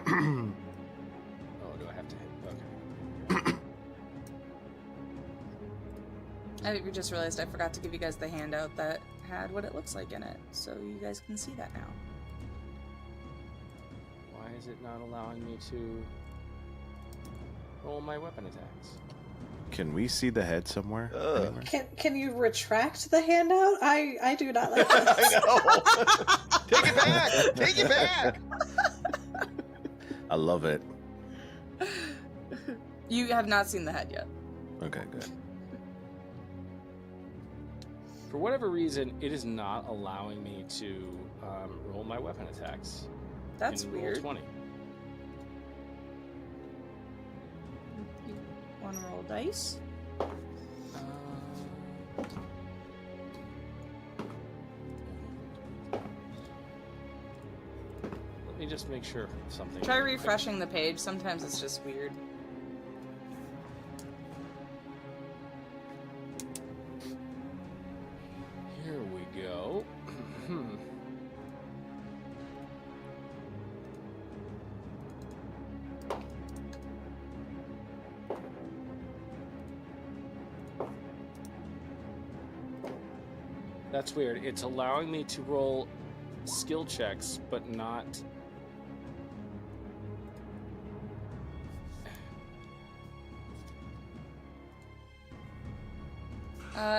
C: And oh, do I have to hit? Okay.
F: I just realized I forgot to give you guys the handout that had what it looks like in it, so you guys can see that now.
C: Why is it not allowing me to roll my weapon attacks?
E: Can we see the head somewhere?
D: Ugh.
E: Anywhere?
B: Can you retract the handout? I do not like
D: I
B: this.
D: know. Take it back. Take it back.
E: I love it.
F: You have not seen the head yet.
E: Okay, good.
C: For whatever reason, it is not allowing me to roll my weapon attacks.
F: That's
C: in
F: weird.
C: Roll 20.
F: You want to roll dice?
C: Let me just make sure of something.
F: Try refreshing the page. Sometimes it's just weird.
C: Here we go. That's weird. It's allowing me to roll skill checks, but not...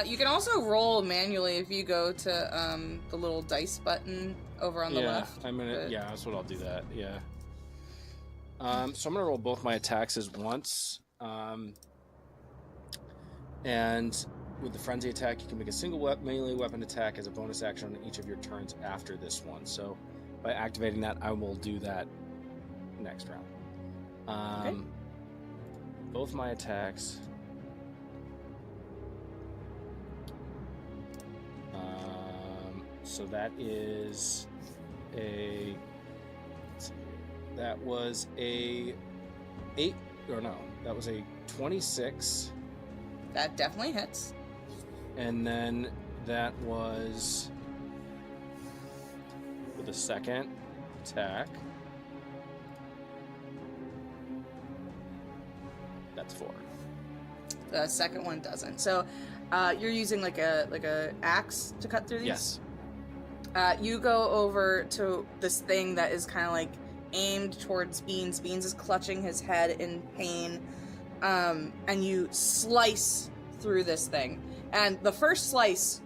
F: You can also roll manually if you go to the little dice button over on the left.
C: I'm gonna.
F: but-
C: Yeah, that's what I'll do. That. Yeah. So I'm gonna roll both my attacks as once. And with the frenzy attack, you can make a single melee weapon attack as a bonus action on each of your turns after this one. So by activating that, I will do that next round.
F: Okay.
C: Both my attacks. So that is a. Let's see here. That was a 8, or no, that was a 26,
F: That definitely hits.
C: and then that was with the second attack. That's 4.
F: The second one doesn't. So, you're using like a axe to cut through these.
C: Yes.
F: You go over to this thing that is kind of like aimed towards Beans. Beans is clutching his head in pain, and you slice through this thing. And the first slice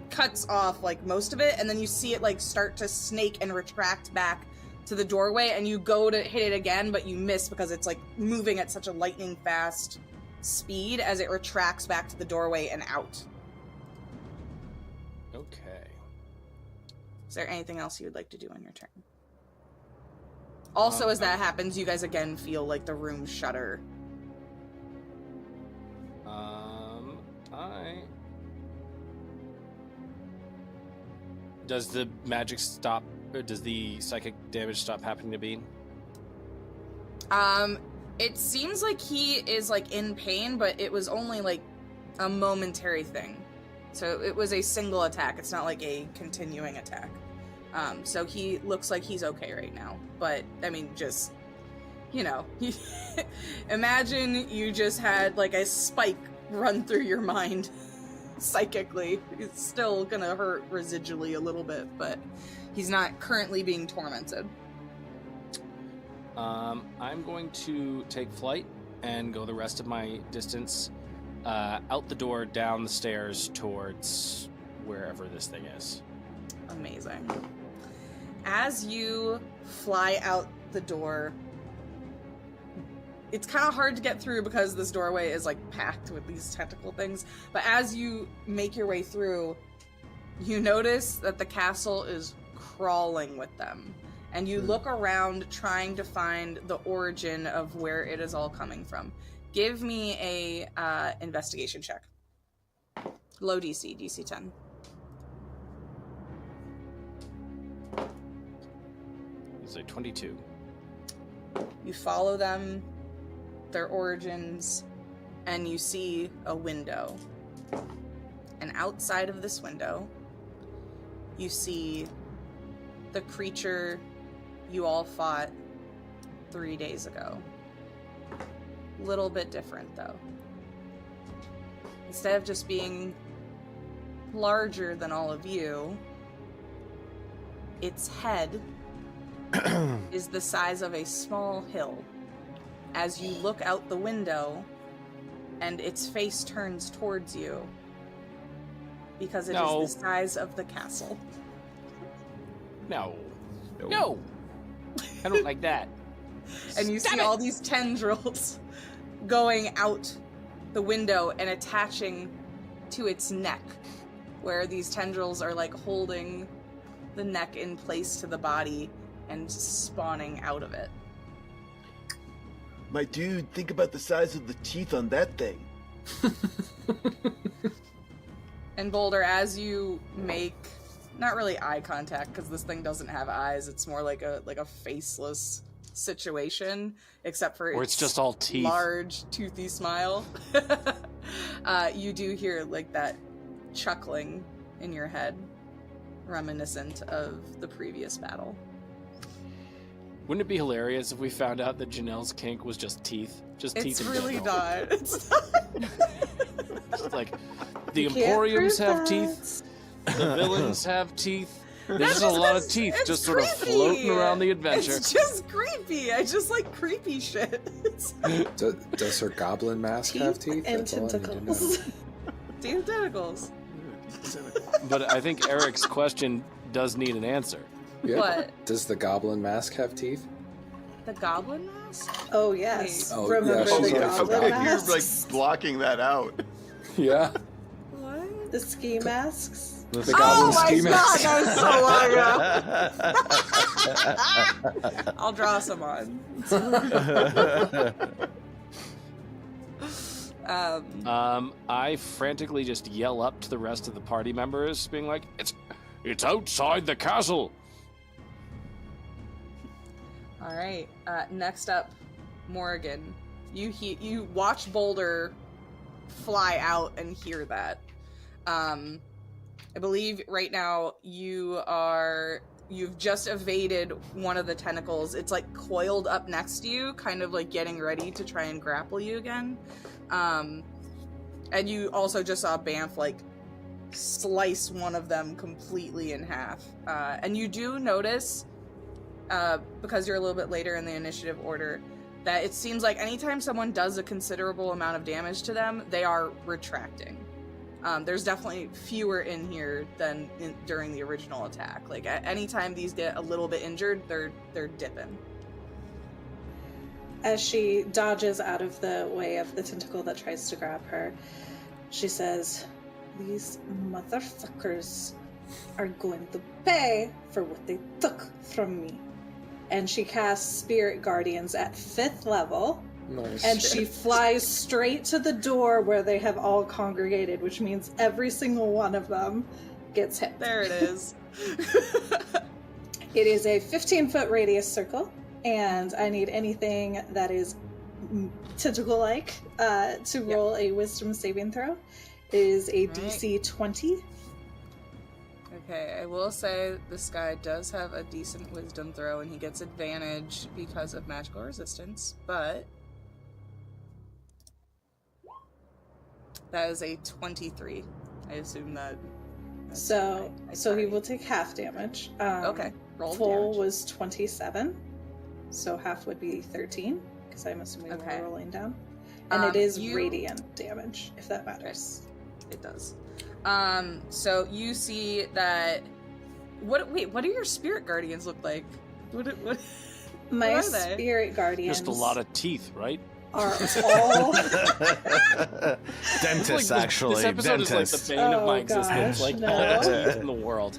F: cuts off like most of it, and then you see it like start to snake and retract back to the doorway, and you go to hit it again, but you miss because it's like moving at such a lightning fast speed as it retracts back to the doorway and out.
C: Okay.
F: Is there anything else you would like to do on your turn? Also, as that happens, you guys again feel like the room shudder.
C: Does the magic stop, or does the psychic damage stop happening to Bean?
F: It seems like he is like in pain, but it was only like a momentary thing. So it was a single attack. It's not like a continuing attack. So he looks like he's okay right now. But I mean, just, you know, imagine you just had like a spike run through your mind psychically. It's still gonna hurt residually a little bit, but he's not currently being tormented.
C: I'm going to take flight and go the rest of my distance out the door, down the stairs towards wherever this thing is.
F: Amazing. As you fly out the door, it's kind of hard to get through because this doorway is like packed with these tentacle things. But as you make your way through, you notice that the castle is crawling with them. And you look around trying to find the origin of where it is all coming from. Give me a investigation check. Low DC, DC 10.
C: It's a 22.
F: You follow them, their origins, and you see a window. And outside of this window, you see the creature you all fought 3 days ago. Little bit different, though. Instead of just being larger than all of you, its head is the size of a small hill. As you look out the window, and its face turns towards you because it
C: No.
F: is the size of the castle.
C: No. No. I don't like that.
F: And you see all these tendrils going out the window and attaching to its neck, where these tendrils are like holding the neck in place to the body and spawning out of it.
D: My dude, think about the size of the teeth on that thing.
F: And Boulder, as you make not really eye contact, because this thing doesn't have eyes, it's more like a faceless situation, except for
C: Or it's just all teeth.
F: large toothy smile. You do hear like that chuckling in your head, reminiscent of the previous battle.
C: Wouldn't it be hilarious if we found out that Janelle's kink was just teeth? Just teeth
F: It's
C: in
F: really
C: general.
F: not. It's not.
C: It's like, the
B: You can't
C: emporiums
B: prove
C: have
B: that.
C: teeth, the villains have teeth. There's
F: That's
C: just a lot of
F: it's-
C: teeth
F: it's
C: just sort of
F: creepy.
C: floating around the adventure.
F: It's just creepy. I just like creepy shit.
A: Does her goblin mask have teeth?
B: and
A: That's all I need to know.
B: tentacles.
F: Teeth tentacles.
C: But I think Eric's question does need an answer.
A: Yeah.
F: What?
A: Does the goblin mask have teeth?
F: The goblin mask?
B: Oh yes.
F: Wait.
A: Oh,
B: Remember
A: yeah,
B: the
A: she's already
B: goblin
A: forgotten.
D: You're
B: masks?
D: like blocking that out.
A: Yeah.
F: What?
B: The ski masks.
A: The
F: Oh
A: goblin
F: my
A: ski
F: god,
A: mask.
F: that was so long ago. I'll draw some on.
C: I frantically just yell up to the rest of the party members, being like, "It's outside the castle."
F: All right. Next up, Morgan. You watch Boulder fly out and hear that. I believe right now you've just evaded one of the tentacles. It's like coiled up next to you, kind of like getting ready to try and grapple you again. And you also just saw Banff like slice one of them completely in half. And you do notice, because you're a little bit later in the initiative order, that it seems like anytime someone does a considerable amount of damage to them, they are retracting. There's definitely fewer in here than during the original attack. Like anytime these get a little bit injured, they're dipping.
B: As she dodges out of the way of the tentacle that tries to grab her, she says, "These motherfuckers are going to pay for what they took from me." And she casts Spirit Guardians at 5th level,
A: Nice.
B: and she flies straight to the door where they have all congregated, which means every single one of them gets hit.
F: There it is.
B: It is a 15-foot radius circle, and I need anything that is tentacle-like to roll a wisdom saving throw. It is a
F: Right.
B: DC 20.
F: Okay, I will say this guy does have a decent wisdom throw, and he gets advantage because of magical resistance, but that is a 23. I assume that. that's
B: So
F: right.
B: so he
F: Sorry.
B: will take half damage.
F: Okay, roll
B: Full
F: damage.
B: was 27, so half would be 13, because I'm assuming
F: Okay.
B: we're rolling down. And it is
F: you-
B: radiant damage, if that matters.
F: It does. So you see that. Wait, what do your spirit guardians look like? What
B: My
F: are they?
B: spirit guardians
C: Just a lot of teeth, right?
B: are all...
E: Dentist,
C: This
E: actually.
C: episode
E: Dentist.
C: is like the bane of my
B: Oh,
C: existence.
B: gosh,
C: Like
B: no.
C: all the teeth in the world.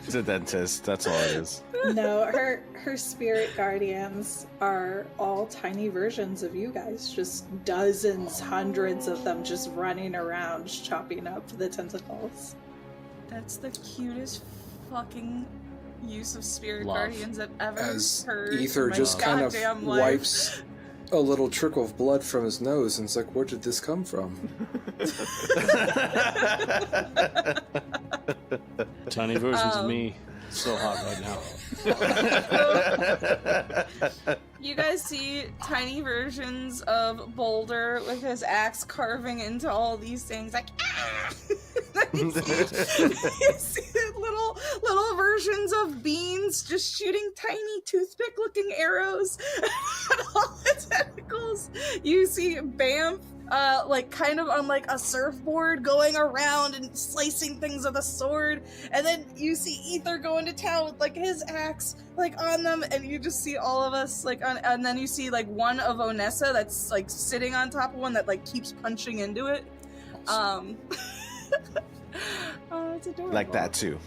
E: It's a dentist. That's all it is.
B: No, her spirit guardians are all tiny versions of you guys. Just dozens, hundreds of them just running around, chopping up the tentacles.
F: That's the cutest fucking use of spirit
C: Love.
F: guardians I've ever
A: As
F: heard. in
A: Ether
F: my
A: just kind of
F: goddamn life.
A: wipes a little trickle of blood from his nose, and it's like, where did this come from?
C: Tiny versions of me. So hot right now.
F: You guys see tiny versions of Boulder with his axe carving into all these things, like ah! you see little versions of beans just shooting tiny toothpick-looking arrows at all the tentacles. You see Banff like kind of on like a surfboard going around and slicing things with a sword. And then you see Ether going to town with like his axe like on them, and you just see all of us like on, and then you see like one of Onessa that's like sitting on top of one that like keeps punching into it. Oh, it's adorable.
E: Like that too.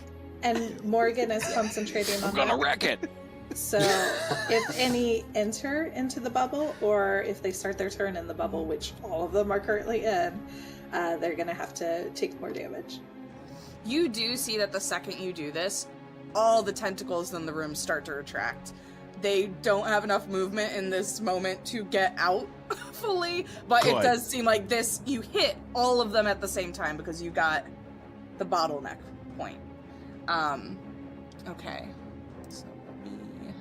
B: And Morgan is concentrating on
C: I'm gonna
B: that.
C: wreck it.
B: So if any enter into the bubble, or if they start their turn in the bubble, which all of them are currently in, they're going to have to take more damage.
F: You do see that the second you do this, all the tentacles in the room start to retract. They don't have enough movement in this moment to get out fully, but
E: Good.
F: it does seem like this, you hit all of them at the same time because you got the bottleneck point. Okay. So let me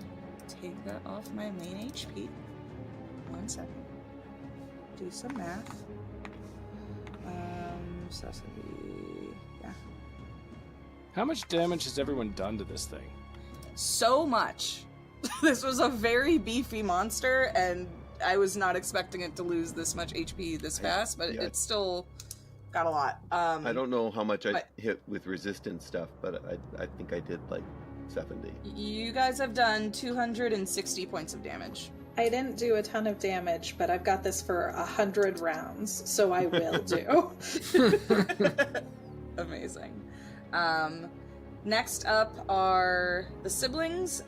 F: take that off my main HP. 1 second. Do some math. So that's gonna be, yeah.
C: How much damage has everyone done to this thing?
F: So much. This was a very beefy monster, and I was not expecting it to lose this much HP this fast, but
D: Yeah.
F: it's still got a lot.
D: I don't know how much I
F: but-
D: hit with resistance stuff, but I think I did like 70.
F: You guys have done 260 points of damage.
B: I didn't do a ton of damage, but I've got this for 100 rounds, so I will do.
F: Amazing. Next up are the siblings.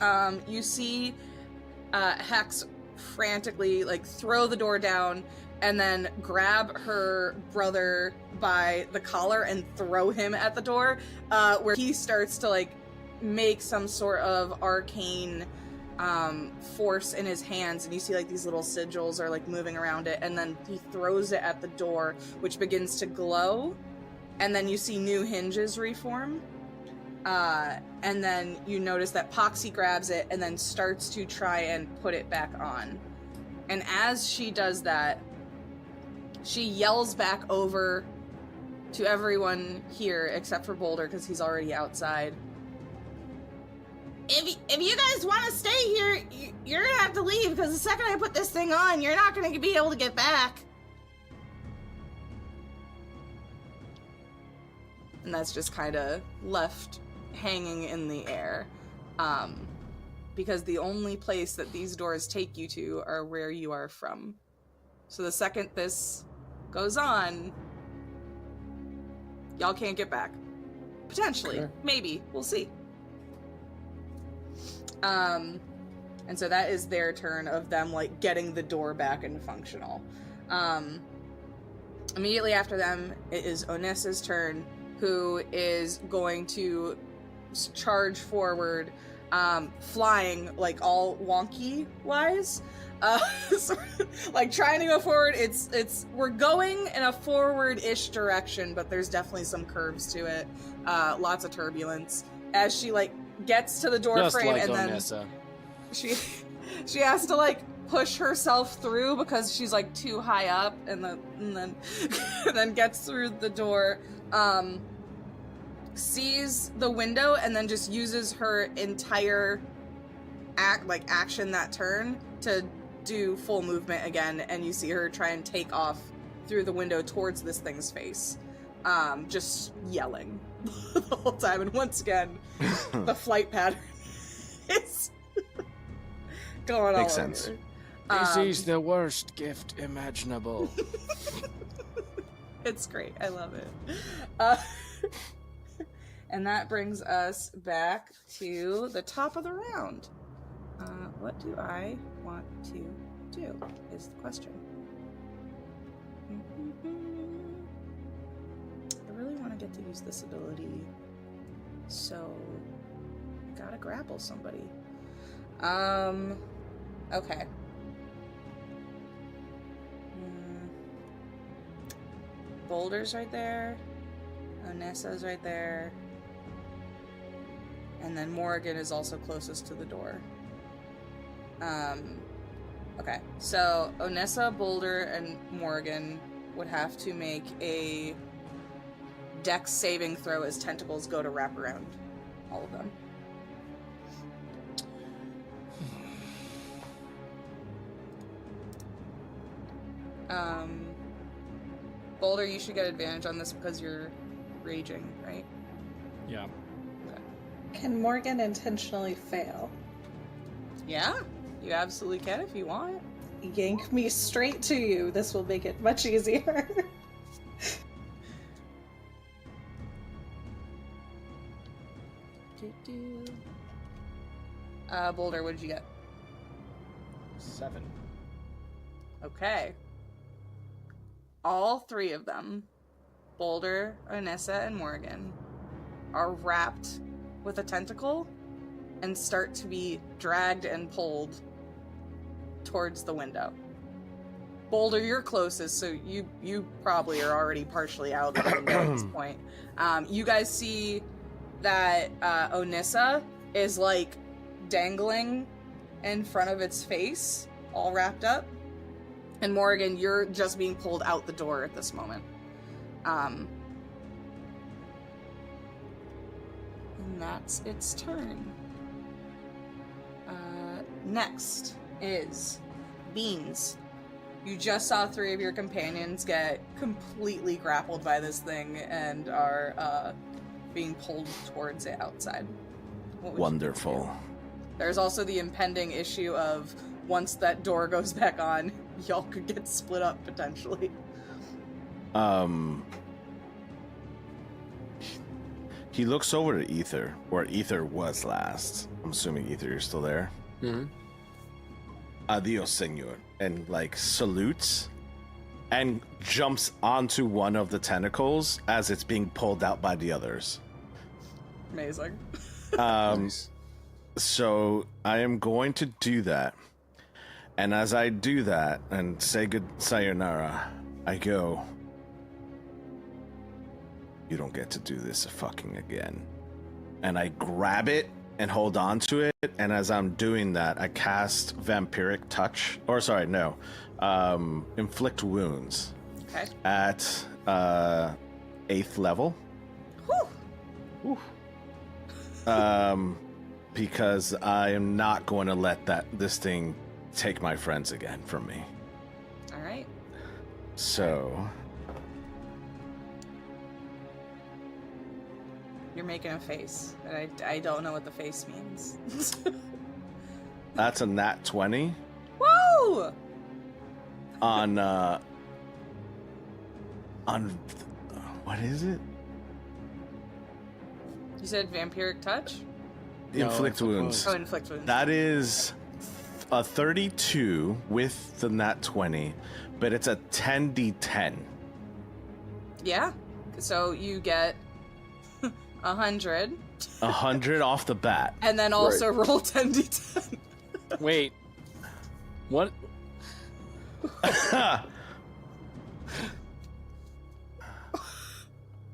F: You see Hex frantically like throw the door down and then grab her brother by the collar and throw him at the door, where he starts to like make some sort of arcane force in his hands, and you see like these little sigils are like moving around it, and then he throws it at the door, which begins to glow, and then you see new hinges reform, and then you notice that Poxy grabs it and then starts to try and put it back on. And as she does that, she yells back over to everyone here except for Boulder because he's already outside.
G: If you guys want to stay here, you're gonna have to leave, because the second I put this thing on, you're not gonna be able to get back.
F: And that's just kind of left hanging in the air. Because the only place that these doors take you to are where you are from. So the second this goes on, y'all can't get back. Potentially.
A: Okay.
F: Maybe. We'll see. And so that is their turn of them like getting the door back and functional. Immediately after them, it is Onessa's turn, who is going to charge forward, flying like all wonky wise. So, like trying to go forward. We're going in a forward-ish direction, but there's definitely some curves to it. Lots of turbulence as she like gets to the door
C: Just
F: frame,
C: like
F: and
C: Onessa.
F: then she has to like push herself through because she's like too high up, and then and then gets through the door, sees the window, and then just uses her entire action that turn to do full movement again, and you see her try and take off through the window towards this thing's face, just yelling the whole time. And once again, the flight pattern is going all
E: Makes
F: over.
E: sense.
C: This is the worst gift imaginable.
F: It's great. I love it. And that brings us back to the top of the round. What do I want to do is the question. I really want to get to use this ability, so gotta grapple somebody. Okay. Boulder's right there. Onessa's right there. And then Morgan is also closest to the door. Okay, so Onessa, Boulder, and Morgan would have to make a Dex saving throw as tentacles go to wrap around all of them. Boulder, you should get advantage on this because you're raging, right?
C: Yeah.
B: Can Morgan intentionally fail?
F: Yeah, you absolutely can if you want.
B: Yank me straight to you. This will make it much easier.
F: Boulder, what did you get?
C: 7.
F: Okay. All three of them, Boulder, Anissa, and Morgan, are wrapped with a tentacle and start to be dragged and pulled towards the window. Boulder, you're closest, so you probably are already partially out of the window at this point. You guys see that Onissa is like dangling in front of its face, all wrapped up. And Morgan, you're just being pulled out the door at this moment. And that's its turn. Next is Beans. You just saw 3 of your companions get completely grappled by this thing and are being pulled towards it outside. What would you
E: Wonderful.
F: do? There's also the impending issue of once that door goes back on, y'all could get split up potentially.
E: He looks over to Ether, where Ether was last. I'm assuming Ether, you're still there.
A: Mm-hmm.
E: Adios, senor, and like salutes, and jumps onto one of the tentacles as it's being pulled out by the others.
F: Amazing.
A: Nice.
E: So I am going to do that. And as I do that and say good sayonara, I go, you don't get to do this fucking again. And I grab it and hold on to it. And as I'm doing that, I cast Vampiric Touch. Or sorry, no. Inflict Wounds.
F: Okay.
E: At 8th level.
F: Whew.
E: Because I am not going to let this thing take my friends again from me.
F: All right.
E: So
F: You're making a face, and I don't know what the face means.
E: that's a nat 20
F: Woo!
E: on what is it?
F: You said vampiric touch?
C: No,
E: Inflict
C: it's
E: wounds.
F: Oh, inflict wounds.
E: That is a 32 with the nat 20, but it's a 10d10.
F: Yeah. So you get 100.
E: 100 off the bat.
F: And then also roll 10d10.
C: Wait. What?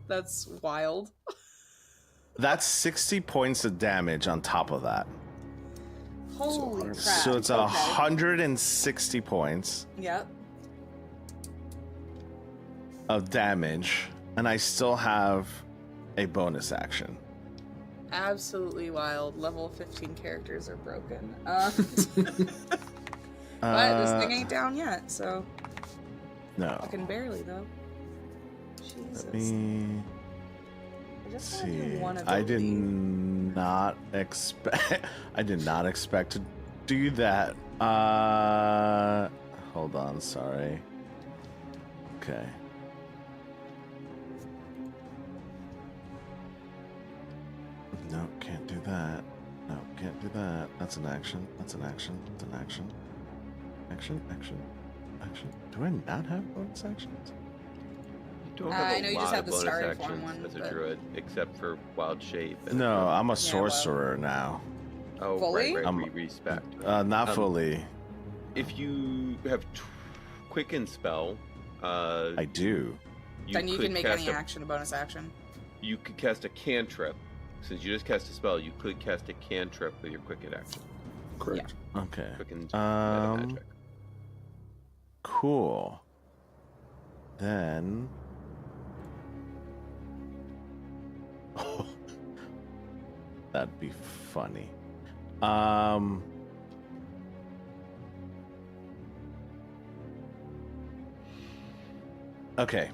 F: That's wild.
E: That's 60 points of damage on top of that.
F: Holy crap.
E: So it's
F: Okay.
E: 160 points
F: Yep.
E: of damage, and I still have a bonus action.
F: Absolutely wild. Level 15 characters are broken. But this thing ain't down yet, so
E: No.
F: fucking barely though. Jesus.
E: Let me
F: I just wanna do
E: see.
F: one
E: I did
F: ability.
E: not expect. I did not expect to do that. Hold on. Sorry. Okay. No, can't do that. No, can't do that. That's an action. That's an action. That's an action. Action. Action. Action. Do I not have bonus actions?
D: You don't
F: I
D: have
F: know
D: a
F: you just
D: lot
F: have
D: of
F: the
D: bonus
F: starting form
D: actions
F: one,
D: as a
F: but-
D: druid, except for wild shape. And
E: No, I'm a
F: Yeah, well.
E: sorcerer now.
D: Oh,
F: Fully?
D: right,
E: I'm-
D: we respect.
E: Not
D: Um,
E: fully.
D: If you have quicken spell,
E: I do.
F: Then you
D: could
F: can make
D: cast
F: any
D: a-
F: action a bonus action.
D: You could cast a cantrip. Since you just cast a spell, you could cast a cantrip with your quicken action.
A: Correct.
E: Okay.
D: Quicken
E: Um, Cool. Then. That'd be funny. Okay.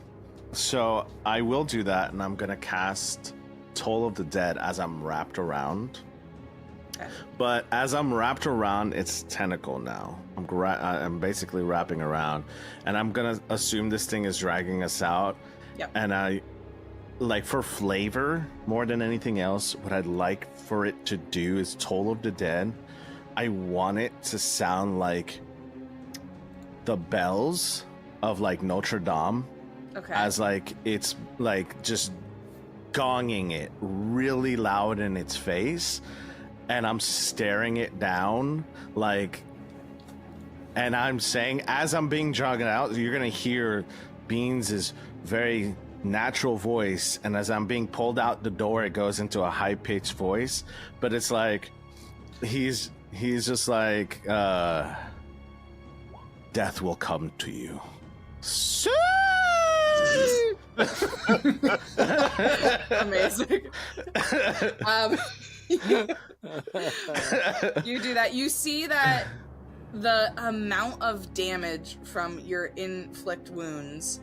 E: So I will do that, and I'm gonna cast Toll of the Dead as I'm wrapped around.
F: Okay.
E: But as I'm wrapped around, it's tentacle now. I'm basically wrapping around, and I'm gonna assume this thing is dragging us out.
F: Yep.
E: And I, like, for flavor more than anything else, what I'd like for it to do is Toll of the Dead. I want it to sound like the bells of like Notre Dame.
F: Okay.
E: As like it's like just gonging it really loud in its face, and I'm staring it down like, and I'm saying, as I'm being dragged out, you're gonna hear Beans' very natural voice, and as I'm being pulled out the door, it goes into a high-pitched voice, but it's like he's just like death will come to you soon.
F: Amazing. You do that. You see that the amount of damage from your inflict wounds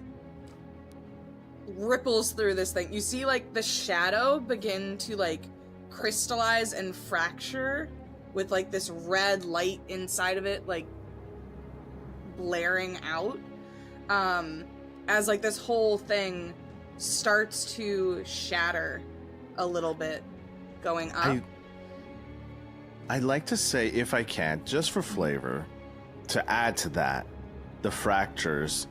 F: ripples through this thing. You see like the shadow begin to like crystallize and fracture with like this red light inside of it like blaring out. As like this whole thing starts to shatter a little bit going up.
E: I'd like to say, if I can, just for flavor, to add to that, the fractures,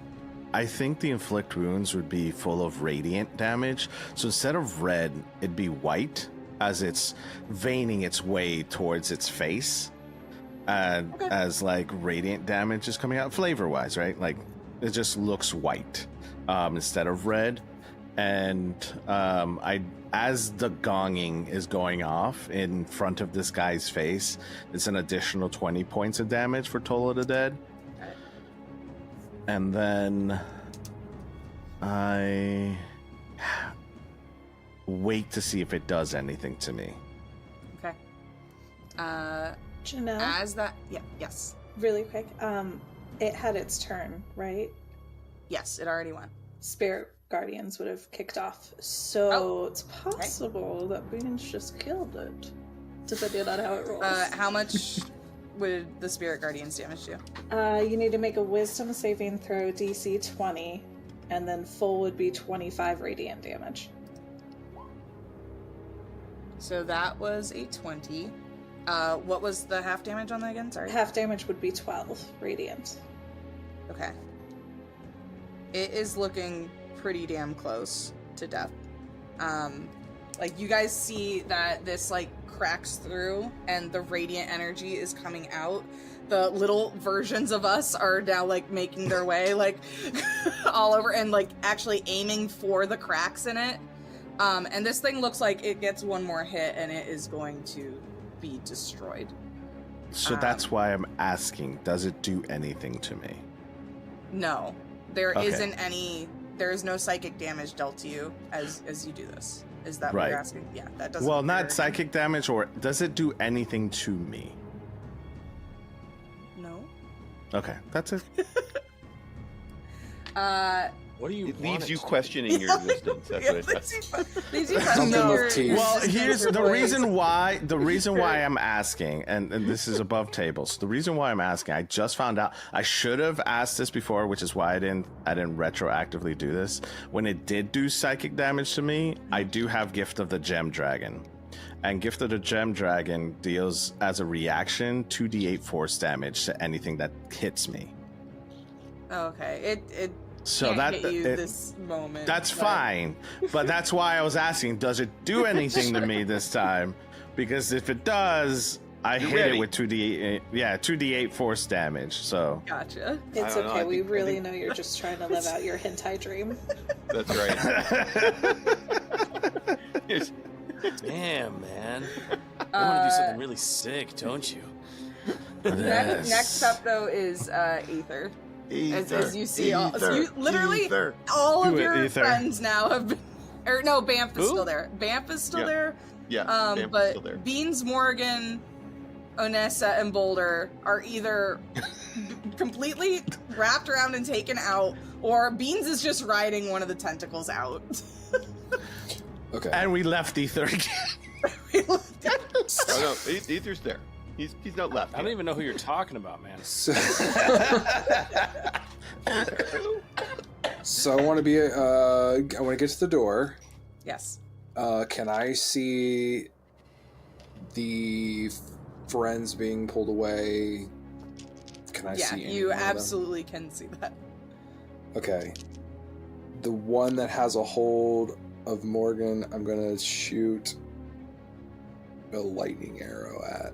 E: I think the inflict wounds would be full of radiant damage. So instead of red, it'd be white as it's veining its way towards its face. And
F: Okay.
E: as like radiant damage is coming out flavor-wise, right? Like it just looks white instead of red. And as the gonging is going off in front of this guy's face, it's an additional 20 points of damage for Toll of the Dead.
F: Okay.
E: And then I wait to see if it does anything to me.
F: Okay.
B: Janelle,
F: As that, yes,
B: really quick. It had its turn, right?
F: yes, it already went.
B: Spirit Guardians would have kicked off, so it's possible that Beans just killed it, depending on how it rolls.
F: How much would the Spirit Guardians damage do?
B: You need to make a Wisdom saving throw, DC 20, and then full would be 25 radiant damage.
F: So that was a 20. What was the half damage on that again? Sorry.
B: Half damage would be 12 radiant.
F: Okay. It is looking pretty damn close to death. Like you guys see that this like cracks through and the radiant energy is coming out. The little versions of us are now like making their way like all over and like actually aiming for the cracks in it. And this thing looks like it gets one more hit and it is going to be destroyed.
E: So that's why I'm asking, does it do anything to me?
F: No. There
E: Okay.
F: isn't any. There is no psychic damage dealt to you as you do this. Is that what
E: Right.
F: you're asking? Yeah, that doesn't.
E: Well, not
F: appear-
E: psychic damage, or does it do anything to me?
F: No.
E: Okay, that's it.
C: What do you
D: It
C: want
D: leaves
C: it
D: you
C: to do?
D: questioning your existence. That's what it does.
F: Leaves you
A: Something
F: questioning
A: with
F: your
A: teeth.
E: Well,
F: existence
E: here's
F: or
E: the
F: voice.
E: reason why. The reason why I'm asking, and this is above tables. The reason why I'm asking, I just found out. I should have asked this before, which is why I didn't retroactively do this. When it did do psychic damage to me, I do have Gift of the Gem Dragon, and Gift of the Gem Dragon deals as a reaction 2d8 force damage to anything that hits me.
F: Oh, okay. It
E: So
F: can't
E: that
F: hit you
E: it-
F: this moment.
E: That's
F: but-
E: fine, but that's why I was asking, does it do anything to me this time? Because if it does, I
D: You're
E: hit
D: ready.
E: it with 2d8 force damage. So
F: Gotcha.
B: It's
D: don't know,
B: okay,
D: I
B: we
D: think- I
B: really
D: think-
B: know you're just trying to live out your hentai dream.
D: That's right.
C: Damn, man. You want to do something really sick, don't you?
E: Yes.
F: Next up though is Aether. As you see, all, so you literally all of
E: Do it,
F: your
E: Aether.
F: friends now have been. Or no, Banff is
C: Who?
F: still there. Banff is still
D: Yeah.
F: there.
D: Yeah, Bamf is
F: But
D: still there.
F: Beans, Morgan, Onessa and Boulder are either completely wrapped around and taken out, or Beans is just riding one of the tentacles out.
A: Okay.
E: And we left Ether again.
D: Oh no, Ether's there. He's not left.
C: I don't even know who you're talking about, man.
A: So I want to be. I want to get to the door.
F: Yes.
A: Can I see the friends being pulled away? Can I see? any
F: You
A: one of them?
F: absolutely can see that.
A: Okay. The one that has a hold of Morgan, I'm gonna shoot a lightning arrow at.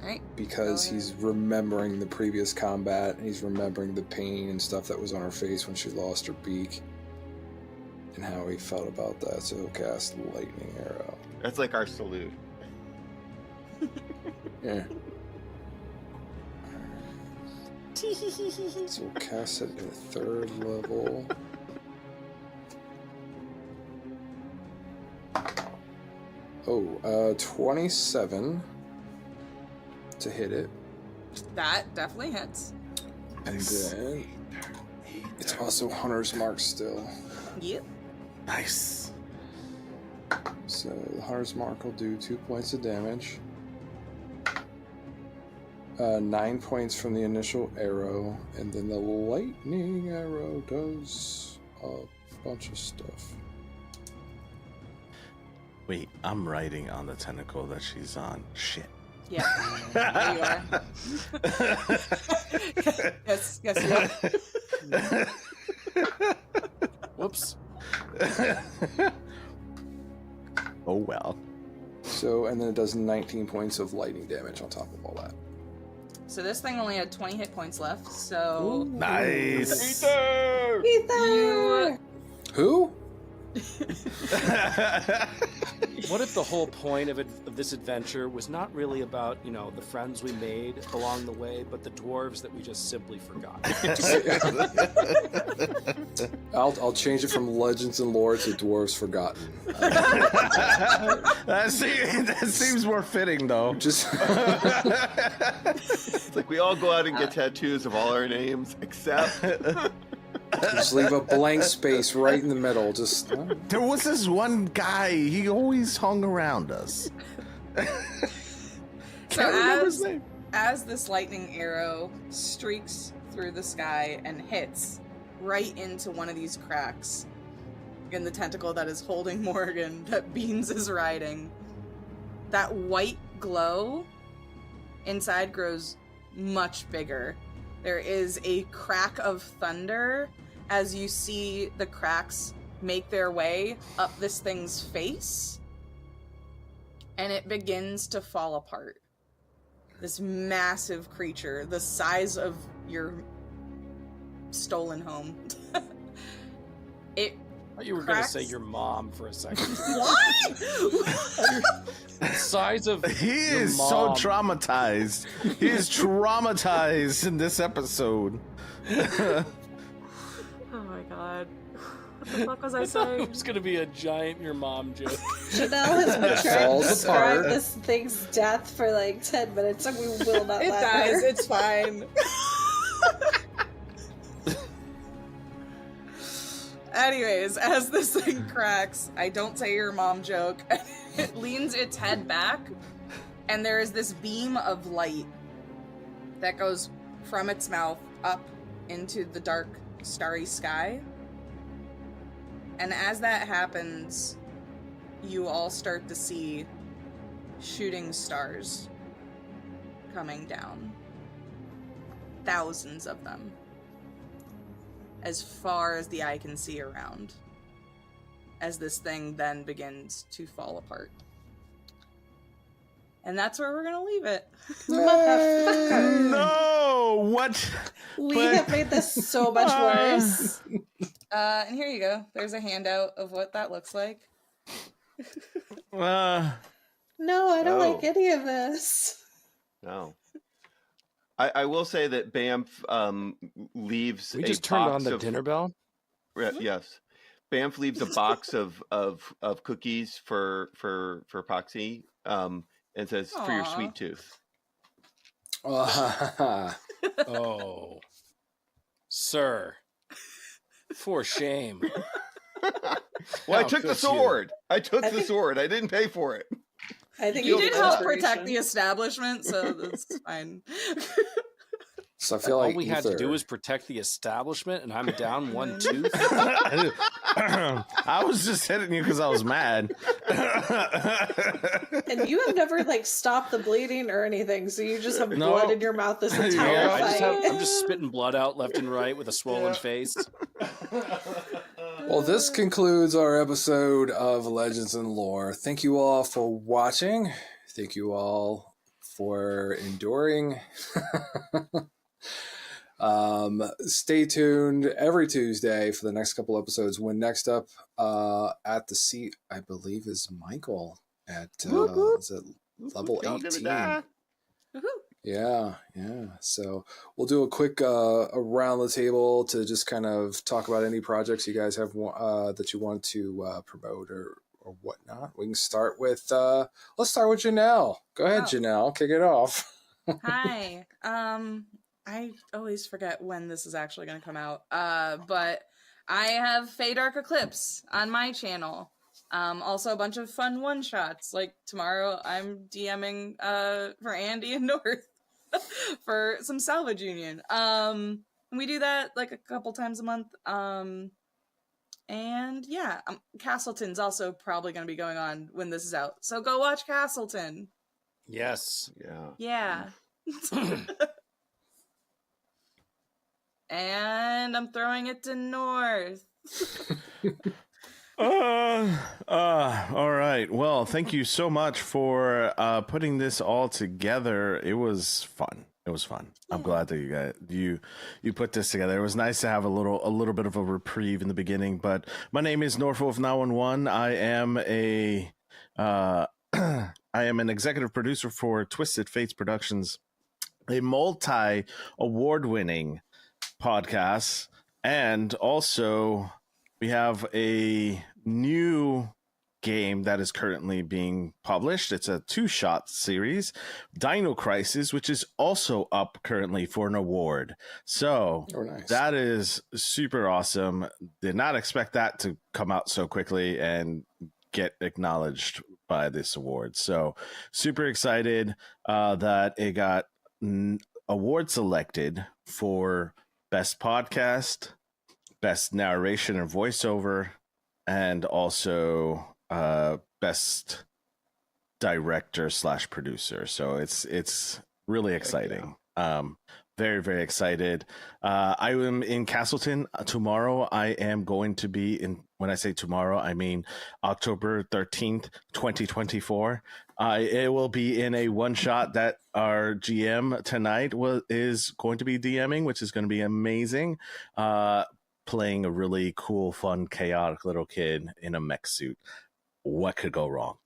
F: Alright.
A: Because
F: Go ahead.
A: he's remembering the previous combat, and he's remembering the pain and stuff that was on her face when she lost her beak, and how he felt about that. So he'll cast lightning arrow.
D: That's like our salute.
A: Yeah. So we'll cast it at 3rd level. Oh, 27 to hit it.
F: That definitely hits.
A: And then it's also Hunter's Mark still.
F: Yep.
E: Nice.
A: So the Hunter's Mark will do 2 points of damage. 9 points from the initial arrow, and then the lightning arrow does a bunch of stuff.
E: Wait, I'm writing on the tentacle that she's on. Shit.
F: Yeah. There you are. Yes, you are.
C: Whoops.
E: Oh well.
A: So, and then it does 19 points of lightning damage on top of all that.
F: So this thing only had 20 hit points left, so...
E: Nice.
D: Ether!
B: Ether!
A: Who?
C: What if the whole point of this adventure was not really about, the friends we made along the way, but the dwarves that we just simply forgot?
A: I'll change it from Legends and Lore to Dwarves Forgotten.
E: that seems more fitting, though.
A: Just
D: It's like we all go out and get tattoos of all our names, except...
A: Just leave a blank space right in the middle. Just
E: There was this one guy. He always hung around us.
F: So
E: remember his name.
F: as this lightning arrow streaks through the sky and hits right into one of these cracks in the tentacle that is holding Morgan, that Beans is riding, that white glow inside grows much bigger. There is a crack of thunder as you see the cracks make their way up this thing's face, and it begins to fall apart. This massive creature, the size of your stolen home. It
C: I thought you were going to
F: cracks.
C: say your mom for a second.
F: What?
C: The size of
E: He
C: your
E: is so
C: mom.
E: traumatized. He is traumatized in this episode.
F: Oh my god. What the fuck was I
C: I thought
F: saying?
C: it was going to be a giant your mom joke.
B: Chanel has been trying to
A: Falls
B: describe
A: apart.
B: this thing's death for like 10 minutes, and we will not
F: It
B: let
F: dies,
B: her.
F: it's fine. Anyways, as this thing cracks, I don't say your mom joke, it leans its head back, and there is this beam of light that goes from its mouth up into the dark, starry sky. And as that happens, you all start to see shooting stars coming down. Thousands of them. As far as the eye can see around. As this thing then begins to fall apart. And that's where we're gonna leave it.
B: Motherfucker.
E: No! What?
B: We
E: But-
B: have made this so much worse.
F: And here you go. There's a handout of what that looks like.
E: Uh,
B: No, I don't
D: Oh.
B: like any of this.
D: No. I will say that Banff leaves
C: We
D: a
C: just turned on
D: box
C: the
D: of,
C: dinner bell.
D: Yes. Banff leaves a box of cookies for Poxy. And it says, for your
F: Aw.
D: sweet tooth.
C: Oh, sir, for shame.
D: Well, I
C: How
D: took the
C: could you?
D: sword. I took
B: I
D: the
B: think-
D: sword. I didn't pay for it.
B: I think
F: You
B: you
F: did
B: get
F: help
B: inspiration.
F: protect the establishment, so that's fine.
A: So I feel
C: All
A: like
C: we had to do
A: Ether-
C: was protect the establishment, and I'm down one tooth.
E: I was just hitting you because I was mad.
B: And you have never like stopped the bleeding or anything, so you just have
E: No.
B: blood in your mouth this entire
E: Yeah,
B: fight.
C: I'm just spitting blood out left and right with a swollen face.
A: Well, this concludes our episode of Legends and Lore. Thank you all for watching. Thank you all for enduring. Stay tuned every Tuesday for the next couple episodes. When next up at the seat, I believe, is Michael at is it level
D: Y'all gonna
A: 18?
D: die.
A: Yeah. So we'll do a quick around the table to just kind of talk about any projects you guys have that you want to promote or whatnot. We can start with let's start with Janelle. Go ahead,
F: Oh.
A: Janelle. Kick it off.
F: Hi. I always forget when this is actually going to come out. But I have Fey Dark Eclipse on my channel. Also a bunch of fun one-shots. Like tomorrow I'm DMing for Andy and North for some Salvage Union. We do that like a couple times a month. And yeah, Castleton's also probably going to be going on when this is out. So go watch Castleton.
C: Yes.
F: Yeah. And I'm throwing it to North.
E: All right. Well, thank you so much for putting this all together. It was fun. I'm glad that you put this together. It was nice to have a little bit of a reprieve in the beginning. But my name is Norfolk 911. I am an executive producer for Twisted Fates Productions, a multi-award-winning podcast, and also we have a new game that is currently being published. It's a 2-shot series, Dino Crisis, which is also up currently for an award. So
A: Nice.
E: that is super awesome. Did not expect that to come out so quickly and get acknowledged by this award. So super excited that it got award selected for Best Podcast, Best Narration and Voiceover, and also Best Director / Producer. So it's really exciting. Very, very excited. I am in Castleton tomorrow. I am going to be in, when I say tomorrow, I mean October 13th, 2024. It will be in a one-shot that our GM tonight is going to be DMing, which is going to be amazing. Playing a really cool, fun, chaotic little kid in a mech suit. What could go wrong?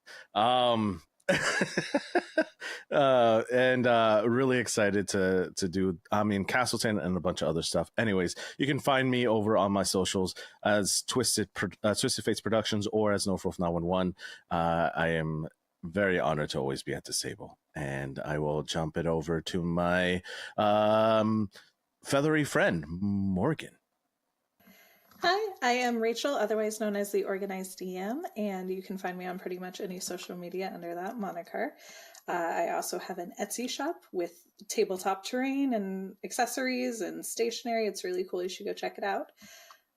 E: And really excited to do, Castleton and a bunch of other stuff. Anyways, you can find me over on my socials as Twisted Fates Productions or as Norfolk 911. I am very honored to always be at this table, and I will jump it over to my feathery friend Morgan.
B: Hi, I am Rachel, otherwise known as the Organized DM, and you can find me on pretty much any social media under that moniker. I also have an Etsy shop with tabletop terrain and accessories and stationery. It's really cool. You should go check it out.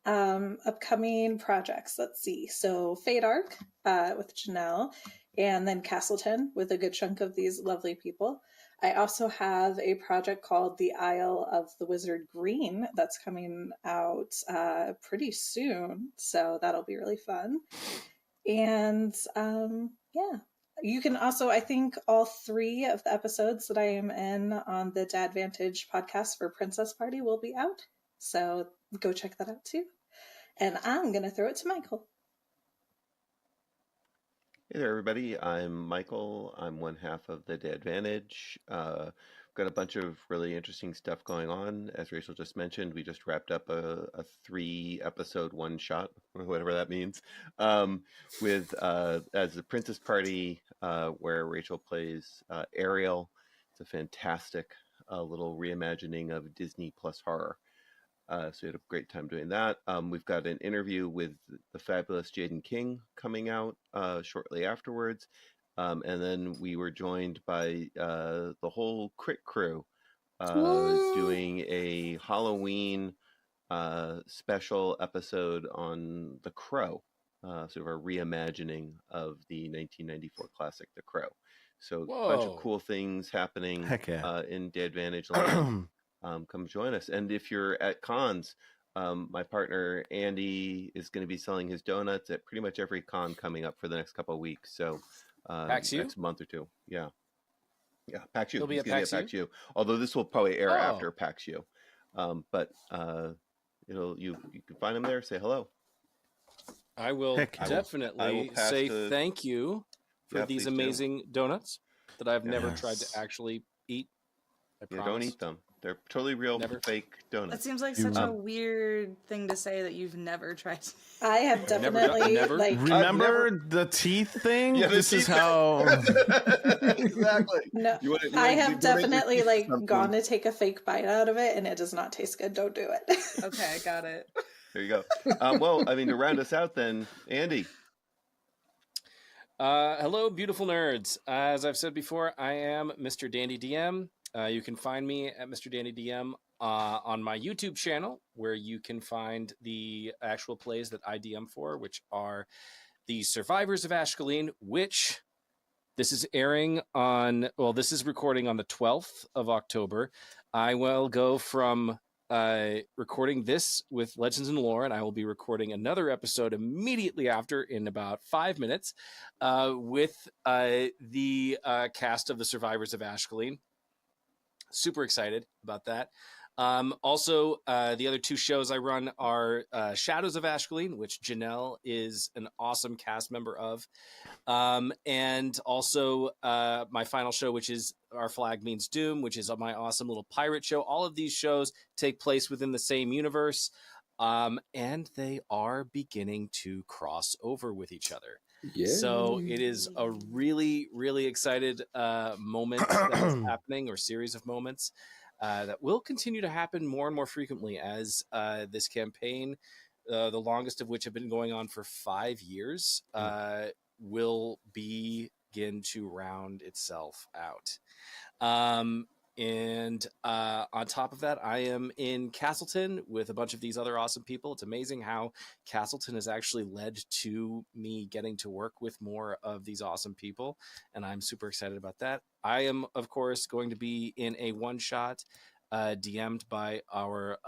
B: Upcoming projects, let's see. So Fade Arc with Janelle, and then Castleton with a good chunk of these lovely people. I also have a project called The Isle of the Wizard Green that's coming out pretty soon, so that'll be really fun. And yeah, you can also, I think all 3 of the episodes that I am in on the Dadvantage podcast for Princess Party will be out, so go check that out too. And I'm going to throw it to Michael.
D: Hey there, everybody. I'm Michael. I'm one half of the Dadvantage got a bunch of really interesting stuff going on. As Rachel just mentioned, we just wrapped up a 3-episode one shot, or whatever that means, with as the Princess Party, where Rachel plays Ariel. It's a fantastic little reimagining of Disney plus horror. So we had a great time doing that. We've got an interview with the fabulous Jaden King coming out shortly afterwards. And then we were joined by the whole Crit crew doing a Halloween special episode on The Crow, sort of a reimagining of the 1994 classic The Crow. So a bunch of cool things happening
E: Heck yeah.
D: in Dadvantage land. Come join us. And if you're at cons, my partner Andy is going to be selling his donuts at pretty much every con coming up for the next couple of weeks. So next month or two. Yeah. PAX U.
C: He'll be at PAX U?
D: Although this will probably air after PAX U. But you can find him there. Say hello.
C: I will definitely say thank you for these amazing donuts that I've never tried to actually eat. I promise.
D: Don't eat them. They're totally real, fake donuts.
F: That seems like such a weird thing to say that you've never tried.
B: I have definitely
E: remember the teeth thing.
D: Yeah,
E: this is how
D: exactly.
B: No, I have definitely gone to take a fake bite out of it, and it does not taste good. Don't do it.
F: Okay, got it.
D: There you go. Well, I mean, to round us out, then, Andy.
C: Hello, beautiful nerds. As I've said before, I am MrDanDyDM. You can find me at MrDanDyDM on my YouTube channel, where you can find the actual plays that I DM for, which are the Survivors of Ashkelon, which this is airing on, this is recording on the 12th of October. I will go from recording this with Legends and Lore, and I will be recording another episode immediately after in about 5 minutes with the cast of the Survivors of Ashkelon. Super excited about that. Also, the other 2 shows I run are Shadows of Ashkelon, which Janelle is an awesome cast member of. And also my final show, which is Our Flag Means Doom, which is my awesome little pirate show. All of these shows take place within the same universe, and they are beginning to cross over with each other. Yeah. So it is a really, really excited moment that is happening, or series of moments that will continue to happen more and more frequently as this campaign, the longest of which have been going on for 5 years, will begin to round itself out. And on top of that, I am in Castleton with a bunch of these other awesome people. It's amazing how Castleton has actually led to me getting to work with more of these awesome people, and I'm super excited about that. I am, of course, going to be in a one-shot GM'd by our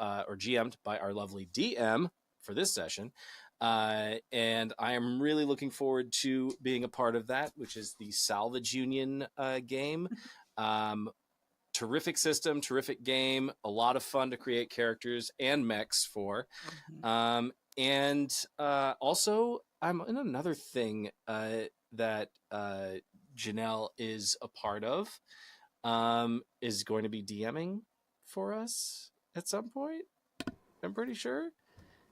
C: lovely DM for this session. And I am really looking forward to being a part of that, which is the Salvage Union game. Terrific system, terrific game, a lot of fun to create characters and mechs for. And also, I'm in another thing that Janelle is a part of, is going to be DMing for us at some point. I'm pretty sure.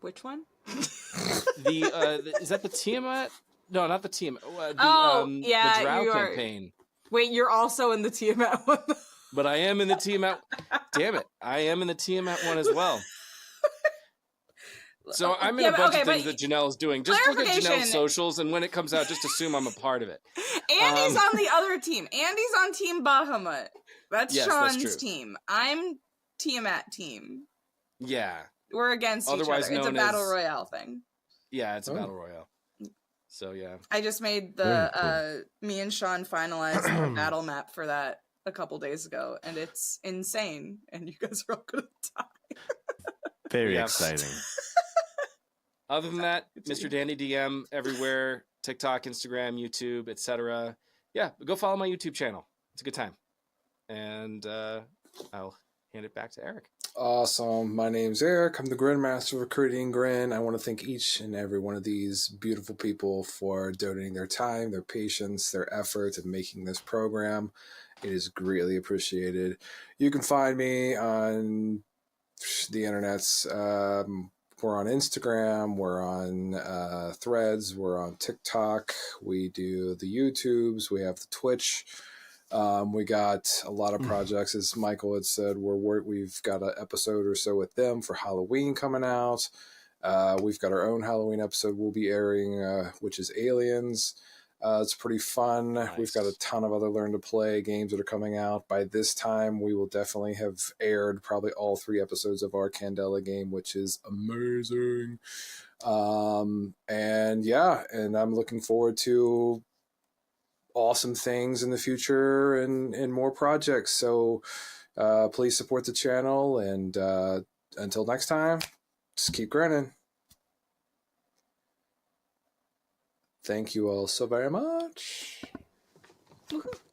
F: Which one?
C: Is that the Tiamat? No, not the Tiamat. The Drow campaign.
F: Wait, you're also in the Tiamat one.
C: But I am in the Tiamat. Damn it. I am in the Tiamat one as well. So I'm in a bunch of things that Janelle is doing. Just look at Janelle's socials, and when it comes out, just assume I'm a part of it.
F: Andy's on the other team. Andy's on Team Bahamut. That's Sean's team. I'm Tiamat team.
C: Yeah.
F: We're against each other. It's a battle royale thing.
C: Yeah, it's a battle royale. So, yeah.
F: I just made the, me and Sean finalized the battle map for that a couple days ago, and it's insane, and you guys are all gonna die.
E: Very exciting.
C: Other than that, MrDanDyDM everywhere, TikTok, Instagram, YouTube, etc. Yeah, go follow my YouTube channel. It's a good time. And I'll hand it back to Eric.
A: Awesome. My name's Eric. I'm the Grin Master Recruiting Grin. I want to thank each and every one of these beautiful people for donating their time, their patience, their effort in making this program. It is greatly appreciated. You can find me on the internets. We're on Instagram, we're on Threads, we're on TikTok, we do the YouTubes, we have the Twitch. We got a lot of projects, as Michael had said. We've got an episode or so with them for Halloween coming out. We've got our own Halloween episode we'll be airing, which is Aliens. It's pretty fun.
C: Nice.
A: We've got a ton of other Learn to Play games that are coming out. By this time, we will definitely have aired probably all 3 episodes of our Candela game, which is amazing. And I'm looking forward to awesome things in the future and more projects. So please support the channel. And until next time, just keep grinning. Thank you all so very much.
F: Woohoo.